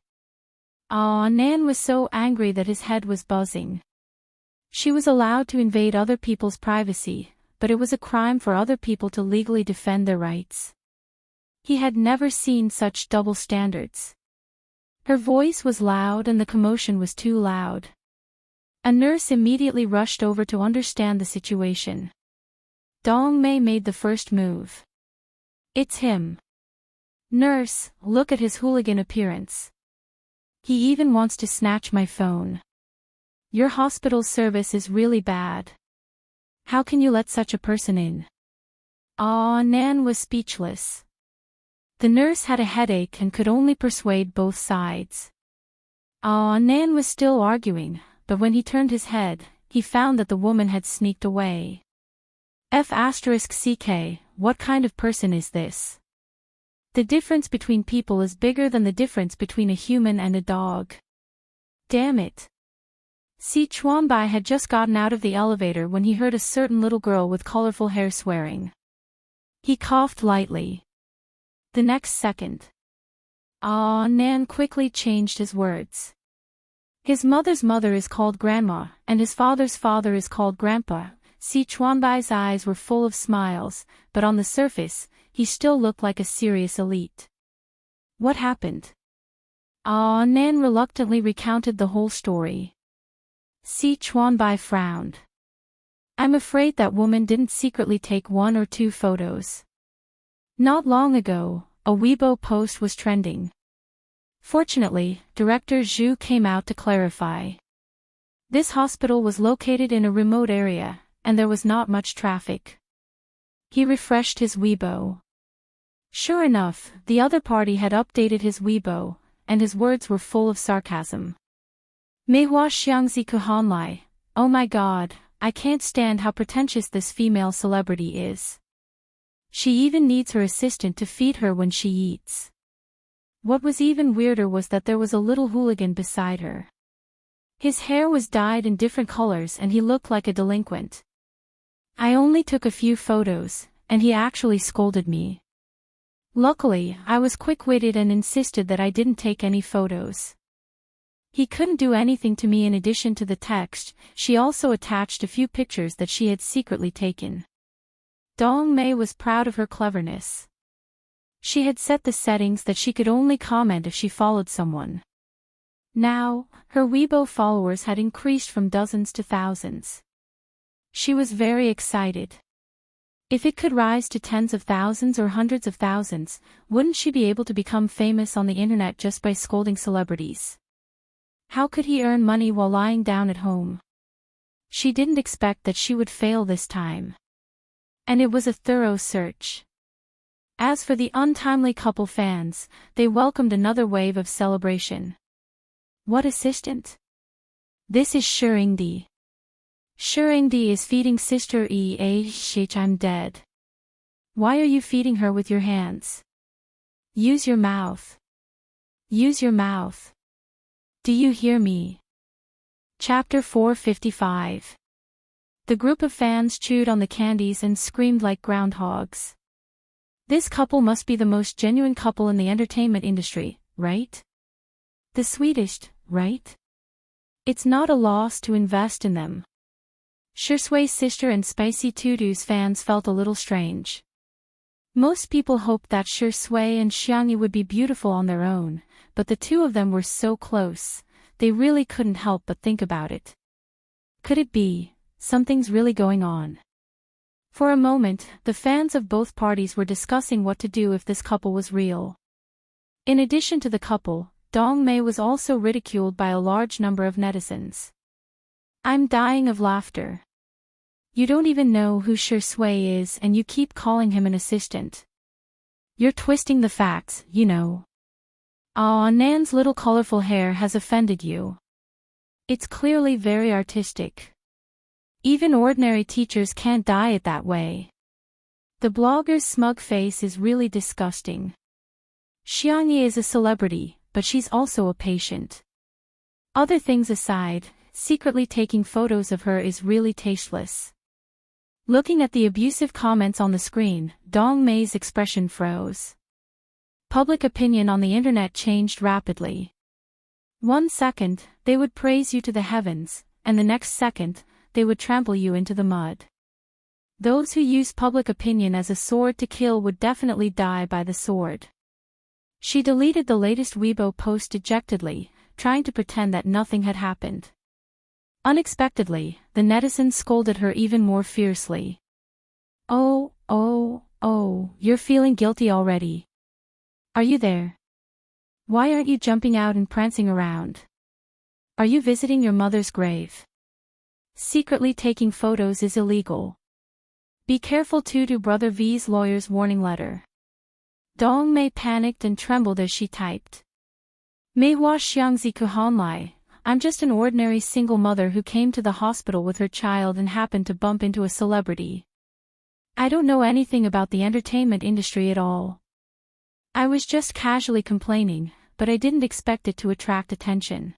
Nan was so angry that his head was buzzing. She was allowed to invade other people's privacy, but it was a crime for other people to legally defend their rights. He had never seen such double standards. Her voice was loud and the commotion was too loud. A nurse immediately rushed over to understand the situation. Dong Mei made the first move. "It's him. Nurse, look at his hooligan appearance. He even wants to snatch my phone. Your hospital service is really bad. How can you let such a person in?" Nan was speechless. The nurse had a headache and could only persuade both sides. Nan was still arguing, but when he turned his head, he found that the woman had sneaked away. F***ck, what kind of person is this? The difference between people is bigger than the difference between a human and a dog. Damn it. Si Chuanbai had just gotten out of the elevator when he heard a certain little girl with colorful hair swearing. He coughed lightly. The next second, Nan quickly changed his words. His mother's mother is called grandma, and his father's father is called grandpa. Si Chuanbai's eyes were full of smiles, but on the surface, he still looked like a serious elite. What happened? Nan reluctantly recounted the whole story. Si Chuanbai frowned. "I'm afraid that woman didn't secretly take 1 or 2 photos. Not long ago, a Weibo post was trending. Fortunately, Director Zhu came out to clarify. This hospital was located in a remote area, and there was not much traffic." He refreshed his Weibo. Sure enough, the other party had updated his Weibo, and his words were full of sarcasm. "Meihua xiangzi kuhanlai, oh my god, I can't stand how pretentious this female celebrity is. She even needs her assistant to feed her when she eats." What was even weirder was that there was a little hooligan beside her. His hair was dyed in different colors and he looked like a delinquent. "I only took a few photos, and he actually scolded me. Luckily, I was quick-witted and insisted that I didn't take any photos. He couldn't do anything to me. In addition to the text, she also attached a few pictures that she had secretly taken." Dong Mei was proud of her cleverness. She had set the settings that she could only comment if she followed someone. Now, her Weibo followers had increased from dozens to thousands. She was very excited. If it could rise to tens of thousands or hundreds of thousands, wouldn't she be able to become famous on the internet just by scolding celebrities? How could he earn money while lying down at home? She didn't expect that she would fail this time. And it was a thorough search. As for the untimely couple fans, they welcomed another wave of celebration. What assistant? This is Shuringdi. Shuringdi is feeding Sister I'm dead. Why are you feeding her with your hands? Use your mouth. Use your mouth. Do you hear me? Chapter 455. The group of fans chewed on the candies and screamed like groundhogs. This couple must be the most genuine couple in the entertainment industry, right? The sweetest, right? It's not a loss to invest in them. Shurshui's sister and Spicy Tutu's fans felt a little strange. Most people hoped that Shurshui and Xiangyi would be beautiful on their own, but the two of them were so close, they really couldn't help but think about it. Could it be, something's really going on? For a moment, the fans of both parties were discussing what to do if this couple was real. In addition to the couple, Dong Mei was also ridiculed by a large number of netizens. I'm dying of laughter. You don't even know who Shurshui is and you keep calling him an assistant. You're twisting the facts, you know. Aw, Nan's little colorful hair has offended you. It's clearly very artistic. Even ordinary teachers can't dye it that way. The blogger's smug face is really disgusting. Xiangyi is a celebrity, but she's also a patient. Other things aside, secretly taking photos of her is really tasteless. Looking at the abusive comments on the screen, Dong Mei's expression froze. Public opinion on the internet changed rapidly. 1 second, they would praise you to the heavens, and the next second, they would trample you into the mud. Those who use public opinion as a sword to kill would definitely die by the sword. She deleted the latest Weibo post dejectedly, trying to pretend that nothing had happened. Unexpectedly, the netizens scolded her even more fiercely. Oh, you're feeling guilty already. Are you there? Why aren't you jumping out and prancing around? Are you visiting your mother's grave? Secretly taking photos is illegal. Be careful to Brother V's lawyer's warning letter. Dong Mei panicked and trembled as she typed. Meihua Xiangzi Kuhanlai, I'm just an ordinary single mother who came to the hospital with her child and happened to bump into a celebrity. I don't know anything about the entertainment industry at all. I was just casually complaining, but I didn't expect it to attract attention.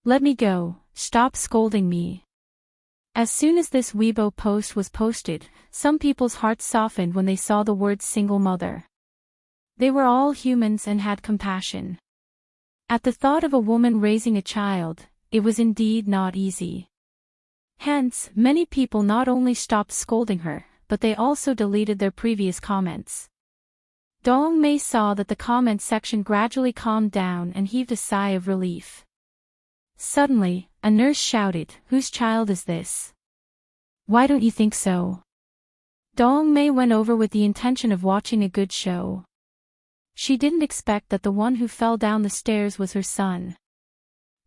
Let me go, stop scolding me. As soon as this Weibo post was posted, some people's hearts softened when they saw the words single mother. They were all humans and had compassion. At the thought of a woman raising a child, it was indeed not easy. Hence, many people not only stopped scolding her, but they also deleted their previous comments. Dong Mei saw that the comment section gradually calmed down and heaved a sigh of relief. Suddenly, a nurse shouted, "Whose child is this? Why don't you think so?" Dong Mei went over with the intention of watching a good show. She didn't expect that the one who fell down the stairs was her son.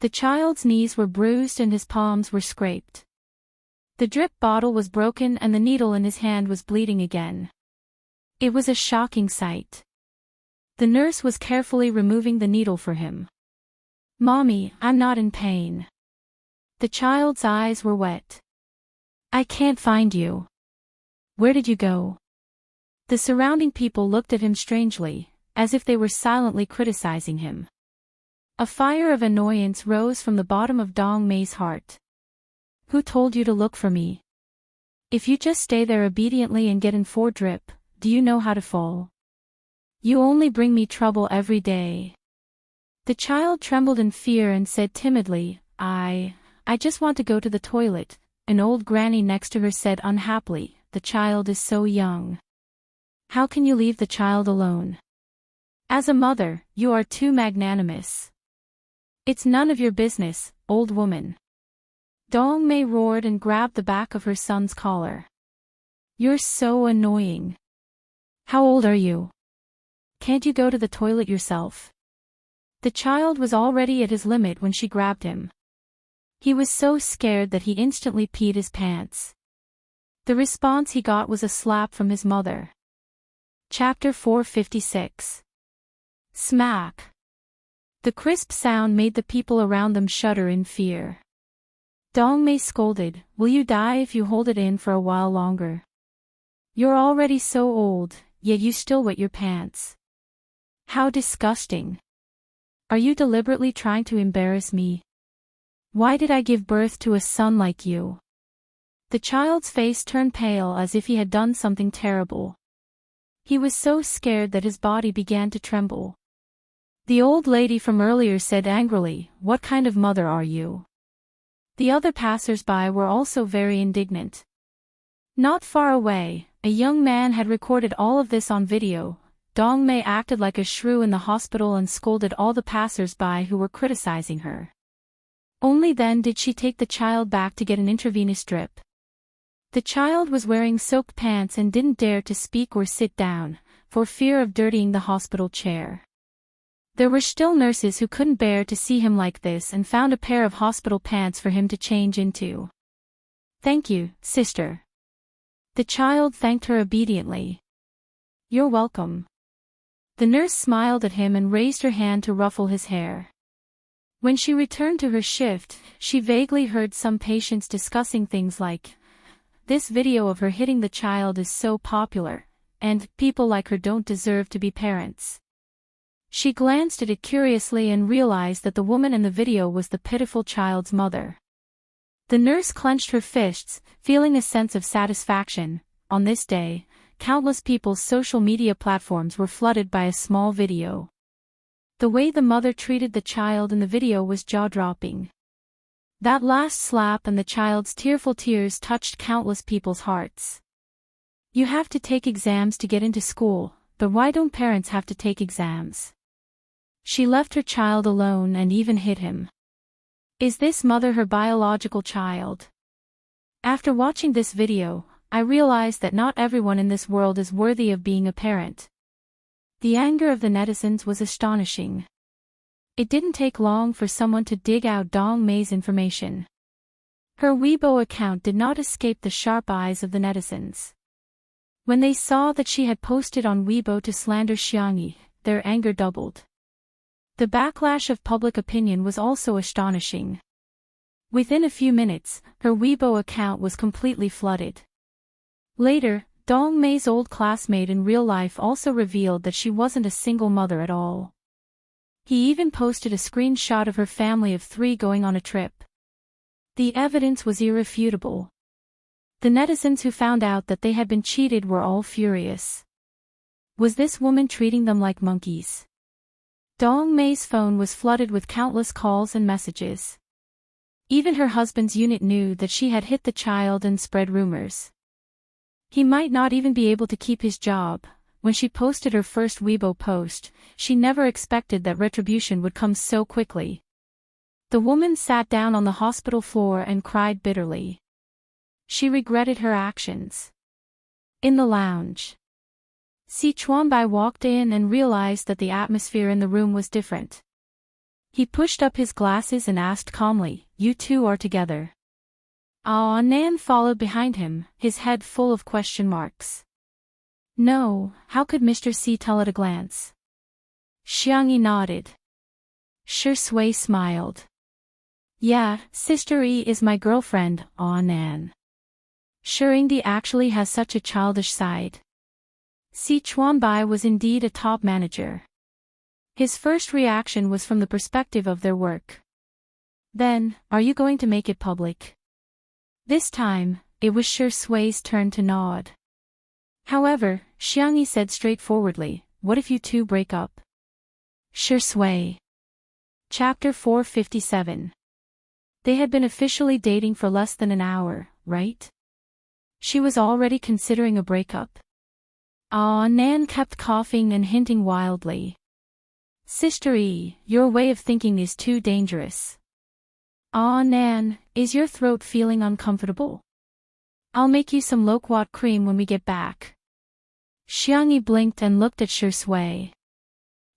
The child's knees were bruised and his palms were scraped. The drip bottle was broken and the needle in his hand was bleeding again. It was a shocking sight. The nurse was carefully removing the needle for him. "Mommy, I'm not in pain." The child's eyes were wet. "I can't find you. Where did you go?" The surrounding people looked at him strangely, as if they were silently criticizing him. A fire of annoyance rose from the bottom of Dong Mei's heart. "Who told you to look for me? If you just stay there obediently and get in for drip, do you know how to fall? You only bring me trouble every day." The child trembled in fear and said timidly, I just want to go to the toilet." An old granny next to her said unhappily, "The child is so young. How can you leave the child alone? As a mother, you are too magnanimous." "It's none of your business, old woman." Dong Mei roared and grabbed the back of her son's collar. You're so annoying. How old are you? Can't you go to the toilet yourself? The child was already at his limit when she grabbed him. He was so scared that he instantly peed his pants. The response he got was a slap from his mother. Chapter 456. Smack. The crisp sound made the people around them shudder in fear. Dongmei scolded, "Will you die if you hold it in for a while longer? You're already so old, yet you still wet your pants. How disgusting. Are you deliberately trying to embarrass me? Why did I give birth to a son like you?" The child's face turned pale as if he had done something terrible. He was so scared that his body began to tremble. The old lady from earlier said angrily, "What kind of mother are you?" The other passers-by were also very indignant. Not far away, a young man had recorded all of this on video. Dongmei acted like a shrew in the hospital and scolded all the passers-by who were criticizing her. Only then did she take the child back to get an intravenous drip. The child was wearing soaked pants and didn't dare to speak or sit down, for fear of dirtying the hospital chair. There were still nurses who couldn't bear to see him like this and found a pair of hospital pants for him to change into. "Thank you, sister." The child thanked her obediently. "You're welcome." The nurse smiled at him and raised her hand to ruffle his hair. When she returned to her shift, she vaguely heard some patients discussing things like, "This video of her hitting the child is so popular," and "People like her don't deserve to be parents." She glanced at it curiously and realized that the woman in the video was the pitiful child's mother. The nurse clenched her fists, feeling a sense of satisfaction. On this day, countless people's social media platforms were flooded by a small video. The way the mother treated the child in the video was jaw-dropping. That last slap and the child's tearful tears touched countless people's hearts. "You have to take exams to get into school, but why don't parents have to take exams?" She left her child alone and even hit him. Is this mother her biological child? After watching this video, I realized that not everyone in this world is worthy of being a parent. The anger of the netizens was astonishing. It didn't take long for someone to dig out Dongmei's information. Her Weibo account did not escape the sharp eyes of the netizens. When they saw that she had posted on Weibo to slander Xiangyi, their anger doubled. The backlash of public opinion was also astonishing. Within a few minutes, her Weibo account was completely flooded. Later, Dongmei's old classmate in real life also revealed that she wasn't a single mother at all. He even posted a screenshot of her family of 3 going on a trip. The evidence was irrefutable. The netizens who found out that they had been cheated were all furious. Was this woman treating them like monkeys? Dongmei's phone was flooded with countless calls and messages. Even her husband's unit knew that she had hit the child and spread rumors. He might not even be able to keep his job. When she posted her first Weibo post, she never expected that retribution would come so quickly. The woman sat down on the hospital floor and cried bitterly. She regretted her actions. In the lounge, Si Chuanbai walked in and realized that the atmosphere in the room was different. He pushed up his glasses and asked calmly, "You two are together?" Nan followed behind him, his head full of question marks. "No, how could Mr. C tell at a glance?" Xiangyi nodded. Shui smiled. "Yeah, Sister E is my girlfriend, Nan. Shuringdi actually has such a childish side." Si Chuanbai was indeed a top manager. His first reaction was from the perspective of their work. "Then, are you going to make it public?" This time, it was Shui's turn to nod. However, Xiangyi said straightforwardly, "What if you two break up?" Shui. Chapter 457. They had been officially dating for less than an hour, right? She was already considering a breakup. Nan kept coughing and hinting wildly. "Sister E, your way of thinking is too dangerous." Nan, is your throat feeling uncomfortable?" I'll make you some loquat cream when we get back. Xiangyi blinked and looked at Shui.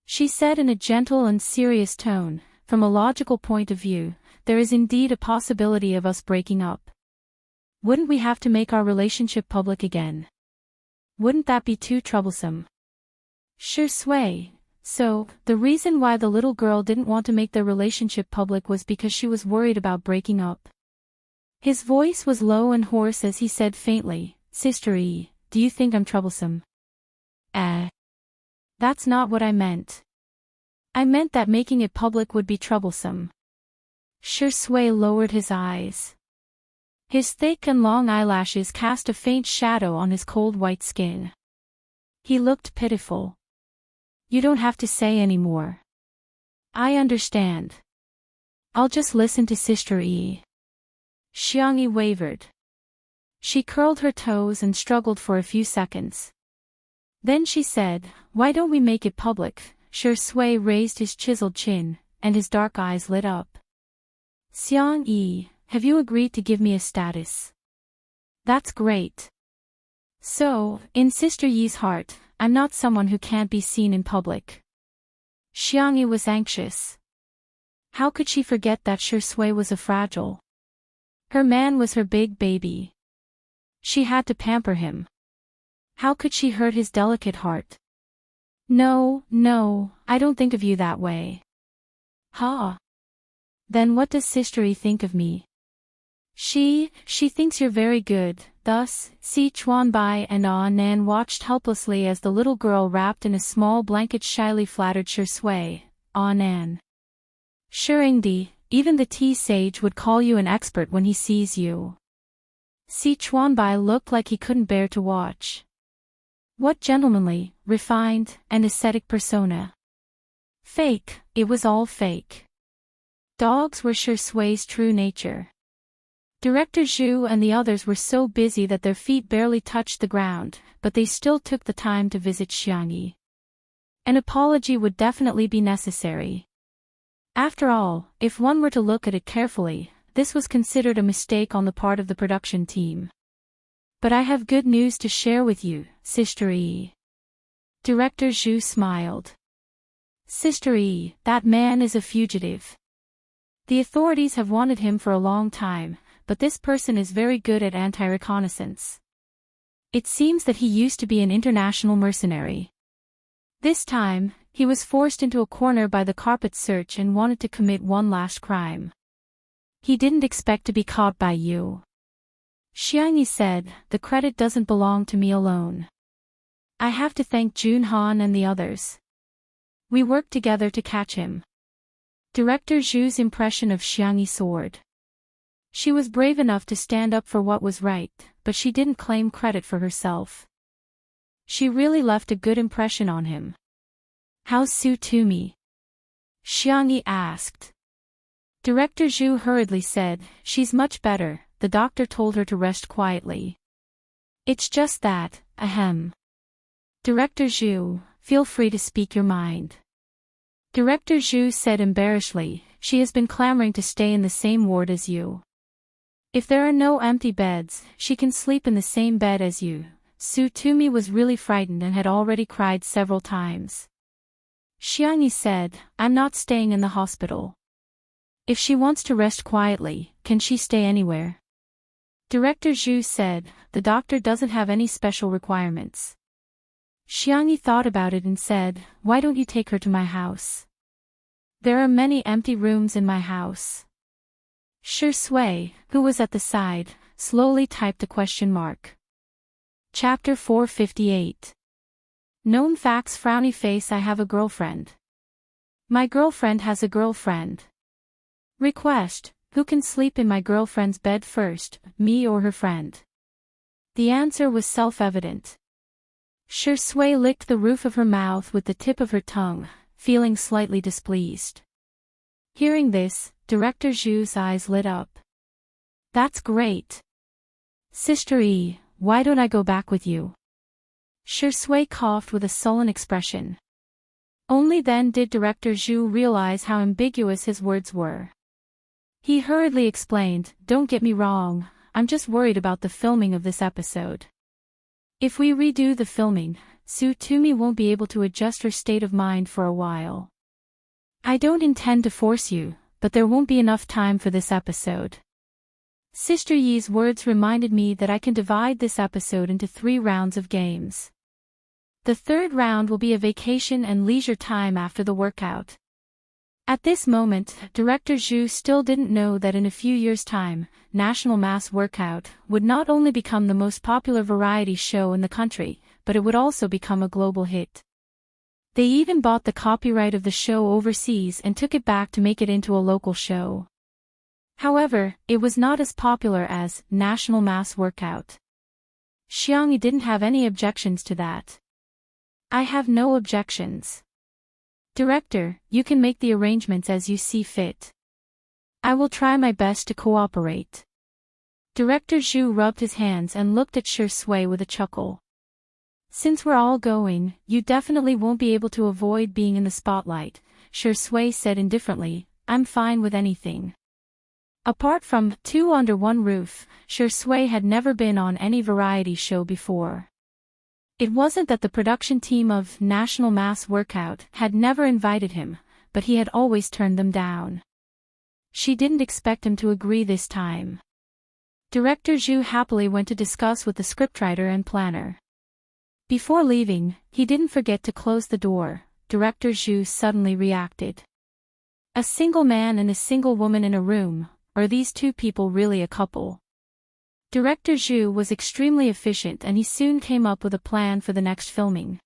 She said in a gentle and serious tone, from a logical point of view, there is indeed a possibility of us breaking up. Wouldn't we have to make our relationship public again? Wouldn't that be too troublesome? Shui. So, the reason why the little girl didn't want to make their relationship public was because she was worried about breaking up. His voice was low and hoarse as he said faintly, Sister E, do you think I'm troublesome? That's not what I meant. I meant that making it public would be troublesome. Shui lowered his eyes. His thick and long eyelashes cast a faint shadow on his cold white skin. He looked pitiful. You don't have to say any more. I understand. I'll just listen to Sister E. Xiangyi wavered. She curled her toes and struggled for a few seconds. Then she said, why don't we make it public? Shui raised his chiseled chin, and his dark eyes lit up. Xiangyi, have you agreed to give me a status? That's great. So, in Sister Yi's heart, I'm not someone who can't be seen in public. Xiangyi was anxious. How could she forget that Shui was a fragile? Her man was her big baby. She had to pamper him. How could she hurt his delicate heart? No, I don't think of you that way. Ha! Then what does Sister E think of me? She thinks you're very good. Thus, Si Chuanbai and Ah Nan watched helplessly as the little girl wrapped in a small blanket shyly flattered Shui. Ah Nan. Shuringdi, even the tea sage would call you an expert when he sees you. Si Chuanbai looked like he couldn't bear to watch. What gentlemanly, refined, and ascetic persona. Fake, it was all fake. Dogs were Shui's true nature. Director Zhu and the others were so busy that their feet barely touched the ground, but they still took the time to visit Xiangyi. An apology would definitely be necessary. After all, if one were to look at it carefully, this was considered a mistake on the part of the production team. But I have good news to share with you, Sister E. Director Zhu smiled. Sister E, that man is a fugitive. The authorities have wanted him for a long time, but this person is very good at anti-reconnaissance. It seems that he used to be an international mercenary. This time, he was forced into a corner by the carpet search and wanted to commit one last crime. He didn't expect to be caught by you. Xiangyi said, the credit doesn't belong to me alone. I have to thank Jun Han and the others. We worked together to catch him. Director Zhu's impression of Xiangyi soared. She was brave enough to stand up for what was right, but she didn't claim credit for herself. She really left a good impression on him. How's Su Tumi? Xiangyi asked. Director Zhu hurriedly said, she's much better. The doctor told her to rest quietly. It's just that, ahem. Director Zhu, feel free to speak your mind. Director Zhu said embarrassedly, she has been clamoring to stay in the same ward as you. If there are no empty beds, she can sleep in the same bed as you. Su Tumi was really frightened and had already cried several times. Xiangyi said, I'm not staying in the hospital. If she wants to rest quietly, can she stay anywhere? Director Zhu said, the doctor doesn't have any special requirements. Xiangyi thought about it and said, why don't you take her to my house? There are many empty rooms in my house. Shui, who was at the side, slowly typed a question mark. Chapter 458. Known facts. Frowny face. I have a girlfriend. My girlfriend has a girlfriend. Request, who can sleep in my girlfriend's bed first, me or her friend? The answer was self-evident. Shui licked the roof of her mouth with the tip of her tongue, feeling slightly displeased. Hearing this, Director Zhu's eyes lit up. That's great. Sister E, why don't I go back with you? Shui coughed with a sullen expression. Only then did Director Zhu realize how ambiguous his words were. He hurriedly explained, don't get me wrong, I'm just worried about the filming of this episode. If we redo the filming, Tsutomi won't be able to adjust her state of mind for a while. I don't intend to force you, but there won't be enough time for this episode. Sister Yi's words reminded me that I can divide this episode into 3 rounds of games. The 3rd round will be a vacation and leisure time after the workout. At this moment, Director Zhu still didn't know that in a few years' time, National Mass Workout would not only become the most popular variety show in the country, but it would also become a global hit. They even bought the copyright of the show overseas and took it back to make it into a local show. However, it was not as popular as National Mass Workout. Xiangyi didn't have any objections to that. I have no objections. Director, you can make the arrangements as you see fit. I will try my best to cooperate. Director Zhu rubbed his hands and looked at Shi Sui with a chuckle. Since we're all going, you definitely won't be able to avoid being in the spotlight, Shi Sui said indifferently. I'm fine with anything. Apart from 2 Under One Roof, Shi Sui had never been on any variety show before. It wasn't that the production team of National Mass Workout had never invited him, but he had always turned them down. She didn't expect him to agree this time. Director Zhu happily went to discuss with the scriptwriter and planner. Before leaving, he didn't forget to close the door. Director Zhu suddenly reacted. A single man and a single woman in a room, are these 2 people really a couple? Director Zhu was extremely efficient and he soon came up with a plan for the next filming.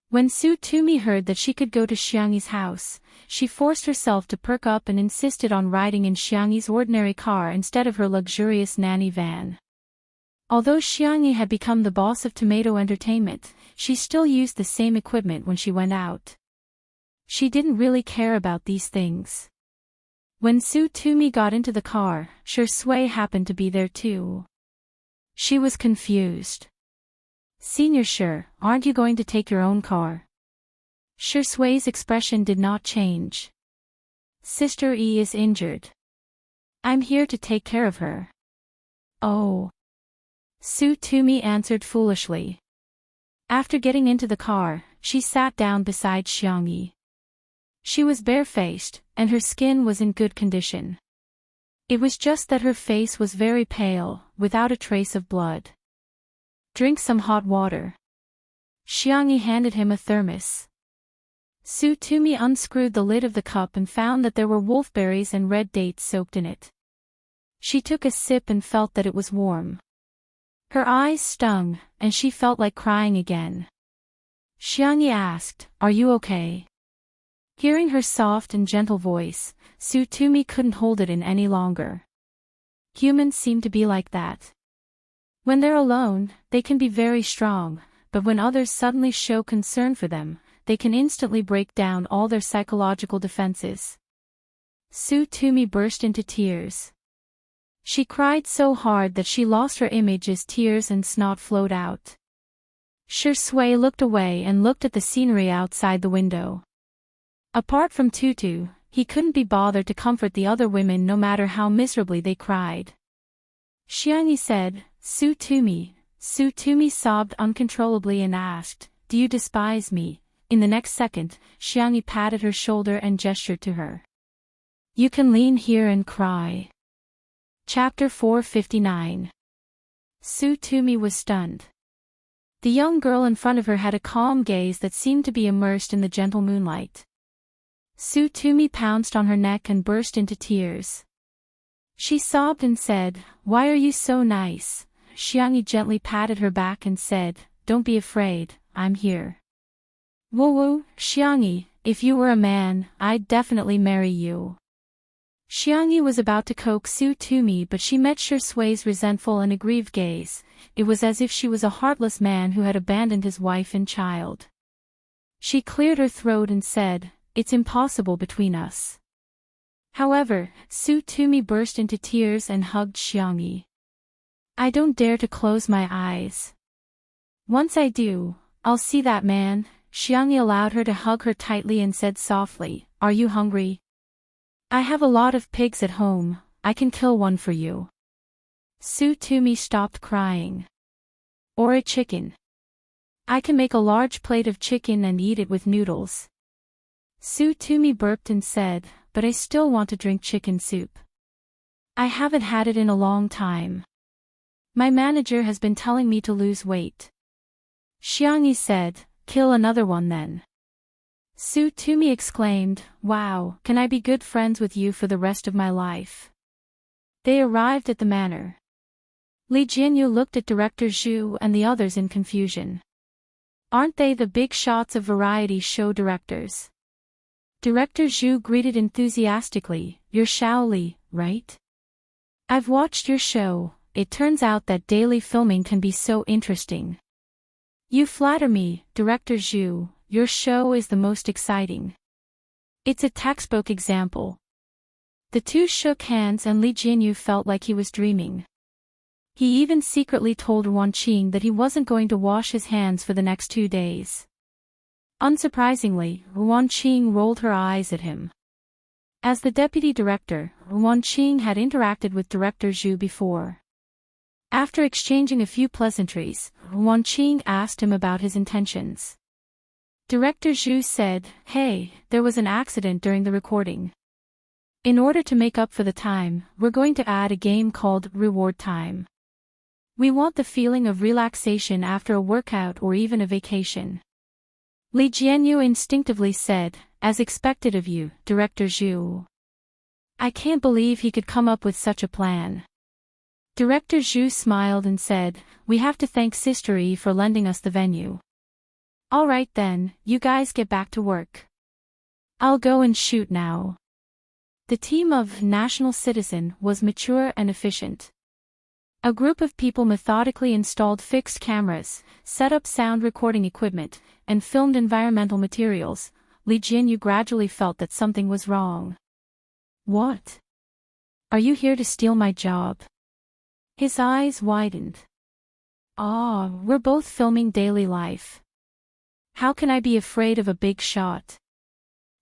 When Tsutomi heard that she could go to Xiangyi's house, she forced herself to perk up and insisted on riding in Xiangyi's ordinary car instead of her luxurious nanny van. Although Xiangyi had become the boss of Tomato Entertainment, she still used the same equipment when she went out. She didn't really care about these things. When Tsutomi got into the car, Shi Sui happened to be there too. She was confused. Senior Shi, aren't you going to take your own car? Shi Sui's expression did not change. Sister Yi is injured. I'm here to take care of her. Oh. Tsutomi answered foolishly. After getting into the car, she sat down beside Xiangyi. She was barefaced, and her skin was in good condition. It was just that her face was very pale, without a trace of blood. Drink some hot water. Xiangyi handed him a thermos. Tsutomi unscrewed the lid of the cup and found that there were wolfberries and red dates soaked in it. She took a sip and felt that it was warm. Her eyes stung, and she felt like crying again. Xiangyi asked, "Are you okay?" Hearing her soft and gentle voice, Tsutomi couldn't hold it in any longer. Humans seem to be like that. When they're alone, they can be very strong, but when others suddenly show concern for them, they can instantly break down all their psychological defenses. Tsutomi burst into tears. She cried so hard that she lost her image as tears and snot flowed out. Shi Sui looked away and looked at the scenery outside the window. Apart from Tutu, he couldn't be bothered to comfort the other women no matter how miserably they cried. Xiangyi said, "Tsutomi." Tsutomi sobbed uncontrollably and asked, "Do you despise me?" In the next second, Xiangyi patted her shoulder and gestured to her. "You can lean here and cry." Chapter 459. Tsutomi was stunned. The young girl in front of her had a calm gaze that seemed to be immersed in the gentle moonlight. Tsutomi pounced on her neck and burst into tears. She sobbed and said, "Why are you so nice?" Xiangyi gently patted her back and said, "Don't be afraid, I'm here." "Woo, Xiangyi, if you were a man, I'd definitely marry you." Xiangyi was about to coax Tsutomi, but she met Shi Sui's resentful and aggrieved gaze. It was as if she was a heartless man who had abandoned his wife and child. She cleared her throat and said, "It's impossible between us." However, Tsutomi burst into tears and hugged Xiangyi. "I don't dare to close my eyes. Once I do, I'll see that man." Xiangyi allowed her to hug her tightly and said softly, "Are you hungry? I have a lot of pigs at home, I can kill one for you." Su Toomey stopped crying. Or a chicken. I can make a large plate of chicken and eat it with noodles. Su Toomey burped and said, but I still want to drink chicken soup. I haven't had it in a long time. My manager has been telling me to lose weight. Xiangyi said, kill another one then. Su Toomey exclaimed, wow, can I be good friends with you for the rest of my life? They arrived at the manor. Li Jianyu looked at Director Zhu and the others in confusion. Aren't they the big shots of variety show directors? Director Zhu greeted enthusiastically, you're Shaoli, right? I've watched your show, it turns out that daily filming can be so interesting. You flatter me, Director Zhu, your show is the most exciting. It's a textbook example. The two shook hands and Li Jianyu felt like he was dreaming. He even secretly told Wan Qing that he wasn't going to wash his hands for the next 2 days. Unsurprisingly, Wan Qing rolled her eyes at him. As the deputy director, Wan Qing had interacted with Director Zhu before. After exchanging a few pleasantries, Wan Qing asked him about his intentions. Director Zhu said, hey, there was an accident during the recording. In order to make up for the time, we're going to add a game called Reward Time. We want the feeling of relaxation after a workout or even a vacation. Li Jianyu instinctively said, as expected of you, Director Zhu. I can't believe he could come up with such a plan. Director Zhu smiled and said, we have to thank Sister Yi for lending us the venue. Alright then, you guys get back to work. I'll go and shoot now. The team of National Citizen was mature and efficient. A group of people methodically installed fixed cameras, set up sound recording equipment, and filmed environmental materials. Li Jianyu gradually felt that something was wrong. What? Are you here to steal my job? His eyes widened. We're both filming daily life. How can I be afraid of a big shot?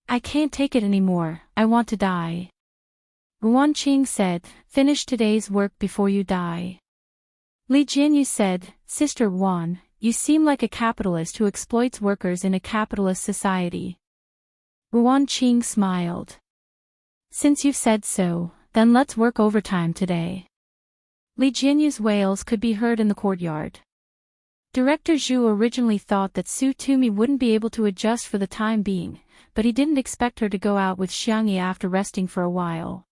I can't take it anymore, I want to die. Wan Qing said, finish today's work before you die. Li Jianyu said, Sister Wan, you seem like a capitalist who exploits workers in a capitalist society. Wan Qing smiled. Since you've said so, then let's work overtime today. Li Jianyu's wails could be heard in the courtyard. Director Zhu originally thought that Su Toomey wouldn't be able to adjust for the time being, but he didn't expect her to go out with Xiangyi after resting for a while.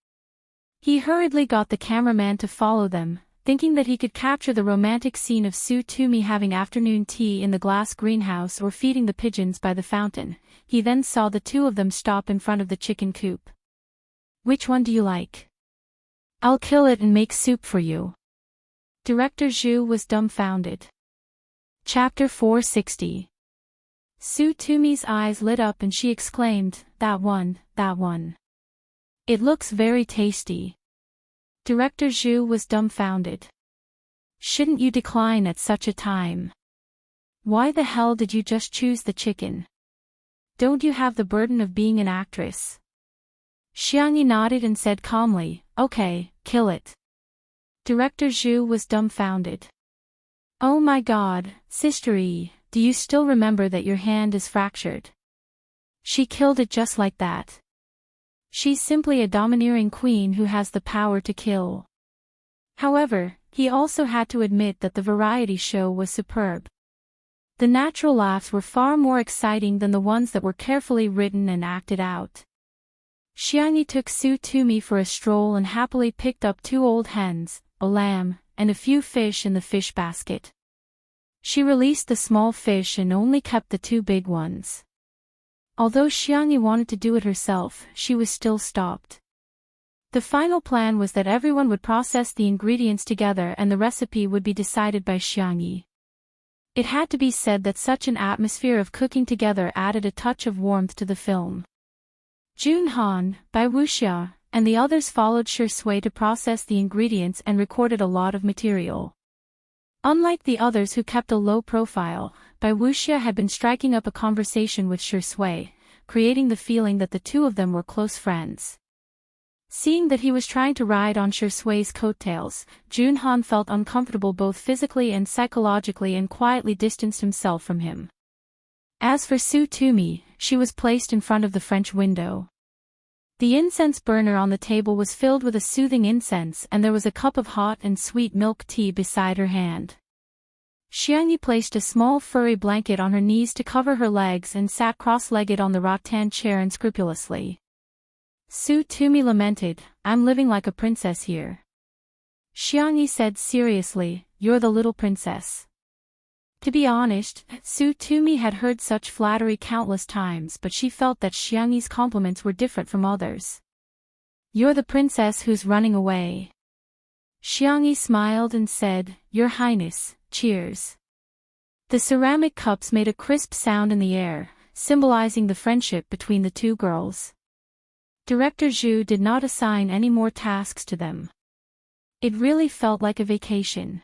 He hurriedly got the cameraman to follow them, thinking that he could capture the romantic scene of Su Toomey having afternoon tea in the glass greenhouse or feeding the pigeons by the fountain. He then saw the two of them stop in front of the chicken coop. Which one do you like? I'll kill it and make soup for you. Director Zhu was dumbfounded. Chapter 460. Su Toomey's eyes lit up and she exclaimed, that one. It looks very tasty. Director Zhu was dumbfounded. Shouldn't you decline at such a time? Why the hell did you just choose the chicken? Don't you have the burden of being an actress? Xiangyi nodded and said calmly, okay, kill it. Director Zhu was dumbfounded. Oh my god, Sister Yi, do you still remember that your hand is fractured? She killed it just like that. She's simply a domineering queen who has the power to kill. However, he also had to admit that the variety show was superb. The natural laughs were far more exciting than the ones that were carefully written and acted out. Xiangyi took Su Toomey for a stroll and happily picked up 2 old hens, a lamb, and a few fish in the fish basket. She released the small fish and only kept the 2 big ones. Although Xiangyi wanted to do it herself, she was still stopped. The final plan was that everyone would process the ingredients together and the recipe would be decided by Xiangyi. It had to be said that such an atmosphere of cooking together added a touch of warmth to the film. Jun Han, Bai Wuxia, and the others followed Shi Sui to process the ingredients and recorded a lot of material. Unlike the others who kept a low profile, Bai Wuxia had been striking up a conversation with Shi Sui, creating the feeling that the two of them were close friends. Seeing that he was trying to ride on Sui's coattails, Junhan felt uncomfortable both physically and psychologically and quietly distanced himself from him. As for Su Tumi, she was placed in front of the French window. The incense burner on the table was filled with a soothing incense and there was a cup of hot and sweet milk tea beside her hand. Xiangyi placed a small furry blanket on her knees to cover her legs and sat cross-legged on the rattan chair unscrupulously. Su Tumi lamented, "I'm living like a princess here." Xiangyi said seriously, "You're the little princess." To be honest, Su Tumi had heard such flattery countless times but she felt that Xiangyi's compliments were different from others. "You're the princess who's running away." Xiangyi smiled and said, "Your Highness, cheers." The ceramic cups made a crisp sound in the air, symbolizing the friendship between the two girls. Director Zhu did not assign any more tasks to them. It really felt like a vacation.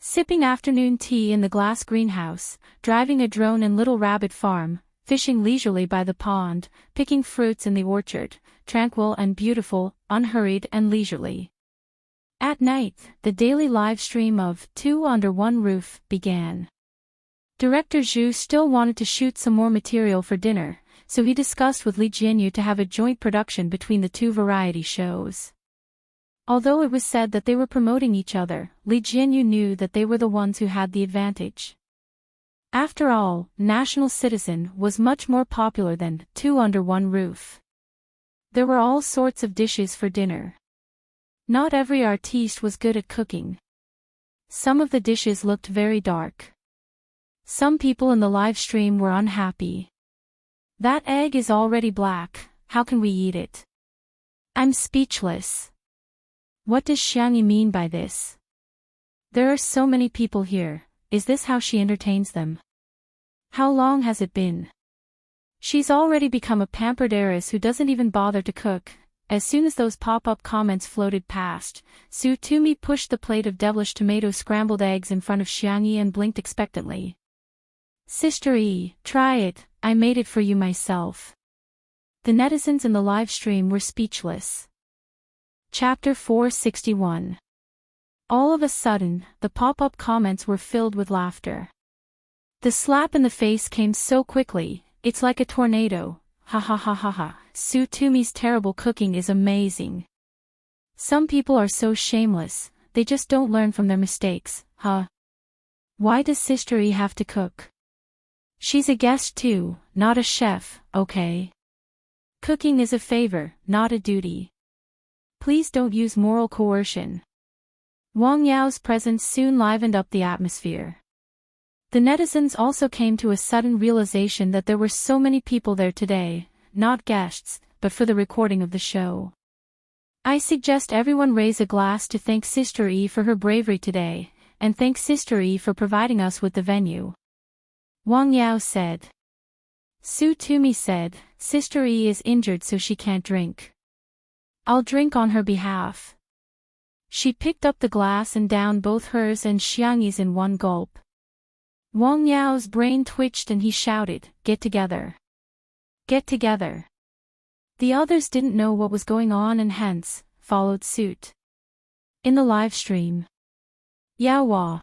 Sipping afternoon tea in the glass greenhouse, driving a drone in Little Rabbit Farm, fishing leisurely by the pond, picking fruits in the orchard, tranquil and beautiful, unhurried and leisurely. At night, the daily live stream of Two Under One Roof began. Director Zhu still wanted to shoot some more material for dinner, so he discussed with Li Jianyu to have a joint production between the two variety shows. Although it was said that they were promoting each other, Li Jianyu knew that they were the ones who had the advantage. After all, National Citizen was much more popular than Two Under One Roof. There were all sorts of dishes for dinner. Not every artiste was good at cooking. Some of the dishes looked very dark. Some people in the live stream were unhappy. "That egg is already black, how can we eat it?" "I'm speechless. What does Xiangyi mean by this? There are so many people here, is this how she entertains them? How long has it been? She's already become a pampered heiress who doesn't even bother to cook." As soon as those pop-up comments floated past, Su Tumi pushed the plate of devilish tomato scrambled eggs in front of Xiangyi and blinked expectantly. "Sister E, try it, I made it for you myself." The netizens in the live stream were speechless. Chapter 461. All of a sudden, the pop-up comments were filled with laughter. The slap in the face came so quickly, it's like a tornado. "Ha ha ha ha ha, Su Tumi's terrible cooking is amazing. Some people are so shameless, they just don't learn from their mistakes, huh? Why does Sister E have to cook? She's a guest too, not a chef, okay? Cooking is a favor, not a duty. Please don't use moral coercion." Wang Yao's presence soon livened up the atmosphere. The netizens also came to a sudden realization that there were so many people there today, not guests, but for the recording of the show. "I suggest everyone raise a glass to thank Sister E for her bravery today, and thank Sister E for providing us with the venue," Wang Yao said. Su Tumi said, "Sister E is injured so she can't drink. I'll drink on her behalf." She picked up the glass and downed both hers and Xiangyi's in one gulp. Wang Yao's brain twitched and he shouted, "Get together! Get together!" The others didn't know what was going on and hence, followed suit. In the live stream. "Yao Hua!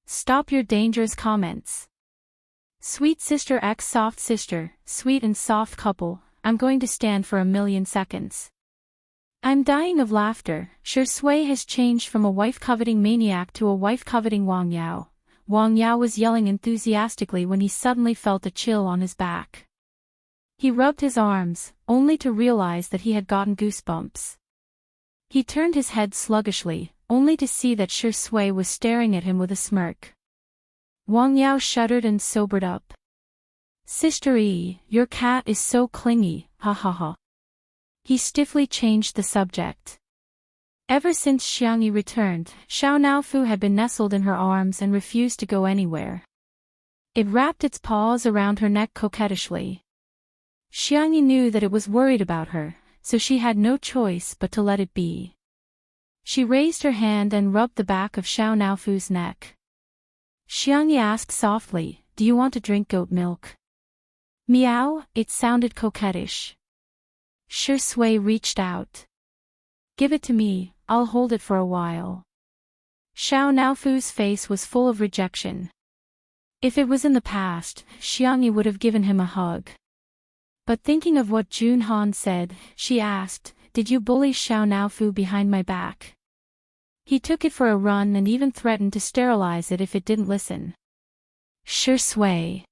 Stop your dangerous comments. Sweet sister x soft sister, sweet and soft couple, I'm going to stand for 1,000,000 seconds. I'm dying of laughter." Shui has changed from a wife-coveting maniac to a wife-coveting Wang Yao. Wang Yao was yelling enthusiastically when he suddenly felt a chill on his back. He rubbed his arms, only to realize that he had gotten goosebumps. He turned his head sluggishly, only to see that Shui was staring at him with a smirk. Wang Yao shuddered and sobered up. "Sister E, your cat is so clingy, ha ha ha." He stiffly changed the subject. Ever since Xiangyi returned, Xiao Naofu had been nestled in her arms and refused to go anywhere. It wrapped its paws around her neck coquettishly. Xiangyi knew that it was worried about her, so she had no choice but to let it be. She raised her hand and rubbed the back of Xiao Naofu's neck. Xiangyi asked softly, "Do you want to drink goat milk?" "Meow," it sounded coquettish. Shui reached out. Give it to me, I'll hold it for a while. Xiao Naofu's face was full of rejection. If it was in the past, Xiangyi would have given him a hug. But thinking of what Junhan said, she asked, "Did you bully Xiao Naofu behind my back?" He took it for a run and even threatened to sterilize it if it didn't listen. Shui.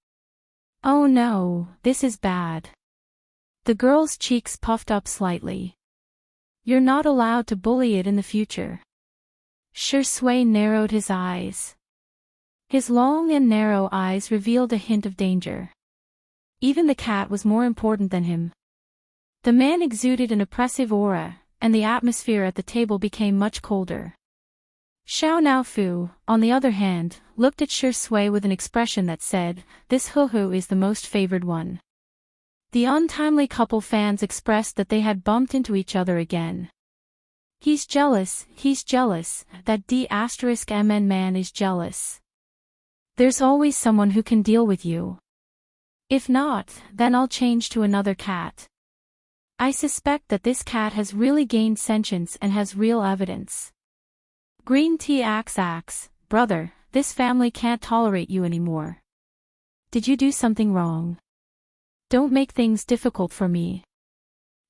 Oh no, this is bad. The girl's cheeks puffed up slightly. You're not allowed to bully it in the future. Shui narrowed his eyes. His long and narrow eyes revealed a hint of danger. Even the cat was more important than him. The man exuded an oppressive aura, and the atmosphere at the table became much colder. Xiao Naofu, on the other hand, looked at Shui with an expression that said, "This Huhu is the most favored one." The untimely couple fans expressed that they had bumped into each other again. He's jealous, that D*MN man is jealous. There's always someone who can deal with you. If not, then I'll change to another cat. I suspect that this cat has really gained sentience and has real evidence. Green tea axe, brother, this family can't tolerate you anymore. Did you do something wrong? Don't make things difficult for me.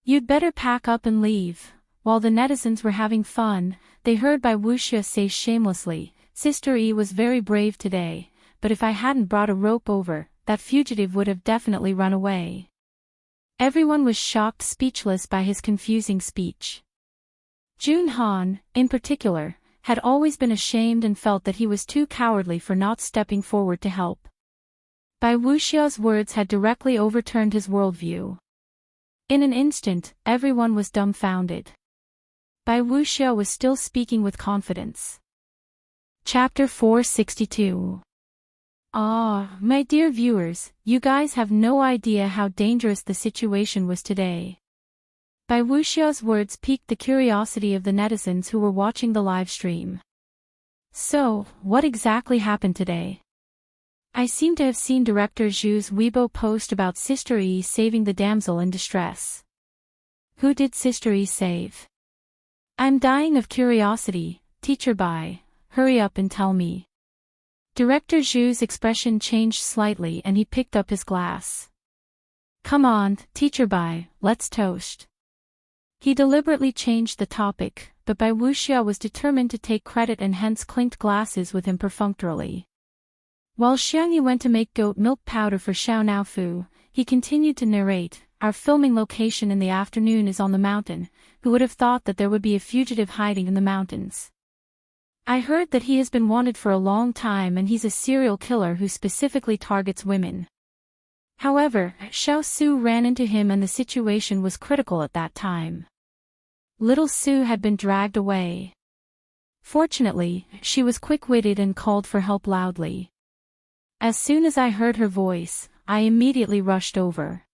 You'd better pack up and leave. While the netizens were having fun, they heard Bai Wuxia say shamelessly, "Sister Yi was very brave today, but if I hadn't brought a rope over, that fugitive would have definitely run away." Everyone was shocked speechless by his confusing speech. Junhan, in particular, had always been ashamed and felt that he was too cowardly for not stepping forward to help. Bai Wuxia's words had directly overturned his worldview. In an instant, everyone was dumbfounded. Bai Wuxia was still speaking with confidence. Chapter 462. My dear viewers, you guys have no idea how dangerous the situation was today. Bai Wuxia's words piqued the curiosity of the netizens who were watching the live stream. So, what exactly happened today? I seem to have seen Director Zhu's Weibo post about Sister Yi saving the damsel in distress. Who did Sister Yi save? I'm dying of curiosity, Teacher Bai, hurry up and tell me. Director Zhu's expression changed slightly and he picked up his glass. Come on, Teacher Bai, let's toast. He deliberately changed the topic, but Bai Wuxia was determined to take credit and hence clinked glasses with him perfunctorily. While Xiangyi went to make goat milk powder for Xiao Naofu, he continued to narrate, "Our filming location in the afternoon is on the mountain. Who would have thought that there would be a fugitive hiding in the mountains? I heard that he has been wanted for a long time and he's a serial killer who specifically targets women." However, Xiao Su ran into him and the situation was critical at that time. Little Su had been dragged away. Fortunately, she was quick-witted and called for help loudly. As soon as I heard her voice, I immediately rushed over.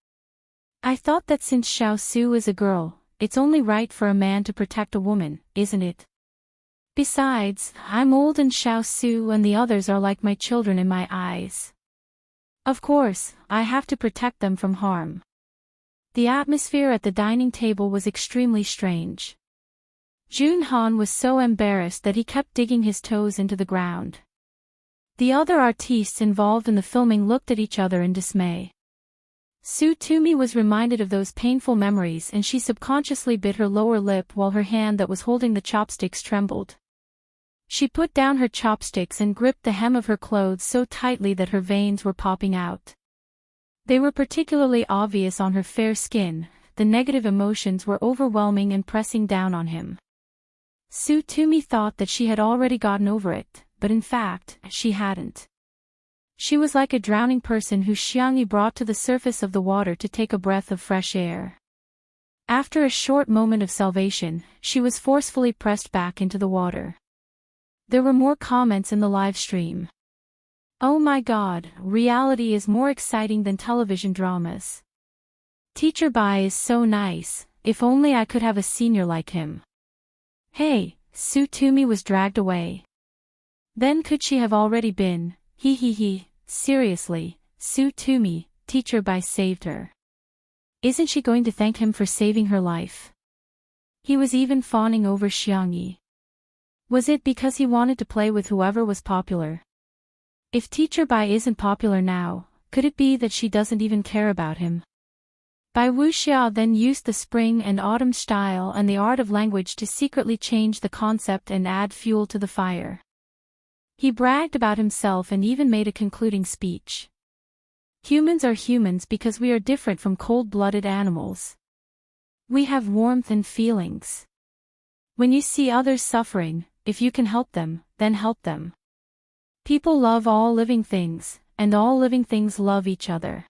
I thought that since Xiao Su is a girl, it's only right for a man to protect a woman, isn't it? Besides, I'm old and Xiao Su and the others are like my children in my eyes. Of course, I have to protect them from harm. The atmosphere at the dining table was extremely strange. Junhan was so embarrassed that he kept digging his toes into the ground. The other artistes involved in the filming looked at each other in dismay. Su Tumi was reminded of those painful memories and she subconsciously bit her lower lip while her hand that was holding the chopsticks trembled. She put down her chopsticks and gripped the hem of her clothes so tightly that her veins were popping out. They were particularly obvious on her fair skin, the negative emotions were overwhelming and pressing down on him. Su Tumi thought that she had already gotten over it, but in fact, she hadn't. She was like a drowning person who Xiangyi brought to the surface of the water to take a breath of fresh air. After a short moment of salvation, she was forcefully pressed back into the water. There were more comments in the live stream. Oh my god, reality is more exciting than television dramas. Teacher Bai is so nice, if only I could have a senior like him. Hey, Su Tumi was dragged away. Then could she have already been, seriously, Su Tumi, Teacher Bai saved her. Isn't she going to thank him for saving her life? He was even fawning over Xiangyi. Was it because he wanted to play with whoever was popular? If Teacher Bai isn't popular now, could it be that she doesn't even care about him? Bai Wuxiao then used the spring and autumn style and the art of language to secretly change the concept and add fuel to the fire. He bragged about himself and even made a concluding speech. Humans are humans because we are different from cold-blooded animals. We have warmth and feelings. When you see others suffering, if you can help them, then help them. People love all living things, and all living things love each other.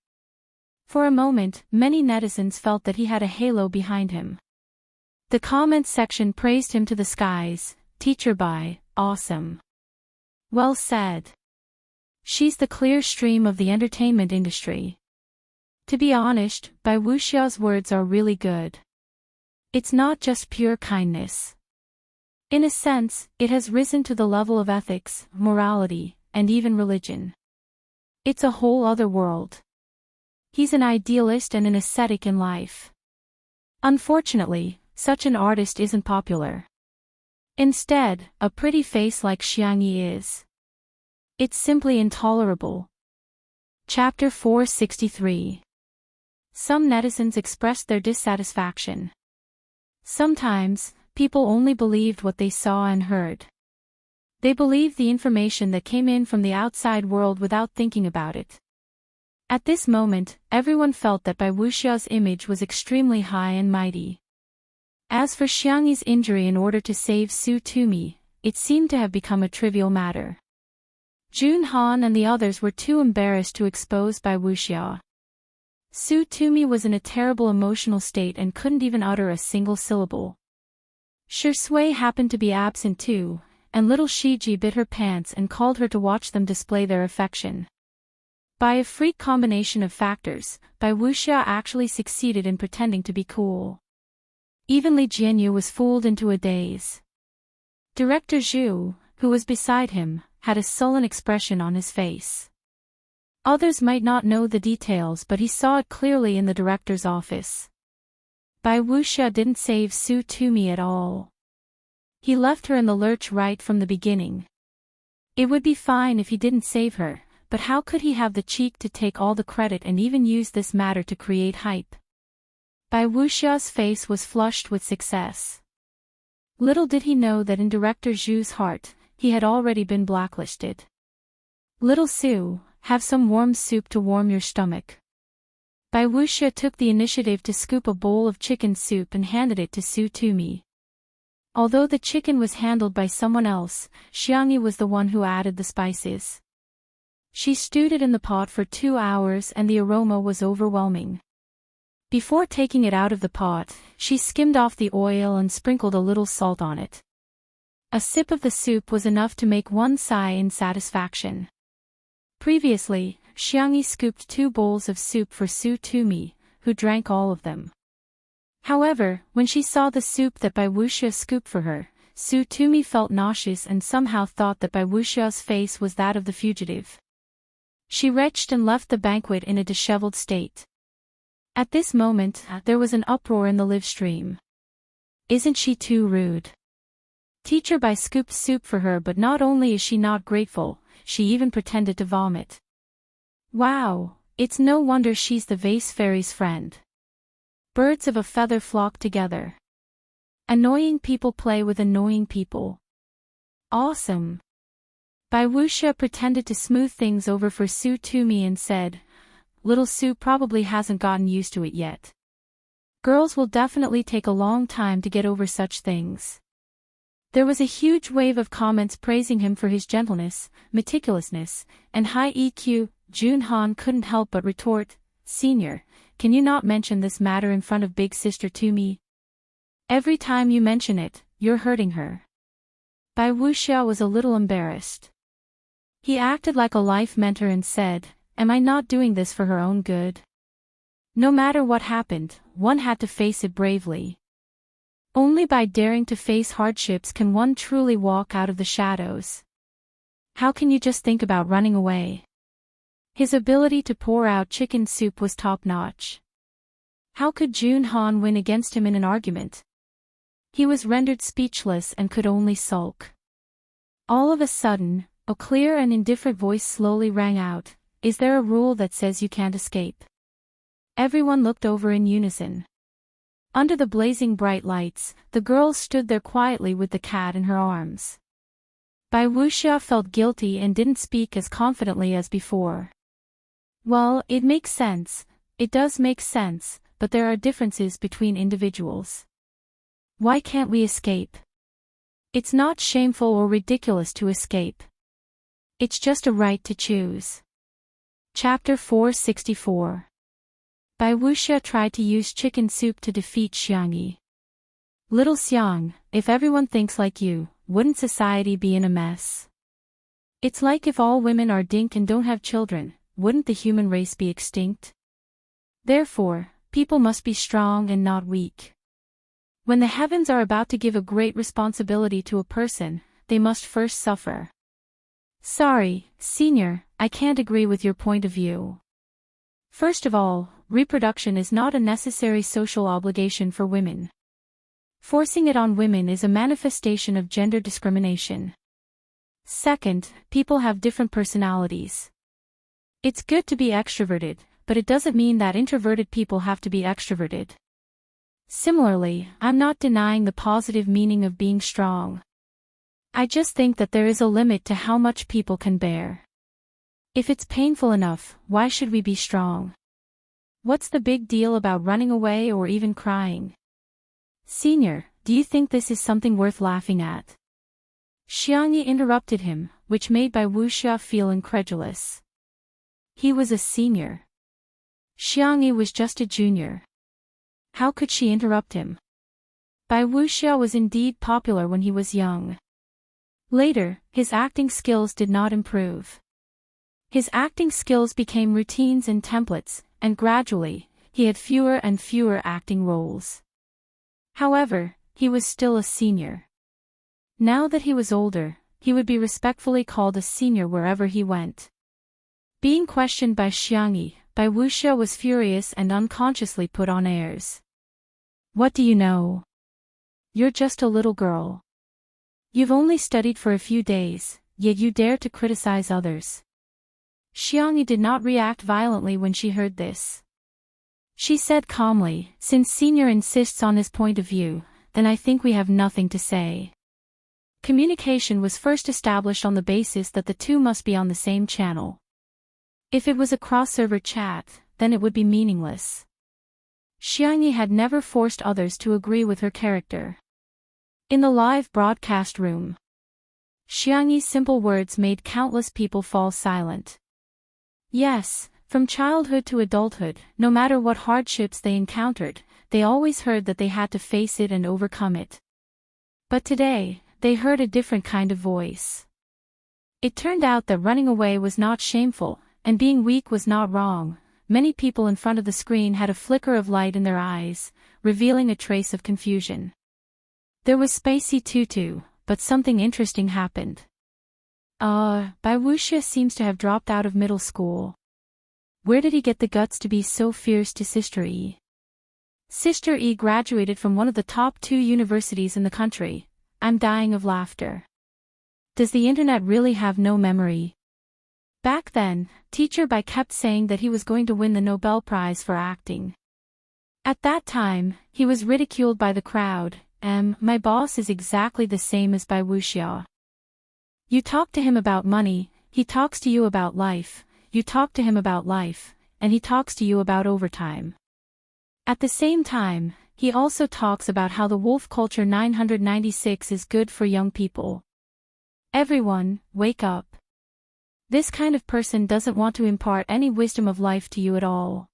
For a moment, many netizens felt that he had a halo behind him. The comments section praised him to the skies. Teacher Bai, awesome. Well said. She's the clear stream of the entertainment industry. To be honest, Bai Wuxiao's words are really good. It's not just pure kindness. In a sense, it has risen to the level of ethics, morality, and even religion. It's a whole other world. He's an idealist and an ascetic in life. Unfortunately, such an artist isn't popular. Instead, a pretty face like Xiangyi is. It's simply intolerable. Chapter 463. Some netizens expressed their dissatisfaction. Sometimes, people only believed what they saw and heard. They believed the information that came in from the outside world without thinking about it. At this moment, everyone felt that Bai Wuxiao's image was extremely high and mighty. As for Xiangyi's injury in order to save Su Tumi, it seemed to have become a trivial matter. Jun Han and the others were too embarrassed to expose Bai Wuxiao. Su Tumi was in a terrible emotional state and couldn't even utter a single syllable. Shi Sui happened to be absent too, and little Shiji bit her pants and called her to watch them display their affection. By a freak combination of factors, Bai Wuxiao actually succeeded in pretending to be cool. Even Li Jianyu was fooled into a daze. Director Zhu, who was beside him, had a sullen expression on his face. Others might not know the details, but he saw it clearly in the director's office. Bai Wuxiao didn't save Su Tumi at all. He left her in the lurch right from the beginning. It would be fine if he didn't save her, but how could he have the cheek to take all the credit and even use this matter to create hype? Bai Wuxiao's face was flushed with success. Little did he know that in Director Zhu's heart, he had already been blacklisted. Little Su, have some warm soup to warm your stomach. Bai Wuxiao took the initiative to scoop a bowl of chicken soup and handed it to Su Tumi. Although the chicken was handled by someone else, Xiangyi was the one who added the spices. She stewed it in the pot for 2 hours and the aroma was overwhelming. Before taking it out of the pot, she skimmed off the oil and sprinkled a little salt on it. A sip of the soup was enough to make one sigh in satisfaction. Previously, Xiangyi scooped 2 bowls of soup for Su Tumi, who drank all of them. However, when she saw the soup that Bai Wuxiao scooped for her, Su Tumi felt nauseous and somehow thought that Bai Wuxiao's face was that of the fugitive. She retched and left the banquet in a disheveled state. At this moment, there was an uproar in the live stream. Isn't she too rude? Teacher Bai scooped soup for her, but not only is she not grateful, she even pretended to vomit. Wow, it's no wonder she's the vase fairy's friend. Birds of a feather flock together. Annoying people play with annoying people. Awesome. Bai Wuxiao pretended to smooth things over for Su Tumi and said, Little Su probably hasn't gotten used to it yet. Girls will definitely take a long time to get over such things. There was a huge wave of comments praising him for his gentleness, meticulousness, and high EQ. Jun Han couldn't help but retort, Senior, can you not mention this matter in front of big sister Tumi? Every time you mention it, you're hurting her. Bai Wuxiao was a little embarrassed. He acted like a life mentor and said, Am I not doing this for her own good? No matter what happened, one had to face it bravely. Only by daring to face hardships can one truly walk out of the shadows. How can you just think about running away? His ability to pour out chicken soup was top-notch. How could Jun Han win against him in an argument? He was rendered speechless and could only sulk. All of a sudden, a clear and indifferent voice slowly rang out, "Is there a rule that says you can't escape?" Everyone looked over in unison. Under the blazing bright lights, the girl stood there quietly with the cat in her arms. Bai Wuxia felt guilty and didn't speak as confidently as before. Well, it makes sense, it does make sense, but there are differences between individuals. Why can't we escape? It's not shameful or ridiculous to escape. It's just a right to choose. Chapter 464. Bai Wuxia tried to use chicken soup to defeat Xiangyi. Little Xiang, if everyone thinks like you, wouldn't society be in a mess? It's like if all women are dink and don't have children, wouldn't the human race be extinct? Therefore, people must be strong and not weak. When the heavens are about to give a great responsibility to a person, they must first suffer. Sorry, Senior, I can't agree with your point of view. First of all, reproduction is not a necessary social obligation for women. Forcing it on women is a manifestation of gender discrimination. Second, people have different personalities. It's good to be extroverted, but it doesn't mean that introverted people have to be extroverted. Similarly, I'm not denying the positive meaning of being strong. I just think that there is a limit to how much people can bear. If it's painful enough, why should we be strong? What's the big deal about running away or even crying? Senior, do you think this is something worth laughing at? Xiangyi interrupted him, which made Bai Wuxia feel incredulous. He was a senior. Xiangyi was just a junior. How could she interrupt him? Bai Wuxia was indeed popular when he was young. Later, his acting skills did not improve. His acting skills became routines and templates, and gradually, he had fewer and fewer acting roles. However, he was still a senior. Now that he was older, he would be respectfully called a senior wherever he went. Being questioned by Xiangyi, Bai Wuxia was furious and unconsciously put on airs. What do you know? You're just a little girl. You've only studied for a few days, yet you dare to criticize others. Xiangyi did not react violently when she heard this. She said calmly, "Since Senior insists on his point of view, then I think we have nothing to say." Communication was first established on the basis that the two must be on the same channel. If it was a cross-server chat, then it would be meaningless. Xiangyi had never forced others to agree with her character. In the live broadcast room, Xiangyi's simple words made countless people fall silent. Yes, from childhood to adulthood, no matter what hardships they encountered, they always heard that they had to face it and overcome it. But today, they heard a different kind of voice. It turned out that running away was not shameful, and being weak was not wrong. Many people in front of the screen had a flicker of light in their eyes, revealing a trace of confusion. There was spicy tutu, but something interesting happened. Bai Wuxia seems to have dropped out of middle school. Where did he get the guts to be so fierce to Sister E? Sister E graduated from one of the top 2 universities in the country. I'm dying of laughter. Does the internet really have no memory? Back then, Teacher Bai kept saying that he was going to win the Nobel Prize for acting. At that time, he was ridiculed by the crowd. My boss is exactly the same as Bai Wuxia. You talk to him about money, he talks to you about life, you talk to him about life, and he talks to you about overtime. At the same time, he also talks about how the wolf culture 996 is good for young people. Everyone, wake up. This kind of person doesn't want to impart any wisdom of life to you at all.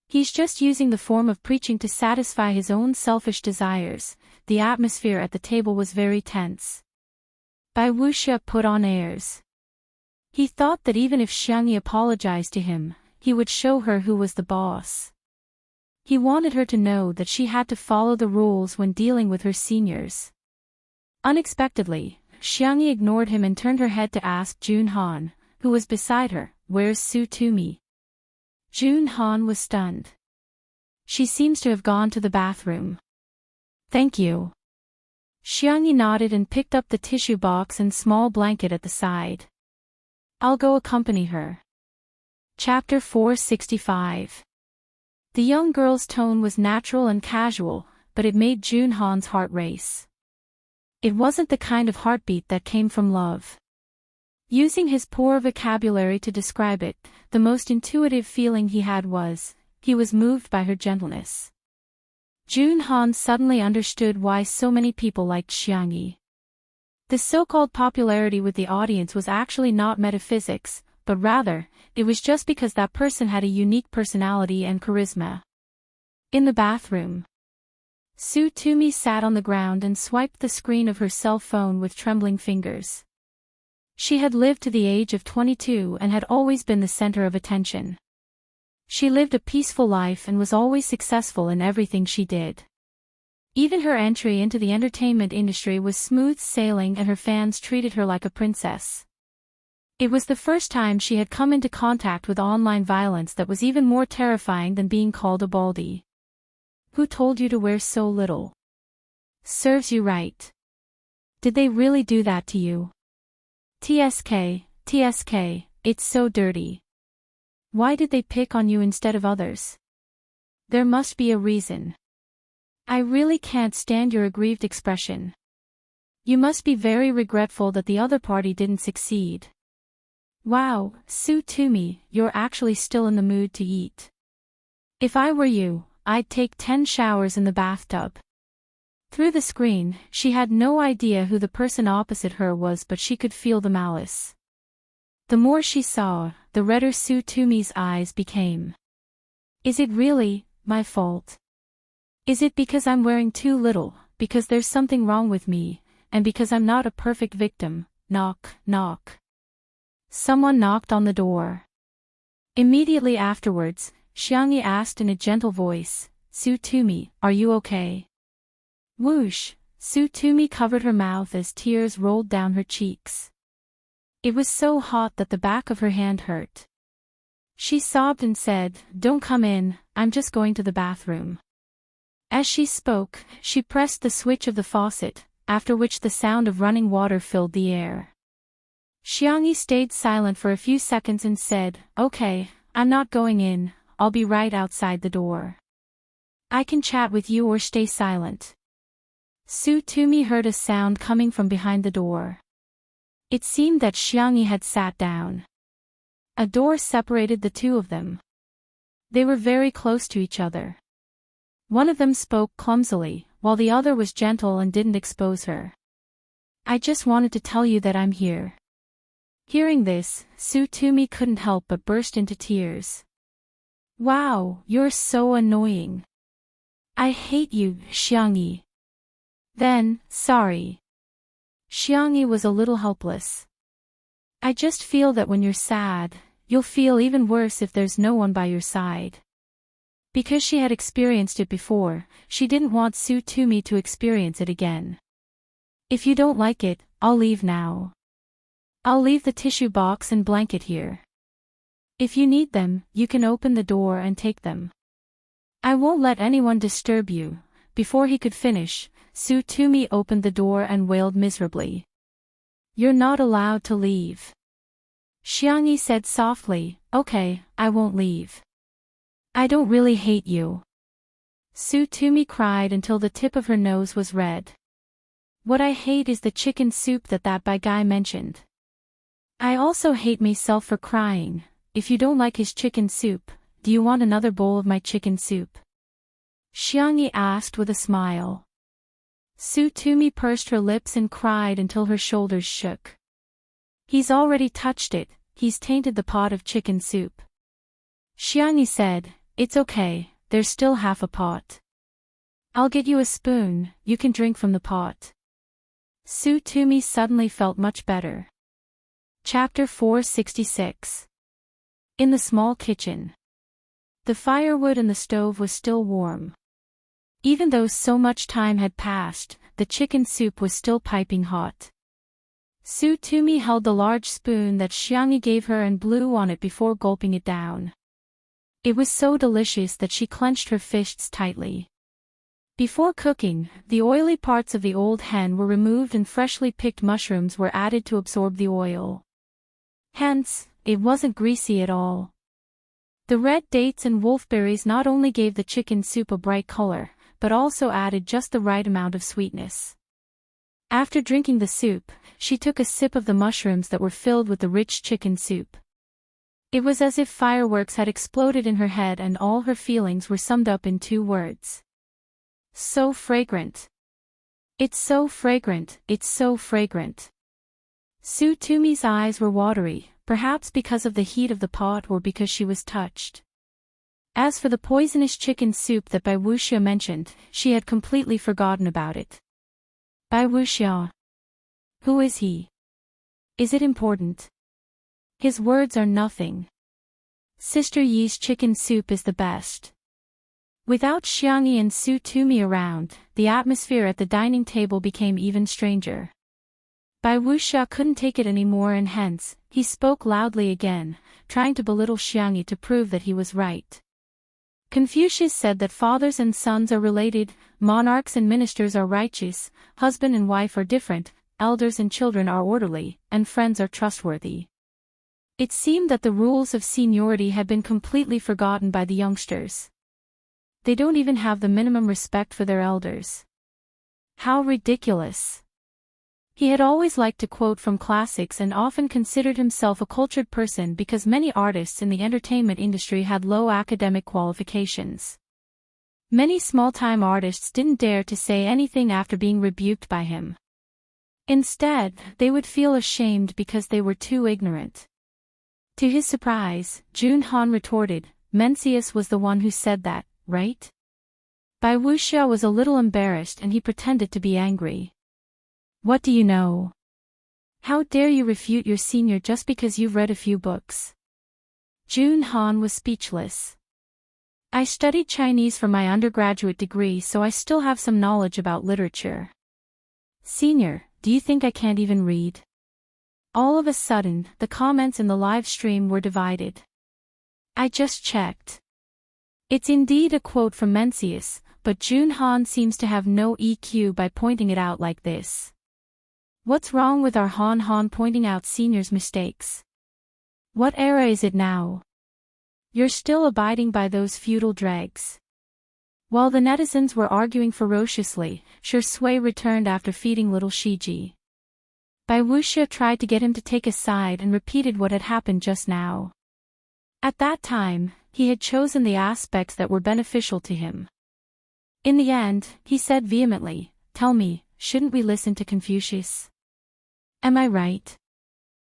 He's just using the form of preaching to satisfy his own selfish desires. The atmosphere at the table was very tense. Bai Wuxia put on airs. He thought that even if Xiangyi apologized to him, he would show her who was the boss. He wanted her to know that she had to follow the rules when dealing with her seniors. Unexpectedly, Xiangyi ignored him and turned her head to ask Jun Han, who was beside her, "Where's Su Tumi?" Jun Han was stunned. She seems to have gone to the bathroom. Thank you. Xiangyi nodded and picked up the tissue box and small blanket at the side. I'll go accompany her. Chapter 465. The young girl's tone was natural and casual, but it made Junhan's heart race. It wasn't the kind of heartbeat that came from love. Using his poor vocabulary to describe it, the most intuitive feeling he had was, he was moved by her gentleness. Junhan suddenly understood why so many people liked Xiangyi. The so-called popularity with the audience was actually not metaphysics, but rather, it was just because that person had a unique personality and charisma. In the bathroom, Su Tumi sat on the ground and swiped the screen of her cell phone with trembling fingers. She had lived to the age of 22 and had always been the center of attention. She lived a peaceful life and was always successful in everything she did. Even her entry into the entertainment industry was smooth sailing and her fans treated her like a princess. It was the first time she had come into contact with online violence that was even more terrifying than being called a baldy. Who told you to wear so little? Serves you right. Did they really do that to you? TSK, it's so dirty. Why did they pick on you instead of others? There must be a reason. I really can't stand your aggrieved expression. You must be very regretful that the other party didn't succeed. Wow, Su Tumi, you're actually still in the mood to eat. If I were you, I'd take 10 showers in the bathtub. Through the screen, she had no idea who the person opposite her was, but she could feel the malice. The more she saw, the redder Su Tumi's eyes became. Is it really my fault? Is it because I'm wearing too little, because there's something wrong with me, and because I'm not a perfect victim? Knock, knock. Someone knocked on the door. Immediately afterwards, Xiangyi asked in a gentle voice, Su Tumi, are you okay? Whoosh, Su Tumi covered her mouth as tears rolled down her cheeks. It was so hot that the back of her hand hurt. She sobbed and said, don't come in, I'm just going to the bathroom. As she spoke, she pressed the switch of the faucet, after which the sound of running water filled the air. Xiangyi stayed silent for a few seconds and said, okay, I'm not going in, I'll be right outside the door. I can chat with you or stay silent. Su Tumi heard a sound coming from behind the door. It seemed that Xiangyi had sat down. A door separated the two of them. They were very close to each other. One of them spoke clumsily, while the other was gentle and didn't expose her. I just wanted to tell you that I'm here. Hearing this, Su Tumi couldn't help but burst into tears. Wow, you're so annoying. I hate you, Xiangyi. Then, sorry. Xiangyi was a little helpless. I just feel that when you're sad, you'll feel even worse if there's no one by your side. Because she had experienced it before, she didn't want Su Tumi to experience it again. If you don't like it, I'll leave now. I'll leave the tissue box and blanket here. If you need them, you can open the door and take them. I won't let anyone disturb you. Before he could finish, Su Tumi opened the door and wailed miserably. You're not allowed to leave. Xiangyi said softly, okay, I won't leave. I don't really hate you. Su Tumi cried until the tip of her nose was red. What I hate is the chicken soup that bad guy mentioned. I also hate myself for crying. If you don't like his chicken soup, do you want another bowl of my chicken soup? Xiangyi asked with a smile. Su Tumi pursed her lips and cried until her shoulders shook. He's already touched it, he's tainted the pot of chicken soup. Xiangyi said, it's okay, there's still half a pot. I'll get you a spoon, you can drink from the pot. Su Tumi suddenly felt much better. Chapter 466. In the small kitchen. The firewood in the stove was still warm. Even though so much time had passed, the chicken soup was still piping hot. Su Tumi held the large spoon that Xiangyi gave her and blew on it before gulping it down. It was so delicious that she clenched her fists tightly. Before cooking, the oily parts of the old hen were removed and freshly picked mushrooms were added to absorb the oil. Hence, it wasn't greasy at all. The red dates and wolfberries not only gave the chicken soup a bright color, but also added just the right amount of sweetness. After drinking the soup, she took a sip of the mushrooms that were filled with the rich chicken soup. It was as if fireworks had exploded in her head and all her feelings were summed up in 2 words. So fragrant. It's so fragrant, it's so fragrant. Su Tumi's eyes were watery, perhaps because of the heat of the pot or because she was touched. As for the poisonous chicken soup that Bai Wuxia mentioned, she had completely forgotten about it. Bai Wuxia. Who is he? Is it important? His words are nothing. Sister Yi's chicken soup is the best. Without Xiangyi and Su Tumi around, the atmosphere at the dining table became even stranger. Bai Wuxia couldn't take it anymore and hence, he spoke loudly again, trying to belittle Xiangyi to prove that he was right. Confucius said that fathers and sons are related, monarchs and ministers are righteous, husband and wife are different, elders and children are orderly, and friends are trustworthy. It seemed that the rules of seniority had been completely forgotten by the youngsters. They don't even have the minimum respect for their elders. How ridiculous. He had always liked to quote from classics and often considered himself a cultured person because many artists in the entertainment industry had low academic qualifications. Many small-time artists didn't dare to say anything after being rebuked by him. Instead, they would feel ashamed because they were too ignorant. To his surprise, Jun Han retorted, Mencius was the one who said that, right? Bai Wuxia was a little embarrassed and he pretended to be angry. What do you know? How dare you refute your senior just because you've read a few books? Jun Han was speechless. I studied Chinese for my undergraduate degree so I still have some knowledge about literature. Senior, do you think I can't even read? All of a sudden, the comments in the live stream were divided. I just checked. It's indeed a quote from Mencius, but Jun Han seems to have no EQ by pointing it out like this. What's wrong with our Han Han pointing out seniors' mistakes? What era is it now? You're still abiding by those feudal dregs. While the netizens were arguing ferociously, Shi Sui returned after feeding little Shiji. Bai Wuxia tried to get him to take a side and repeated what had happened just now. At that time, he had chosen the aspects that were beneficial to him. In the end, he said vehemently, Tell me, shouldn't we listen to Confucius? Am I right?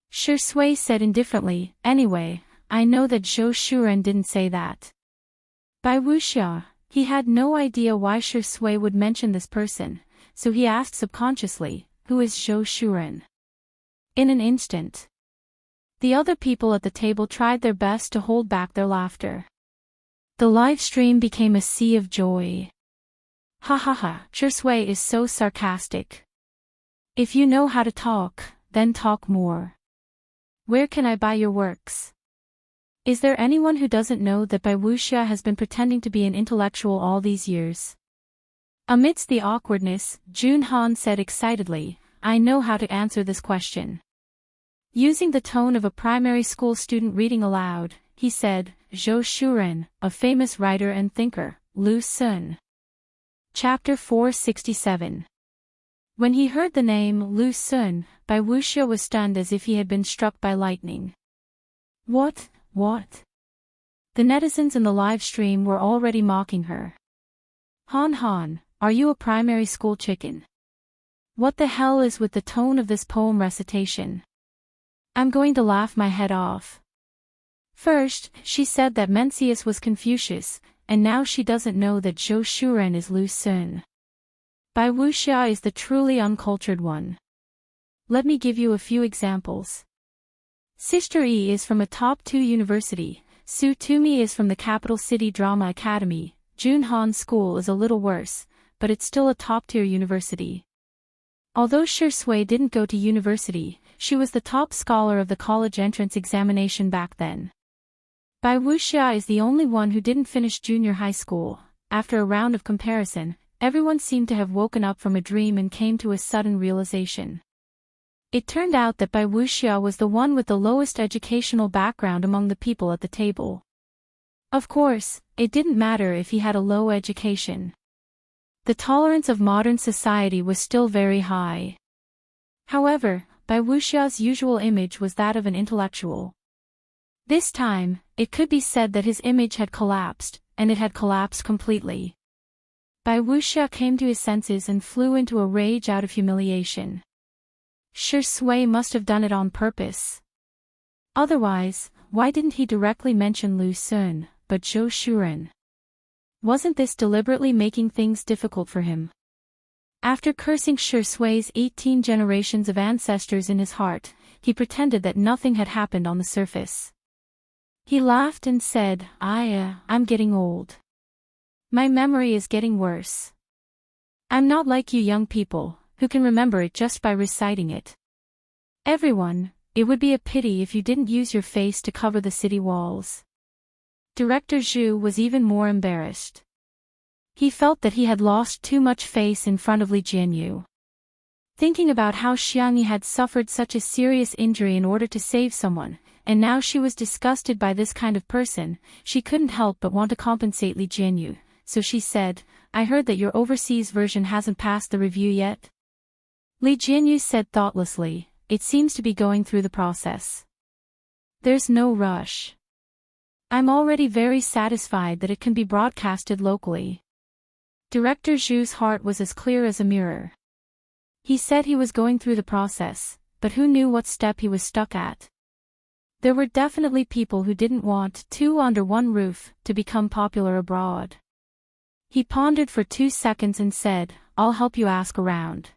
Shi Sui said indifferently, Anyway, I know that Zhou Shuren didn't say that. Bai Wuxia, he had no idea why Shi Sui would mention this person, so he asked subconsciously, Who is Zhou Shuren? In an instant. The other people at the table tried their best to hold back their laughter. The live stream became a sea of joy. Ha ha ha, Shi Sui is so sarcastic. If you know how to talk, then talk more. Where can I buy your works? Is there anyone who doesn't know that Bai Wuxia has been pretending to be an intellectual all these years? Amidst the awkwardness, Jun Han said excitedly, I know how to answer this question. Using the tone of a primary school student reading aloud, he said, Zhou Shuren, a famous writer and thinker, Lu Sun. Chapter 467. When he heard the name Lu Sun, Bai Wuxia was stunned as if he had been struck by lightning. What? The netizens in the live stream were already mocking her. Han Han, are you a primary school chicken? What the hell is with the tone of this poem recitation? I'm going to laugh my head off. First, she said that Mencius was Confucius, and now she doesn't know that Zhou Shuren is Lu Sun. Bai Wuxia is the truly uncultured one. Let me give you a few examples. Sister Yi is from a top 2 university, Su Tumi is from the capital city drama academy, Jun Han School is a little worse, but it's still a top-tier university. Although Shi Sui didn't go to university, she was the top scholar of the college entrance examination back then. Bai Wuxia is the only one who didn't finish junior high school. After a round of comparison, everyone seemed to have woken up from a dream and came to a sudden realization. It turned out that Bai Wuxia was the one with the lowest educational background among the people at the table. Of course, it didn't matter if he had a low education. The tolerance of modern society was still very high. However, Bai Wuxia's usual image was that of an intellectual. This time, it could be said that his image had collapsed, and it had collapsed completely. Bai Wuxia came to his senses and flew into a rage out of humiliation. Shi Sui must have done it on purpose. Otherwise, why didn't he directly mention Lu Sun, but Zhou Shuren? Wasn't this deliberately making things difficult for him? After cursing Shi Sui's 18 generations of ancestors in his heart, he pretended that nothing had happened on the surface. He laughed and said, I'm getting old. My memory is getting worse. I'm not like you young people, who can remember it just by reciting it. Everyone, it would be a pity if you didn't use your face to cover the city walls. Director Zhu was even more embarrassed. He felt that he had lost too much face in front of Li Jianyu. Thinking about how Xiangyi had suffered such a serious injury in order to save someone, and now she was disgusted by this kind of person, she couldn't help but want to compensate Li Jianyu, so she said, I heard that your overseas version hasn't passed the review yet? Li Jianyu said thoughtlessly, it seems to be going through the process. There's no rush. I'm already very satisfied that it can be broadcasted locally. Director Zhu's heart was as clear as a mirror. He said he was going through the process, but who knew what step he was stuck at? There were definitely people who didn't want Two Under One Roof to become popular abroad. He pondered for 2 seconds and said, I'll help you ask around.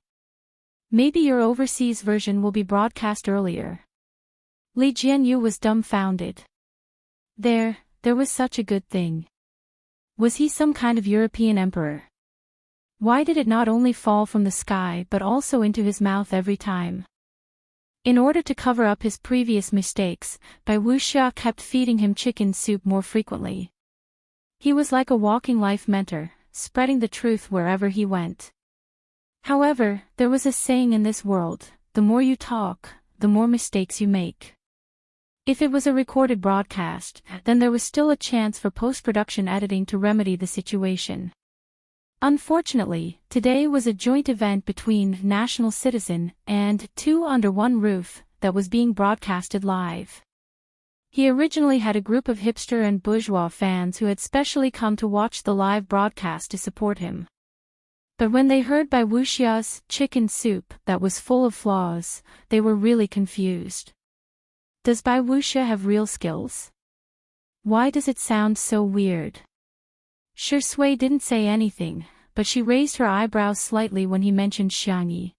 Maybe your overseas version will be broadcast earlier. Li Jianyu was dumbfounded. There was such a good thing. Was he some kind of European emperor? Why did it not only fall from the sky but also into his mouth every time? In order to cover up his previous mistakes, Bai Wuxia kept feeding him chicken soup more frequently. He was like a walking life mentor, spreading the truth wherever he went. However, there was a saying in this world, the more you talk, the more mistakes you make. If it was a recorded broadcast, then there was still a chance for post-production editing to remedy the situation. Unfortunately, today was a joint event between National Citizen and Two Under One Roof that was being broadcasted live. He originally had a group of hipster and bourgeois fans who had specially come to watch the live broadcast to support him. But when they heard Bai Wuxia's chicken soup that was full of flaws, they were really confused. Does Bai Wuxia have real skills? Why does it sound so weird? Shi Sui didn't say anything, but she raised her eyebrows slightly when he mentioned Xiangyi.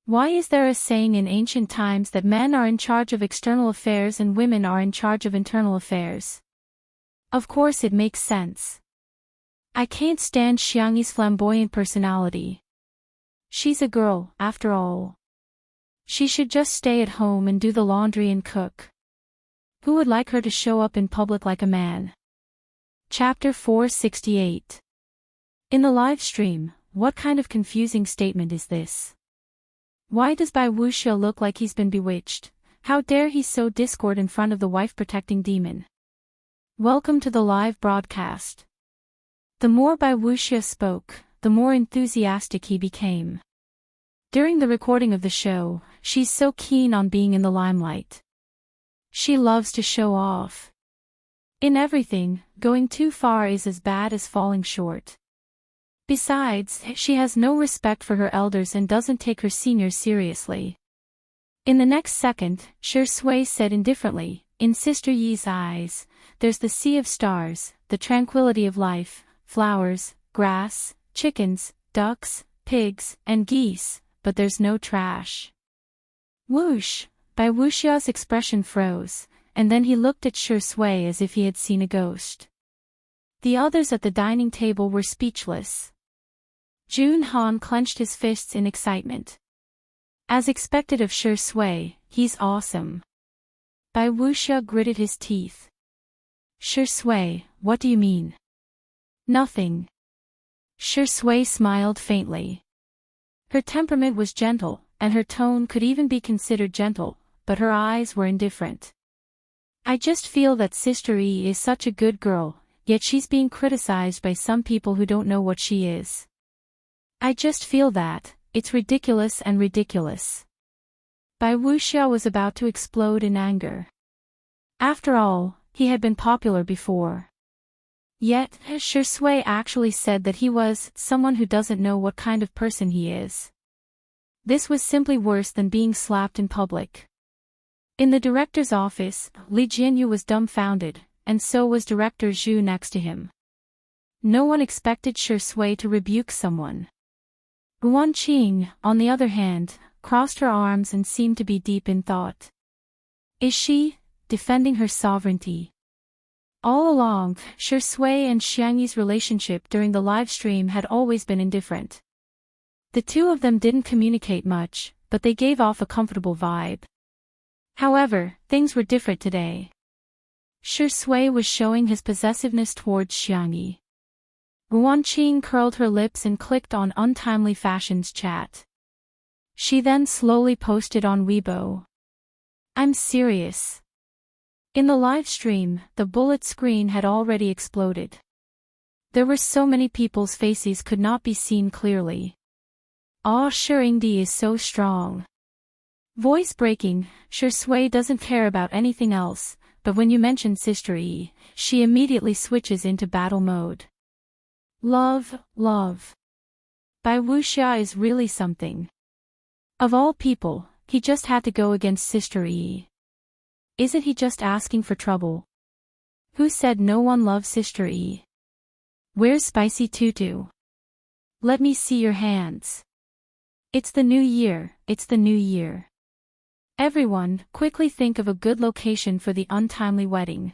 Why is there a saying in ancient times that men are in charge of external affairs and women are in charge of internal affairs? Of course it makes sense. I can't stand Xiangyi's flamboyant personality. She's a girl, after all. She should just stay at home and do the laundry and cook. Who would like her to show up in public like a man? Chapter 468. In the live stream, what kind of confusing statement is this? Why does Bai Wuxia look like he's been bewitched? How dare he sow discord in front of the wife-protecting demon? Welcome to the live broadcast. The more Bai Wuxia spoke, the more enthusiastic he became. During the recording of the show, she's so keen on being in the limelight. She loves to show off. In everything, going too far is as bad as falling short. Besides, she has no respect for her elders and doesn't take her seniors seriously. In the next second, Shi Sui said indifferently, in Sister Yi's eyes, there's the sea of stars, the tranquility of life, flowers, grass, chickens, ducks, pigs, and geese, but there's no trash. Whoosh! Bai Wuxia's expression froze, and then he looked at Shi Sui as if he had seen a ghost. The others at the dining table were speechless. Jun Han clenched his fists in excitement. As expected of Shi Sui, he's awesome. Bai Wuxia gritted his teeth. Shui, what do you mean? Nothing. Shui smiled faintly. Her temperament was gentle, and her tone could even be considered gentle, but her eyes were indifferent. I just feel that Sister E is such a good girl, yet she's being criticized by some people who don't know what she is. I just feel that, it's ridiculous and ridiculous. Bai Wuxia was about to explode in anger. After all, he had been popular before. Yet, Shui actually said that he was someone who doesn't know what kind of person he is. This was simply worse than being slapped in public. In the director's office, Li Jianyu was dumbfounded, and so was Director Zhu next to him. No one expected Shui to rebuke someone. Guan Qing, on the other hand, crossed her arms and seemed to be deep in thought. Is she defending her sovereignty? All along, Shui and Xiangyi's relationship during the live stream had always been indifferent. The two of them didn't communicate much, but they gave off a comfortable vibe. However, things were different today. Shui was showing his possessiveness towards Xiangyi. Guan Qing curled her lips and clicked on Untimely Fashion's chat. She then slowly posted on Weibo. I'm serious. In the live stream, the bullet screen had already exploded. There were so many people's faces could not be seen clearly. Ah, Shiringdi is so strong. Voice breaking, Shui doesn't care about anything else, but when you mention Sister E, she immediately switches into battle mode. Love. Bai Wuxia is really something. Of all people, he just had to go against Sister E. Isn't he just asking for trouble? Who said no one loves Sister E? Where's Spicy Tutu? Let me see your hands. It's the new year, it's the new year. Everyone, quickly think of a good location for the untimely wedding.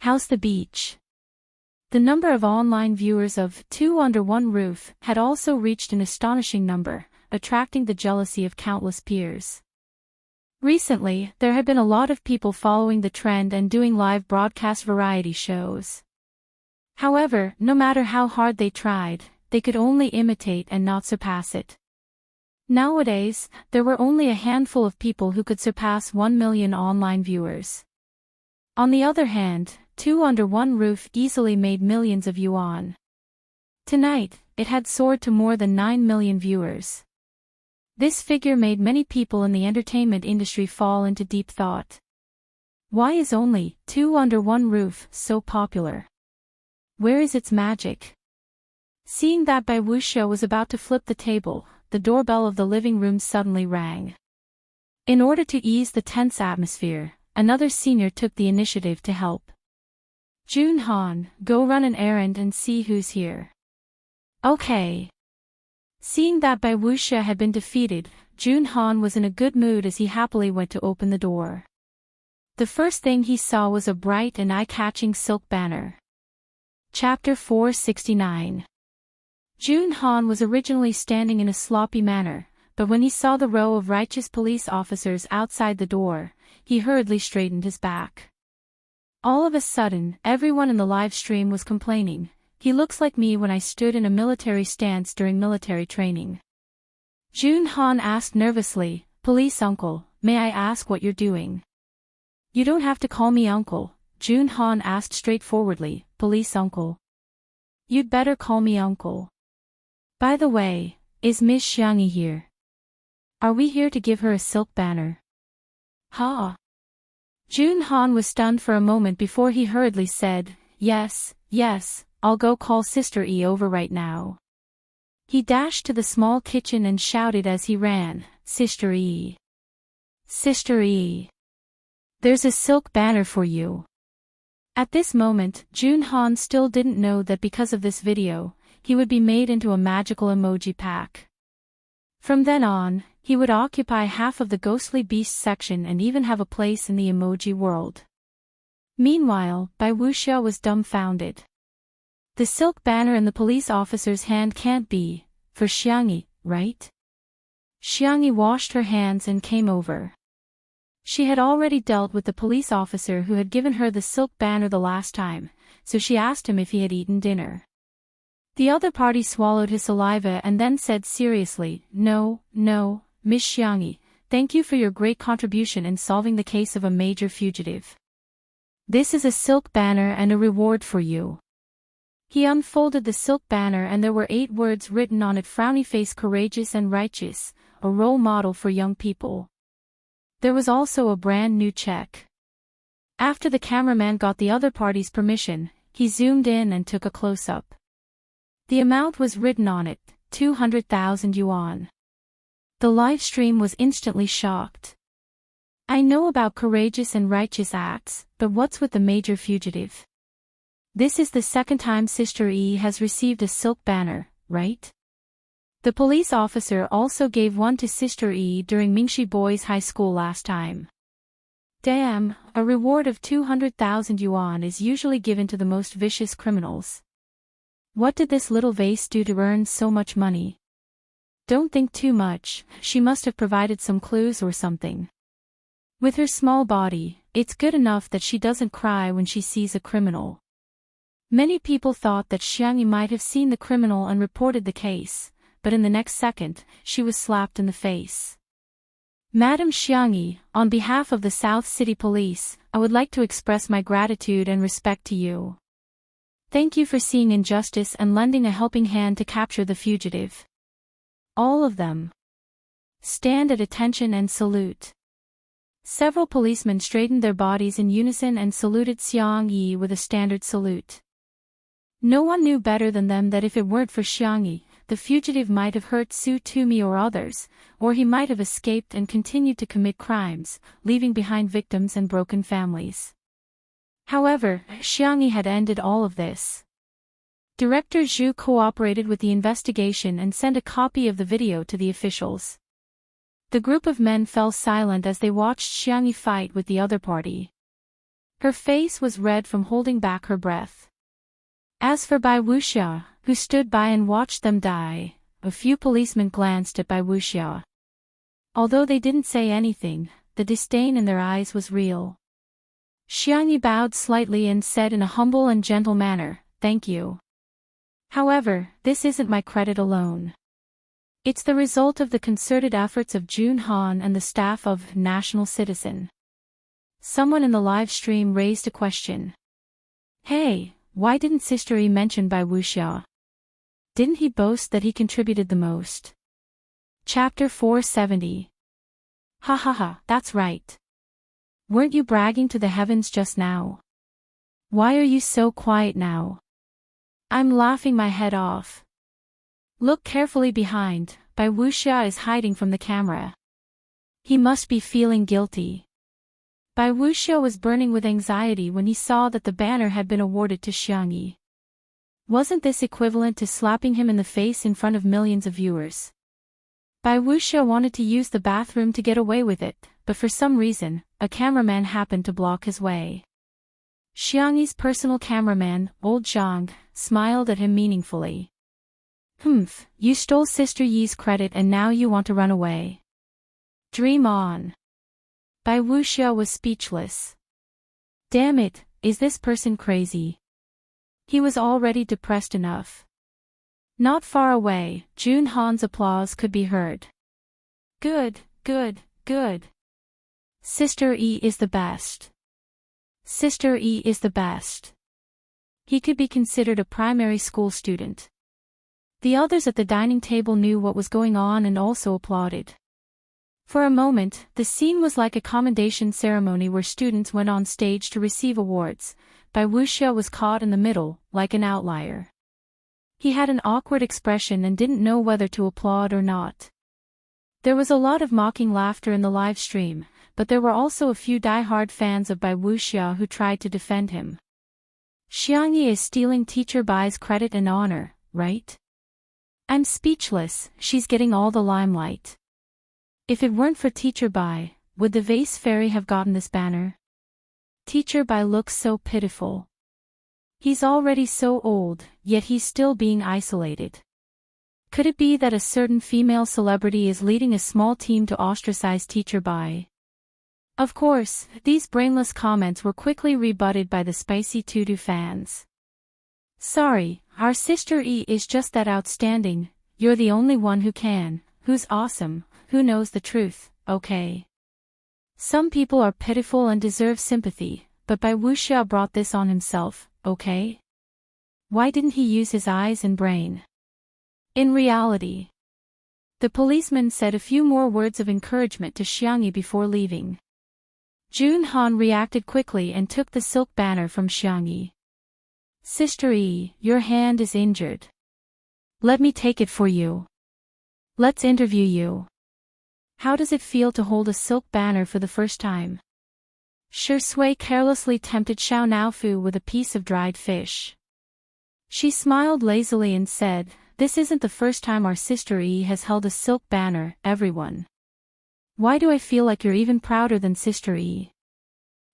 How's the beach? The number of online viewers of Two Under One Roof had also reached an astonishing number, attracting the jealousy of countless peers. Recently, there had been a lot of people following the trend and doing live broadcast variety shows. However, no matter how hard they tried, they could only imitate and not surpass it. Nowadays, there were only a handful of people who could surpass 1 million online viewers. On the other hand, Two Under One Roof easily made millions of yuan. Tonight, it had soared to more than 9 million viewers. This figure made many people in the entertainment industry fall into deep thought. Why is only Two Under One Roof so popular? Where is its magic? Seeing that Bai Wuxia was about to flip the table, the doorbell of the living room suddenly rang. In order to ease the tense atmosphere, another senior took the initiative to help. Jun Han, go run an errand and see who's here. Okay. Seeing that Bai Wuxia had been defeated, Jun Han was in a good mood as he happily went to open the door. The first thing he saw was a bright and eye-catching silk banner. Chapter 469. Jun Han was originally standing in a sloppy manner, but when he saw the row of righteous police officers outside the door, he hurriedly straightened his back. All of a sudden, everyone in the live stream was complaining, "He looks like me when I stood in a military stance during military training." Jun Han asked nervously, "Police uncle, may I ask what you're doing?" "You don't have to call me uncle," Jun Han asked straightforwardly, "Police uncle." "You'd better call me uncle. By the way, is Miss Xiangyi here? Are we here to give her a silk banner?" "Ha!" Jun Han was stunned for a moment before he hurriedly said, yes, I'll go call Sister E over right now." He dashed to the small kitchen and shouted as he ran, "Sister E! Sister E! There's a silk banner for you." At this moment, Jun Han still didn't know that because of this video, he would be made into a magical emoji pack. From then on, he would occupy half of the ghostly beast section and even have a place in the emoji world. Meanwhile, Bai Wuxia was dumbfounded. The silk banner in the police officer's hand can't be for Xiangyi, right? Xiangyi washed her hands and came over. She had already dealt with the police officer who had given her the silk banner the last time, so she asked him if he had eaten dinner. The other party swallowed his saliva and then said seriously, "No, no, Miss Xiangyi, thank you for your great contribution in solving the case of a major fugitive. This is a silk banner and a reward for you." He unfolded the silk banner and there were 8 words written on it: frowny face, courageous and righteous, a role model for young people. There was also a brand new check. After the cameraman got the other party's permission, he zoomed in and took a close-up. The amount was written on it, 200,000 yuan. The live stream was instantly shocked. I know about courageous and righteous acts, but what's with the major fugitive? This is the second time Sister E has received a silk banner, right? The police officer also gave one to Sister E during Mingxi Boys High School last time. Damn, a reward of 200,000 yuan is usually given to the most vicious criminals. What did this little vase do to earn so much money? Don't think too much, she must have provided some clues or something. With her small body, it's good enough that she doesn't cry when she sees a criminal. Many people thought that Xiangyi might have seen the criminal and reported the case, but in the next second, she was slapped in the face. Madam Xiangyi, on behalf of the South City Police, I would like to express my gratitude and respect to you. Thank you for seeing injustice and lending a helping hand to capture the fugitive. All of them. Stand at attention and salute. Several policemen straightened their bodies in unison and saluted Xiangyi with a standard salute. No one knew better than them that if it weren't for Xiangyi, the fugitive might have hurt Su Tumi or others, or he might have escaped and continued to commit crimes, leaving behind victims and broken families. However, Xiangyi had ended all of this. Director Zhu cooperated with the investigation and sent a copy of the video to the officials. The group of men fell silent as they watched Xiangyi fight with the other party. Her face was red from holding back her breath. As for Bai Wuxia, who stood by and watched them die, a few policemen glanced at Bai Wuxia. Although they didn't say anything, the disdain in their eyes was real. Xiangyi bowed slightly and said in a humble and gentle manner, "Thank you. However, this isn't my credit alone. It's the result of the concerted efforts of Jun Han and the staff of National Citizen." Someone in the live stream raised a question. Hey, why didn't Sister E mention Bai Wuxia? Didn't he boast that he contributed the most? Chapter 470. Ha ha ha, that's right. Weren't you bragging to the heavens just now? Why are you so quiet now? I'm laughing my head off. Look carefully behind, Bai Wuxia is hiding from the camera. He must be feeling guilty. Bai Wuxia was burning with anxiety when he saw that the banner had been awarded to Xiangyi. Wasn't this equivalent to slapping him in the face in front of millions of viewers? Bai Wuxia wanted to use the bathroom to get away with it, but for some reason, a cameraman happened to block his way. Xiangyi's personal cameraman, Old Zhang, smiled at him meaningfully. Humph, you stole Sister Yi's credit and now you want to run away. Dream on. Bai Wuxia was speechless. Damn it, is this person crazy? He was already depressed enough. Not far away, Jun Han's applause could be heard. Good, good, good. Sister E is the best. Sister E is the best. He could be considered a primary school student. The others at the dining table knew what was going on and also applauded. For a moment, the scene was like a commendation ceremony where students went on stage to receive awards. Bai Wuxia was caught in the middle, like an outlier. He had an awkward expression and didn't know whether to applaud or not. There was a lot of mocking laughter in the live stream, but there were also a few die-hard fans of Bai Wuxia who tried to defend him. Xiangyi is stealing Teacher Bai's credit and honor, right? I'm speechless, she's getting all the limelight. If it weren't for Teacher Bai, would the vase fairy have gotten this banner? Teacher Bai looks so pitiful. He's already so old, yet he's still being isolated. Could it be that a certain female celebrity is leading a small team to ostracize Teacher Bai? Of course, these brainless comments were quickly rebutted by the spicy tutu fans. Sorry, our sister E is just that outstanding, you're the only one who's awesome, who knows the truth, okay? Some people are pitiful and deserve sympathy, but Bai Wuxia brought this on himself, okay? Why didn't he use his eyes and brain? In reality, the policeman said a few more words of encouragement to Xiangyi before leaving. Jun Han reacted quickly and took the silk banner from Xiangyi. Sister E, your hand is injured. Let me take it for you. Let's interview you. How does it feel to hold a silk banner for the first time? Shi Sui carelessly tempted Xiao Naofu with a piece of dried fish. She smiled lazily and said, this isn't the first time our sister E has held a silk banner, everyone. Why do I feel like you're even prouder than sister E?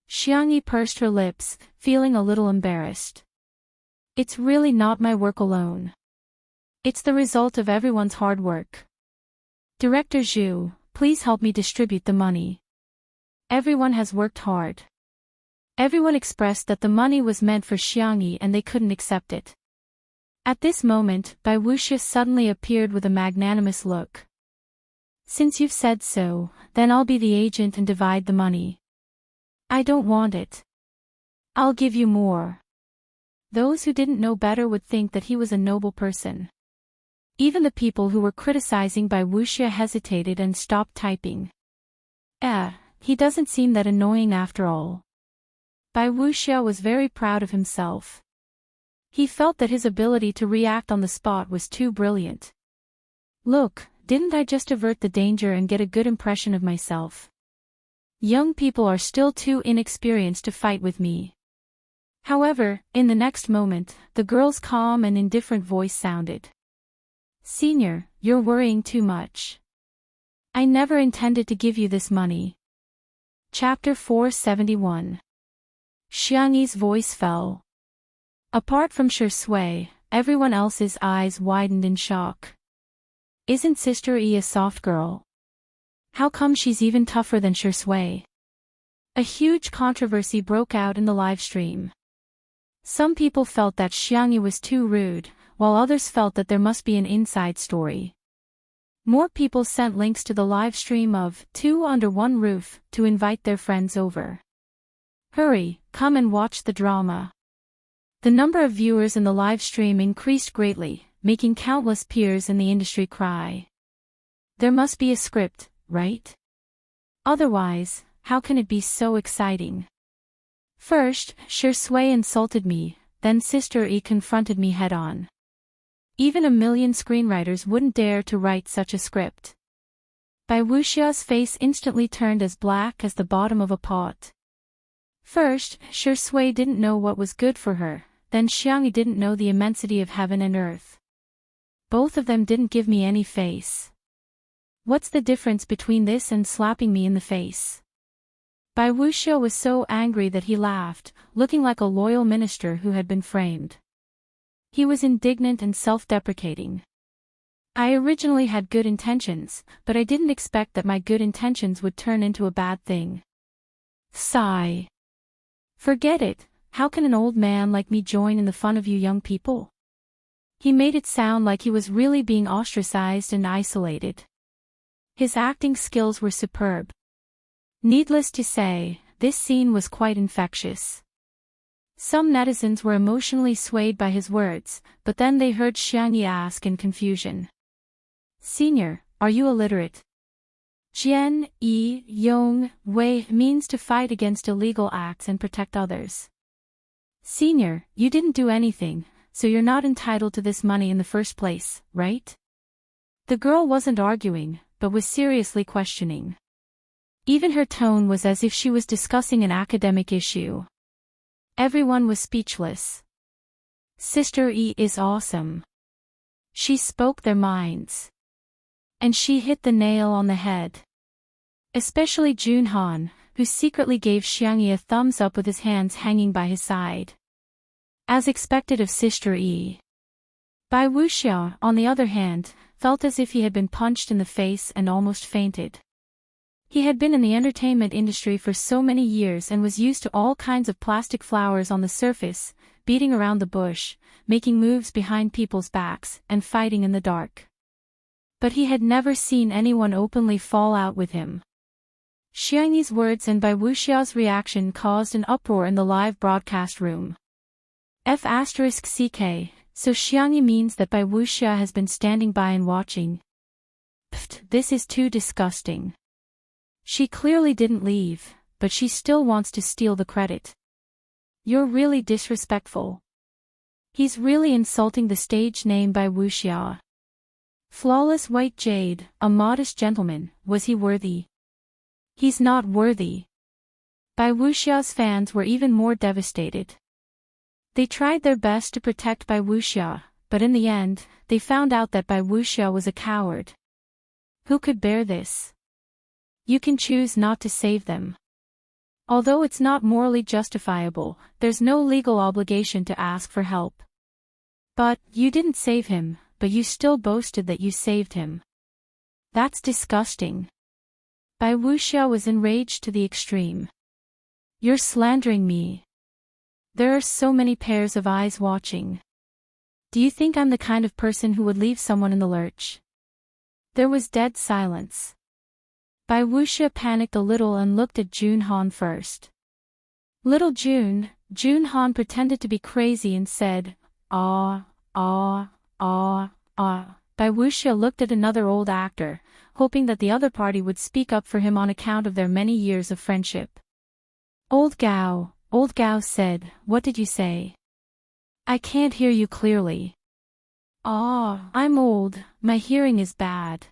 Xiangyi pursed her lips, feeling a little embarrassed. It's really not my work alone. It's the result of everyone's hard work. Director Zhu, please help me distribute the money. Everyone has worked hard. Everyone expressed that the money was meant for Xiangyi and they couldn't accept it. At this moment, Bai Wuxia suddenly appeared with a magnanimous look. Since you've said so, then I'll be the agent and divide the money. I don't want it. I'll give you more. Those who didn't know better would think that he was a noble person. Even the people who were criticizing Bai Wuxia hesitated and stopped typing. He doesn't seem that annoying after all. Bai Wuxia was very proud of himself. He felt that his ability to react on the spot was too brilliant. Look, didn't I just avert the danger and get a good impression of myself? Young people are still too inexperienced to fight with me. However, in the next moment, the girl's calm and indifferent voice sounded. Senior, you're worrying too much. I never intended to give you this money. Chapter 471. Xiangyi's voice fell. Apart from Shi Sui, everyone else's eyes widened in shock. Isn't Sister E a soft girl? How come she's even tougher than Shi Sui? A huge controversy broke out in the live stream. Some people felt that Xiangyi was too rude, while others felt that there must be an inside story. More people sent links to the live stream of Two Under One Roof to invite their friends over. Hurry, come and watch the drama. The number of viewers in the live stream increased greatly, making countless peers in the industry cry. There must be a script, right? Otherwise, how can it be so exciting? First, Shi Sui insulted me, then Sister E confronted me head-on. Even a million screenwriters wouldn't dare to write such a script. Bai Wuxia's face instantly turned as black as the bottom of a pot. First, Shi Sui didn't know what was good for her, then Xiangyi didn't know the immensity of heaven and earth. Both of them didn't give me any face. What's the difference between this and slapping me in the face? Bai Wuxia was so angry that he laughed, looking like a loyal minister who had been framed. He was indignant and self-deprecating. I originally had good intentions, but I didn't expect that my good intentions would turn into a bad thing. Sigh. Forget it, how can an old man like me join in the fun of you young people? He made it sound like he was really being ostracized and isolated. His acting skills were superb. Needless to say, this scene was quite infectious. Some netizens were emotionally swayed by his words, but then they heard Xiangyi ask in confusion. Senior, are you illiterate? Jian, Yi, Yong, Wei means to fight against illegal acts and protect others. Senior, you didn't do anything, so you're not entitled to this money in the first place, right? The girl wasn't arguing, but was seriously questioning. Even her tone was as if she was discussing an academic issue. Everyone was speechless. Sister E is awesome. She spoke their minds. And she hit the nail on the head. Especially Jun Han, who secretly gave Xiangyi a thumbs up with his hands hanging by his side. As expected of Sister E. Bai Wuxia, on the other hand, felt as if he had been punched in the face and almost fainted. He had been in the entertainment industry for so many years and was used to all kinds of plastic flowers on the surface, beating around the bush, making moves behind people's backs, and fighting in the dark. But he had never seen anyone openly fall out with him. Xiangyi's words and Bai Wuxiao's reaction caused an uproar in the live broadcast room. F***ck, so Xiangyi means that Bai Wuxia has been standing by and watching. Pfft, this is too disgusting. She clearly didn't leave, but she still wants to steal the credit. You're really disrespectful. He's really insulting the stage name Bai Wuxia. Flawless white jade, a modest gentleman, was he worthy? He's not worthy. Bai Wuxia's fans were even more devastated. They tried their best to protect Bai Wuxia, but in the end, they found out that Bai Wuxia was a coward. Who could bear this? You can choose not to save them. Although it's not morally justifiable, there's no legal obligation to ask for help. But, you didn't save him, but you still boasted that you saved him. That's disgusting. Bai Wuxia was enraged to the extreme. You're slandering me. There are so many pairs of eyes watching. Do you think I'm the kind of person who would leave someone in the lurch? There was dead silence. Bai Wuxia panicked a little and looked at Jun Han first. Little Jun Han pretended to be crazy and said, "Ah, ah, ah, ah." Bai Wuxia looked at another old actor, hoping that the other party would speak up for him on account of their many years of friendship. Old Gao said, "What did you say? I can't hear you clearly." "Ah, I'm old, my hearing is bad."